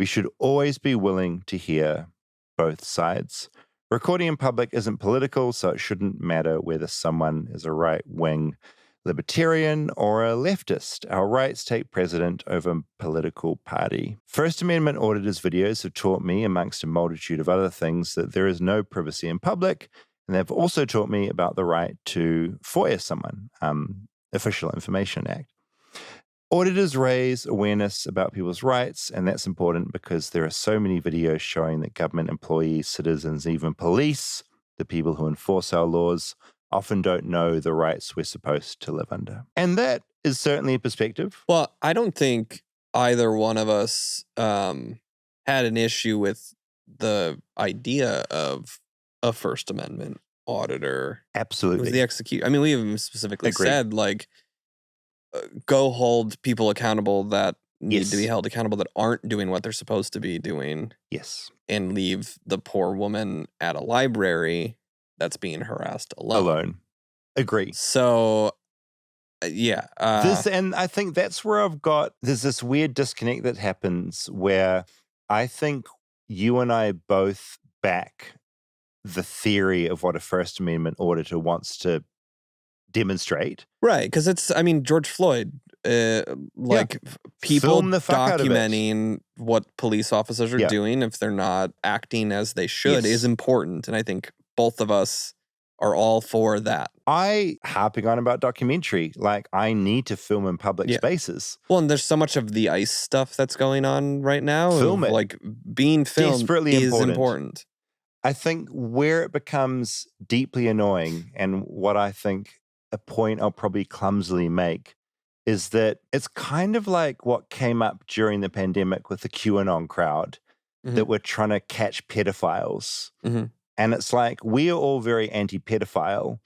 B: We should always be willing to hear both sides. Recording in public isn't political, so it shouldn't matter whether someone is a right-wing libertarian or a leftist. Our rights take precedent over political party. First Amendment auditors' videos have taught me, amongst a multitude of other things, that there is no privacy in public, and they've also taught me about the right to FOIA someone, Official Information Act. Auditors raise awareness about people's rights, and that's important because there are so many videos showing that government employees, citizens, even police, the people who enforce our laws, often don't know the rights we're supposed to live under. And that is certainly a perspective.
C: Well, I don't think either one of us had an issue with the idea of a First Amendment auditor.
B: Absolutely.
C: It was the execute. I mean, we even specifically
B: Agreed.
C: said, like, go hold people accountable that need to be held accountable that aren't doing what they're supposed to be doing.
B: Yes.
C: And leave the poor woman at a library that's being harassed alone.
B: Agree.
C: So, yeah.
B: And I think that's where there's this weird disconnect that happens where I think you and I both back the theory of what a First Amendment auditor wants to demonstrate.
C: Right, because it's, I mean, George Floyd, people
B: Film the fuck out of it.
C: documenting what police officers are doing if they're not acting as they should is important. And I think both of us are all for that.
B: Harping on about documentary, like I need to film in public spaces.
C: Well, and there's so much of the ICE stuff that's going on right now.
B: Film it.
C: Like being filmed
B: Desperately
C: is important.
B: I think where it becomes deeply annoying, and what I think a point I'll probably clumsily make, is that it's kind of like what came up during the pandemic with the QAnon crowd that were trying to catch pedophiles. And it's like, we are all very anti-pedophile,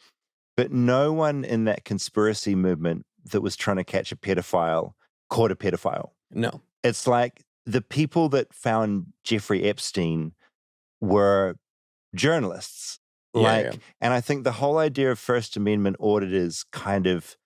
B: but no one in that conspiracy movement that was trying to catch a pedophile caught a pedophile.
C: No.
B: It's like the people that found Jeffrey Epstein were journalists. And I think the whole idea of First Amendment auditors kind of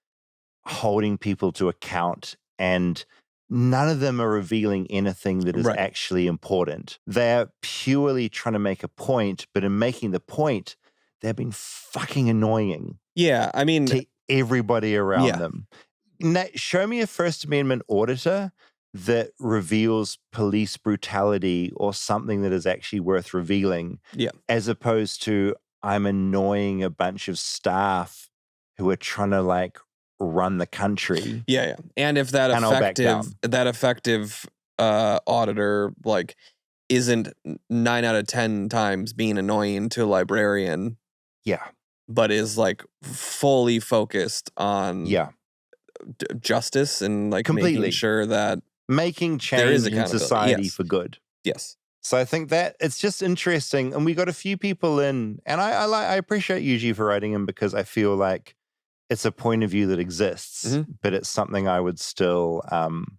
B: holding people to account, and none of them are revealing anything that is actually important. They're purely trying to make a point, but in making the point, they've been fucking annoying.
C: Yeah, I mean,
B: to everybody around them. Show me a First Amendment auditor that reveals police brutality or something that is actually worth revealing, as opposed to I'm annoying a bunch of staff who are trying to like run the country.
C: Yeah. And if that effective auditor like isn't 9 out of 10 times being annoying to a librarian, but is like fully focused on justice and like making sure that
B: making change in society for good.
C: Yes.
B: So I think that it's just interesting, and we got a few people in, and I appreciate Yuji for writing him because I feel like it's a point of view that exists, but it's something I would still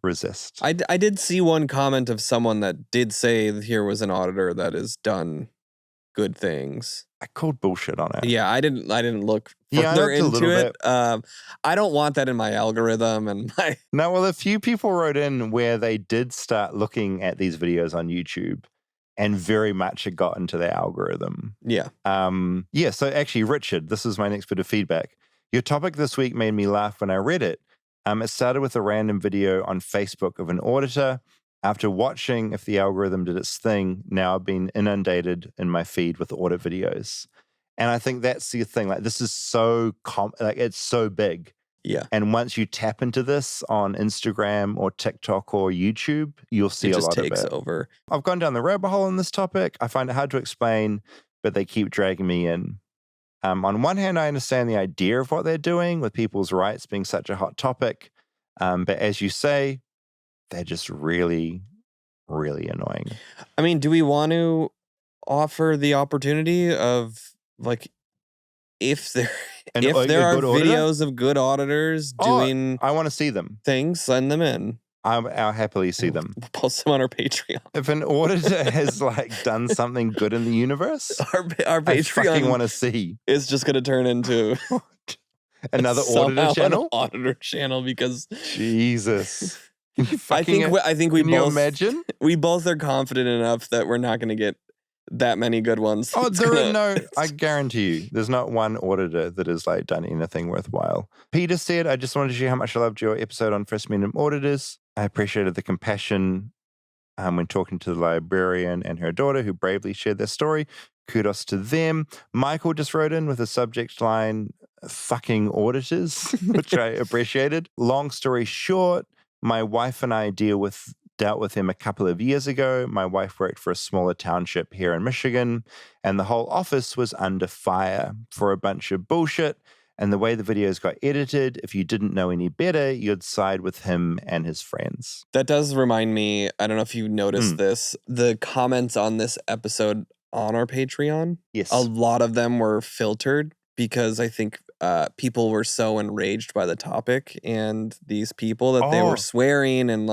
B: resist.
C: I did see one comment of someone that did say that here was an auditor that has done good things.
B: I called bullshit on it.
C: Yeah, I didn't look further into it. I don't want that in my algorithm and my.
B: No, well, a few people wrote in where they did start looking at these videos on YouTube, and very much it got into their algorithm.
C: Yeah.
B: So actually, Richard, this is my next bit of feedback. Your topic this week made me laugh when I read it. It started with a random video on Facebook of an auditor. After watching if the algorithm did its thing, now I've been inundated in my feed with audit videos. And I think that's the thing. Like, this is so it's so big.
C: Yeah.
B: And once you tap into this on Instagram or TikTok or YouTube, you'll see a lot of it. It just takes
C: over.
B: I've gone down the rabbit hole on this topic. I find it hard to explain, but they keep dragging me in. On one hand, I understand the idea of what they're doing with people's rights being such a hot topic. But as you say, they're just really, really annoying.
C: I mean, do we want to offer the opportunity of, like, if there are videos of good auditors doing
B: I want to see them.
C: Things, send them in.
B: I'll happily see them.
C: We'll post them on our Patreon.
B: If an auditor has done something good in the universe,
C: our Patreon
B: I fucking want to see.
C: It's just going to turn into
B: another auditor channel.
C: An auditor channel because
B: Jesus.
C: I think we
B: can
C: both
B: you imagine?
C: We both are confident enough that we're not going to get that many good ones.
B: Oh, I guarantee you, there's not one auditor that has done anything worthwhile. Peter said, I just wanted to share how much I loved your episode on First Amendment auditors. I appreciated the compassion when talking to the librarian and her daughter who bravely shared their story. Kudos to them. Michael just wrote in with a subject line, fucking auditors, which I appreciated. Long story short, my wife and I dealt with him a couple of years ago. My wife worked for a smaller township here in Michigan, and the whole office was under fire for a bunch of bullshit. And the way the videos got edited, if you didn't know any better, you'd side with him and his friends.
C: That does remind me, I don't know if you noticed this, the comments on this episode on our Patreon.
B: Yes.
C: A lot of them were filtered because I think people were so enraged by the topic and these people that they were swearing and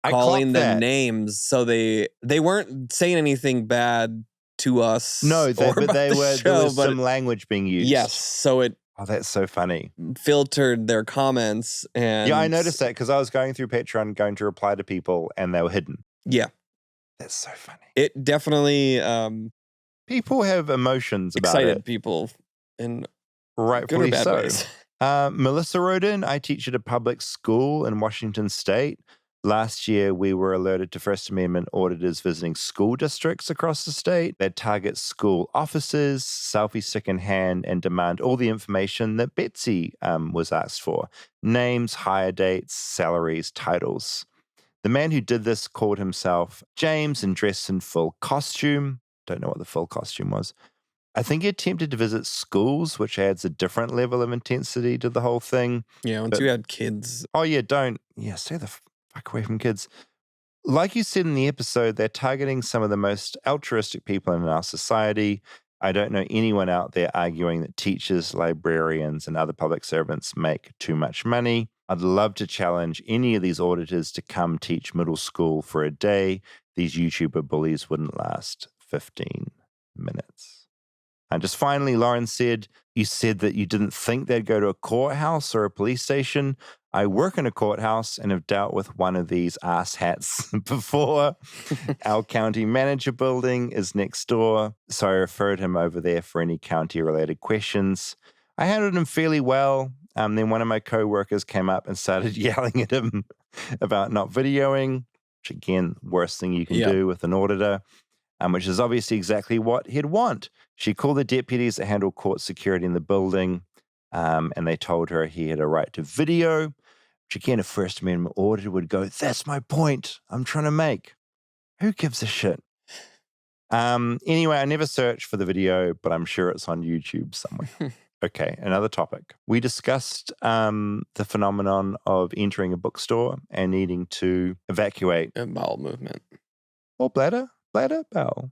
C: calling them names. So they weren't saying anything bad to us.
B: No, there was some language being used.
C: Yes. So it
B: Oh, that's so funny.
C: Filtered their comments. And
B: yeah, I noticed that because I was going through Patreon, going to reply to people, and they were hidden.
C: Yeah.
B: That's so funny.
C: It definitely...
B: people have emotions about
C: excited
B: it.
C: People in
B: rightfully
C: good or bad
B: so.
C: ways.
B: Melissa wrote in, I teach at a public school in Washington State. Last year, we were alerted to First Amendment auditors visiting school districts across the state. They target school offices, selfie stick in hand, and demand all the information that Betsy was asked for. Names, hire dates, salaries, titles. The man who did this called himself James and dressed in full costume. Don't know what the full costume was. I think he attempted to visit schools, which adds a different level of intensity to the whole thing.
C: Yeah, once you had kids.
B: Oh, yeah, stay the fuck away from kids. Like you said in the episode, they're targeting some of the most altruistic people in our society. I don't know anyone out there arguing that teachers, librarians, and other public servants make too much money. I'd love to challenge any of these auditors to come teach middle school for a day. These YouTuber bullies wouldn't last 15 minutes. And just finally, Lauren said, you said that you didn't think they'd go to a courthouse or a police station. I work in a courthouse and have dealt with one of these asshats before. Our county manager building is next door, so I referred him over there for any county-related questions. I handled him fairly well. Then one of my co-workers came up and started yelling at him about not videoing, which again, worst thing you can do with an auditor. Which is obviously exactly what he'd want. She called the deputies that handle court security in the building, and they told her he had a right to video, which again, a First Amendment auditor would go, that's my point I'm trying to make. Who gives a shit? Anyway, I never searched for the video, but I'm sure it's on YouTube somewhere. Okay, another topic. We discussed the phenomenon of entering a bookstore and needing to evacuate.
C: A bowel movement.
B: Or bladder? Bladder? Bowel?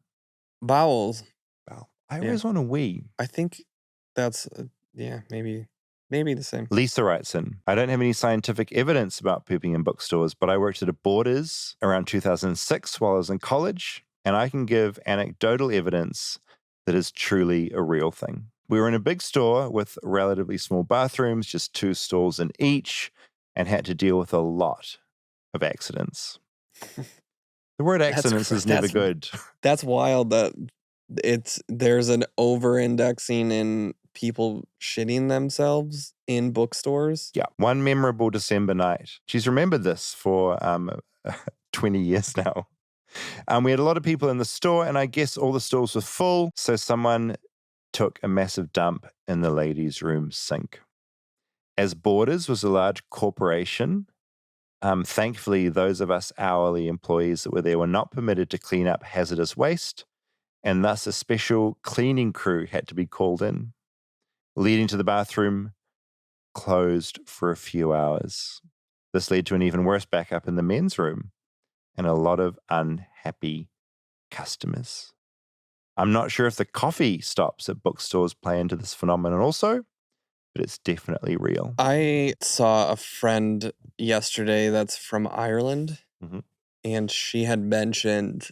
C: Bowels.
B: Bowel. I always want to wee.
C: I think that's, maybe the same.
B: Lisa writes in, I don't have any scientific evidence about pooping in bookstores, but I worked at a Borders around 2006 while I was in college, and I can give anecdotal evidence that is truly a real thing. We were in a big store with relatively small bathrooms, just 2 stalls in each, and had to deal with a lot of accidents. The word accidents is never good.
C: That's wild that there's an over-indexing in people shitting themselves in bookstores.
B: Yeah. One memorable December night. She's remembered this for 20 years now. We had a lot of people in the store, and I guess all the stalls were full. So someone took a massive dump in the ladies' room sink. As Borders was a large corporation, thankfully, those of us hourly employees that were there were not permitted to clean up hazardous waste, and thus a special cleaning crew had to be called in, leading to the bathroom closed for a few hours. This led to an even worse backup in the men's room and a lot of unhappy customers. I'm not sure if the coffee stops at bookstores play into this phenomenon also, but it's definitely real.
C: I saw a friend yesterday that's from Ireland, and she had mentioned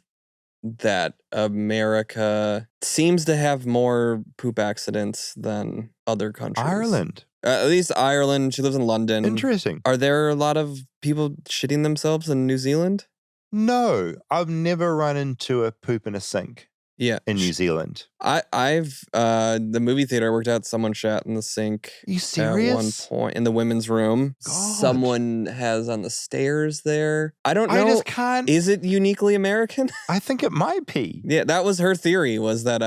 C: that America seems to have more poop accidents than other countries.
B: Ireland?
C: At least Ireland. She lives in London.
B: Interesting.
C: Are there a lot of people shitting themselves in New Zealand?
B: No, I've never run into a poop in a sink.
C: Yeah,
B: in New Zealand.
C: I've the movie theater I worked at, someone shat in the sink.
B: Are you serious?
C: At one point in the women's room.
B: God.
C: Someone has on the stairs there. I don't know.
B: I just can't.
C: Is it uniquely American?
B: I think it might be.
C: Yeah, that was her theory, was that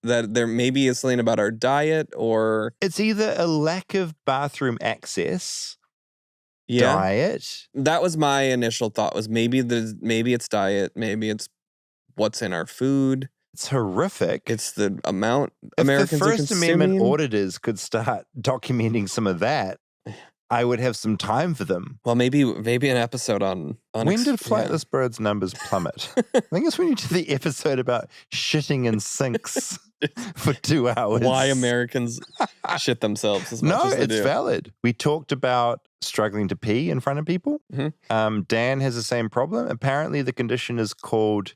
C: that there maybe is something about our diet, or
B: it's either a lack of bathroom access. Diet.
C: That was my initial thought, was maybe it's diet, maybe it's what's in our food.
B: It's horrific.
C: It's the amount
B: if
C: Americans
B: the
C: are
B: First
C: consuming.
B: Amendment auditors could start documenting some of that, I would have some time for them.
C: Well, maybe an episode on
B: when did Flightless Bird's numbers plummet? I think it's when you did the episode about shitting in sinks for 2 hours.
C: Why Americans shit themselves as much as they do.
B: No, it's valid. We talked about struggling to pee in front of people. Dan has the same problem. Apparently, the condition is called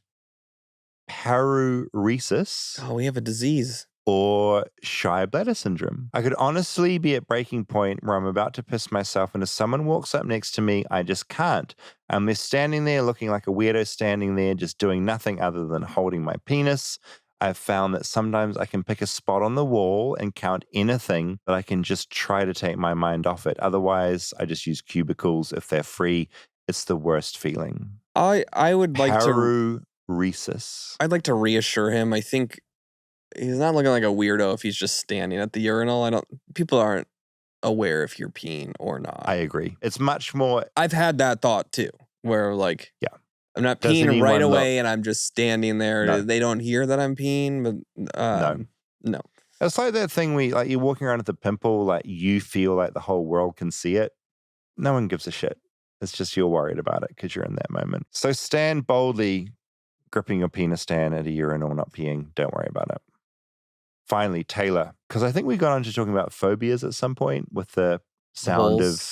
B: paruresis.
C: Oh, we have a disease.
B: Or shy bladder syndrome. I could honestly be at breaking point where I'm about to piss myself, and if someone walks up next to me, I just can't. They're standing there looking like a weirdo, standing there just doing nothing other than holding my penis. I've found that sometimes I can pick a spot on the wall and count anything, but I can just try to take my mind off it. Otherwise, I just use cubicles if they're free. It's the worst feeling.
C: I would like
B: Paruresis.
C: I'd like to reassure him. I think he's not looking like a weirdo if he's just standing at the urinal. People aren't aware if you're peeing or not.
B: I agree. It's much more.
C: I've had that thought too, where like, I'm not peeing right away and I'm just standing there.
B: No.
C: They don't hear that I'm peeing, but no.
B: It's like that thing where like you're walking around with a pimple, like you feel like the whole world can see it. No one gives a shit. It's just you're worried about it because you're in that moment. So stand boldly, gripping your penis stand at a urinal, not peeing. Don't worry about it. Finally, Taylor, because I think we got on to talking about phobias at some point with the sound of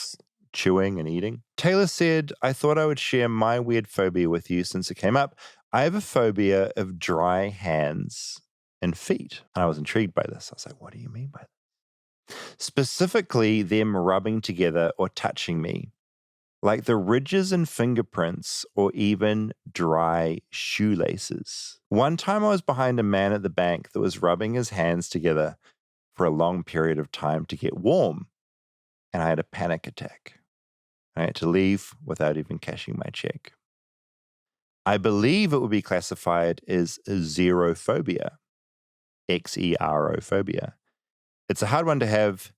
B: chewing and eating. Taylor said, I thought I would share my weird phobia with you since it came up. I have a phobia of dry hands and feet. And I was intrigued by this. I was like, what do you mean by this? Specifically, them rubbing together or touching me, like the ridges and fingerprints or even dry shoelaces. One time I was behind a man at the bank that was rubbing his hands together for a long period of time to get warm, and I had a panic attack. I had to leave without even cashing my check. I believe it would be classified as xerophobia, Xerophobia. It's a hard one to have,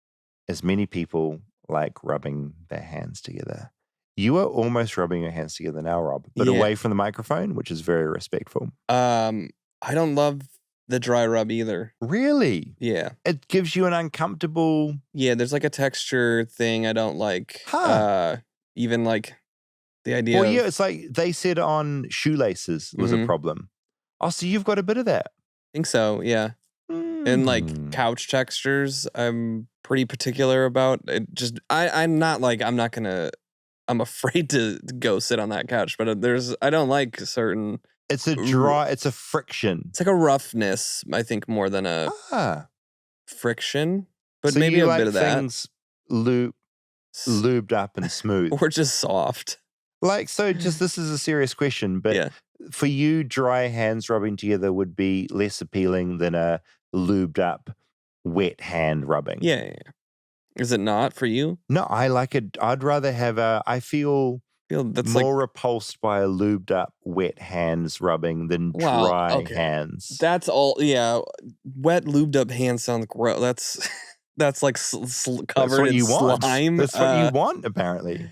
B: as many people like rubbing their hands together. You are almost rubbing your hands together now, Rob, but away from the microphone, which is very respectful.
C: I don't love the dry rub either.
B: Really?
C: Yeah.
B: It gives you an uncomfortable...
C: Yeah, there's like a texture thing I don't like. Even like the idea
B: Well, yeah, it's like they said on shoelaces was a problem. Oh, so you've got a bit of that.
C: I think so, yeah. And like couch textures, I'm pretty particular about. It just, I'm afraid to go sit on that couch, but I don't like certain.
B: It's a friction.
C: It's like a roughness, I think, more than a friction. But
B: so
C: maybe
B: you
C: a
B: like
C: bit of that.
B: Things lubed up and smooth.
C: Or just soft.
B: Like, so just this is a serious question, but for you, dry hands rubbing together would be less appealing than a lubed up, wet hand rubbing.
C: Yeah. Is it not for you?
B: No, I like it. I'd rather have I feel
C: feel that's
B: more repulsed by a lubed up, wet hands rubbing than dry hands.
C: That's all. Yeah, wet lubed up hands sounds gross. That's like covered in slime.
B: That's what you want, apparently.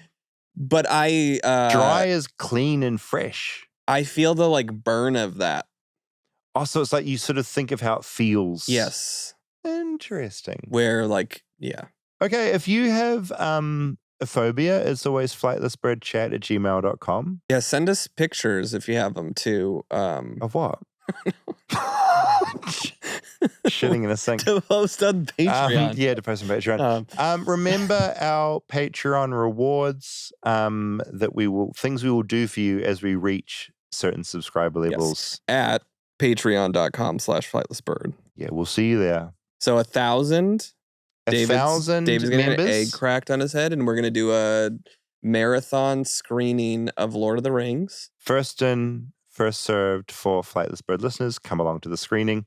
C: But I
B: dry is clean and fresh.
C: I feel the like burn of that.
B: Also, it's like you sort of think of how it feels.
C: Yes.
B: Interesting.
C: Where like, yeah.
B: Okay, if you have a phobia, it's always flightlessbirdchat@gmail.com.
C: Yeah, send us pictures if you have them too.
B: Of what? Shitting in a sink.
C: To post on Patreon.
B: To post on Patreon. Remember our Patreon rewards things we will do for you as we reach certain subscriber levels.
C: Yes. At patreon.com/flightlessbird.
B: Yeah, we'll see you there.
C: So 1,000. David's going to get an egg cracked on his head, and we're going to do a marathon screening of Lord of the Rings.
B: First in, first served for Flightless Bird listeners. Come along to the screening.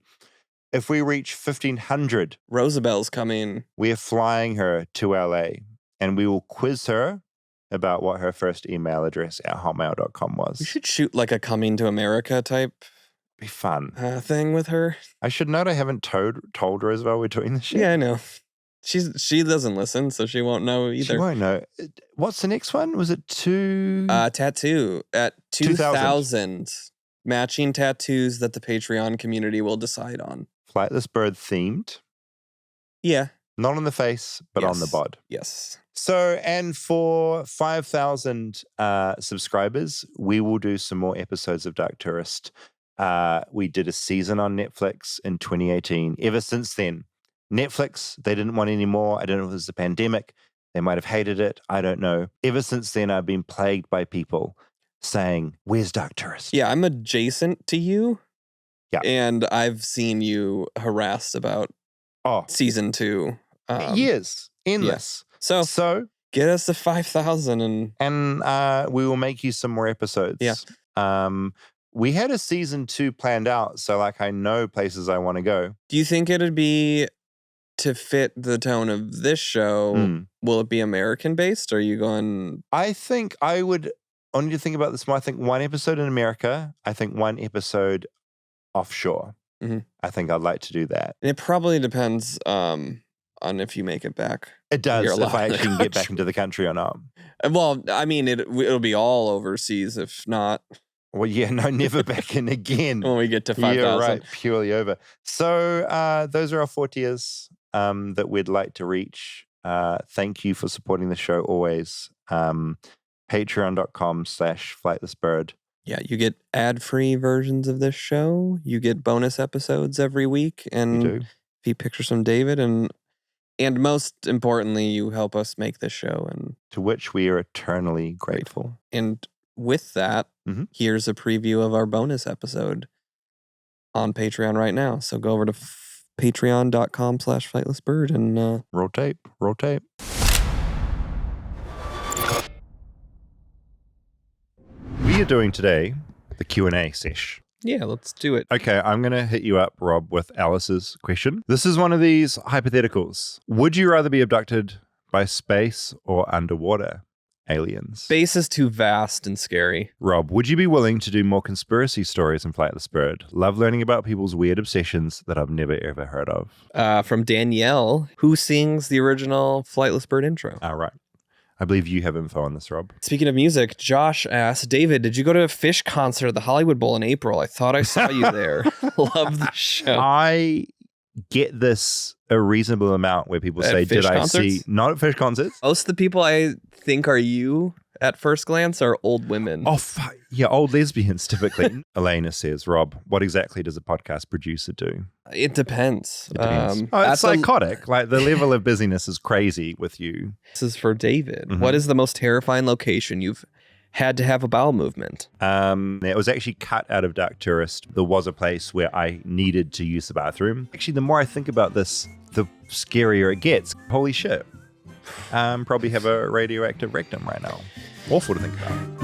B: If we reach 1,500,
C: Rosabelle's coming.
B: We are flying her to LA, and we will quiz her about what her first email address at hotmail.com was.
C: We should shoot like a Coming to America type.
B: Be fun
C: thing with her.
B: I should note I haven't told Roosevelt we're doing this shit.
C: Yeah, I know. She doesn't listen, so she won't know either.
B: She won't know. What's the next one? Was it
C: tattoo at 2,000 matching tattoos that the Patreon community will decide on.
B: Flightless Bird themed.
C: Yeah.
B: Not on the face, but on the bod.
C: Yes.
B: So, and for 5,000 subscribers, we will do some more episodes of Dark Tourist. We did a season on Netflix in 2018. Ever since then, Netflix, they didn't want any more. I don't know if it was the pandemic. They might have hated it. I don't know. Ever since then, I've been plagued by people saying, "Where's Dark Tourist?"
C: Yeah, I'm adjacent to you.
B: Yeah.
C: And I've seen you harassed about season 2.
B: Years. Endless.
C: Yeah. So get us to 5,000
B: and we will make you some more episodes.
C: Yeah.
B: We had a season 2 planned out, so like I know places I want to go.
C: Do you think it'd be to fit the tone of this show? Will it be American based? Or are you going?
B: I think I would only to think about this more. I think 1 episode in America. I think 1 episode offshore.
C: Mm-hmm.
B: I think I'd like to do that.
C: And it probably depends on if you make it back.
B: It does, if I actually can get back into the country or not.
C: Well, I mean, it'll be all overseas if not.
B: Well, yeah, no, never back in again.
C: When we get to 5,000.
B: Yeah, right, purely over. So those are our 4 tiers that we'd like to reach. Thank you for supporting the show always. Patreon.com/flightlessbird.
C: Yeah, you get ad-free versions of this show. You get bonus episodes every week. And if you picture some David and most importantly, you help us make this show. And
B: to which we are eternally grateful.
C: And with that, here's a preview of our bonus episode on Patreon right now. So go over to patreon.com/flightlessbird and
B: roll tape. We are doing today the Q&A sesh.
C: Yeah, let's do it.
B: Okay, I'm going to hit you up, Rob, with Alice's question. This is one of these hypotheticals. Would you rather be abducted by space or underwater aliens?
C: Space is too vast and scary.
B: Rob, would you be willing to do more conspiracy stories in Flightless Bird? Love learning about people's weird obsessions that I've never ever heard of.
C: From Danielle, who sings the original Flightless Bird intro.
B: All right. I believe you have info on this, Rob.
C: Speaking of music, Josh asked, David, did you go to a Fish concert at the Hollywood Bowl in April? I thought I saw you there. Love the show.
B: I get this a reasonable amount where people say, did I see, not at Fish concerts.
C: Most of the people I think are you at first glance are old women.
B: Oh, yeah, old lesbians typically. Elena says, Rob, what exactly does a podcast producer do?
C: It depends.
B: It depends. It's psychotic. Like the level of busyness is crazy with you.
C: This is for David. What is the most terrifying location you've had to have a bowel movement?
B: It was actually cut out of Dark Tourist. There was a place where I needed to use the bathroom. Actually, the more I think about this, the scarier it gets. Holy shit. Probably have a radioactive rectum right now. Awful to think about.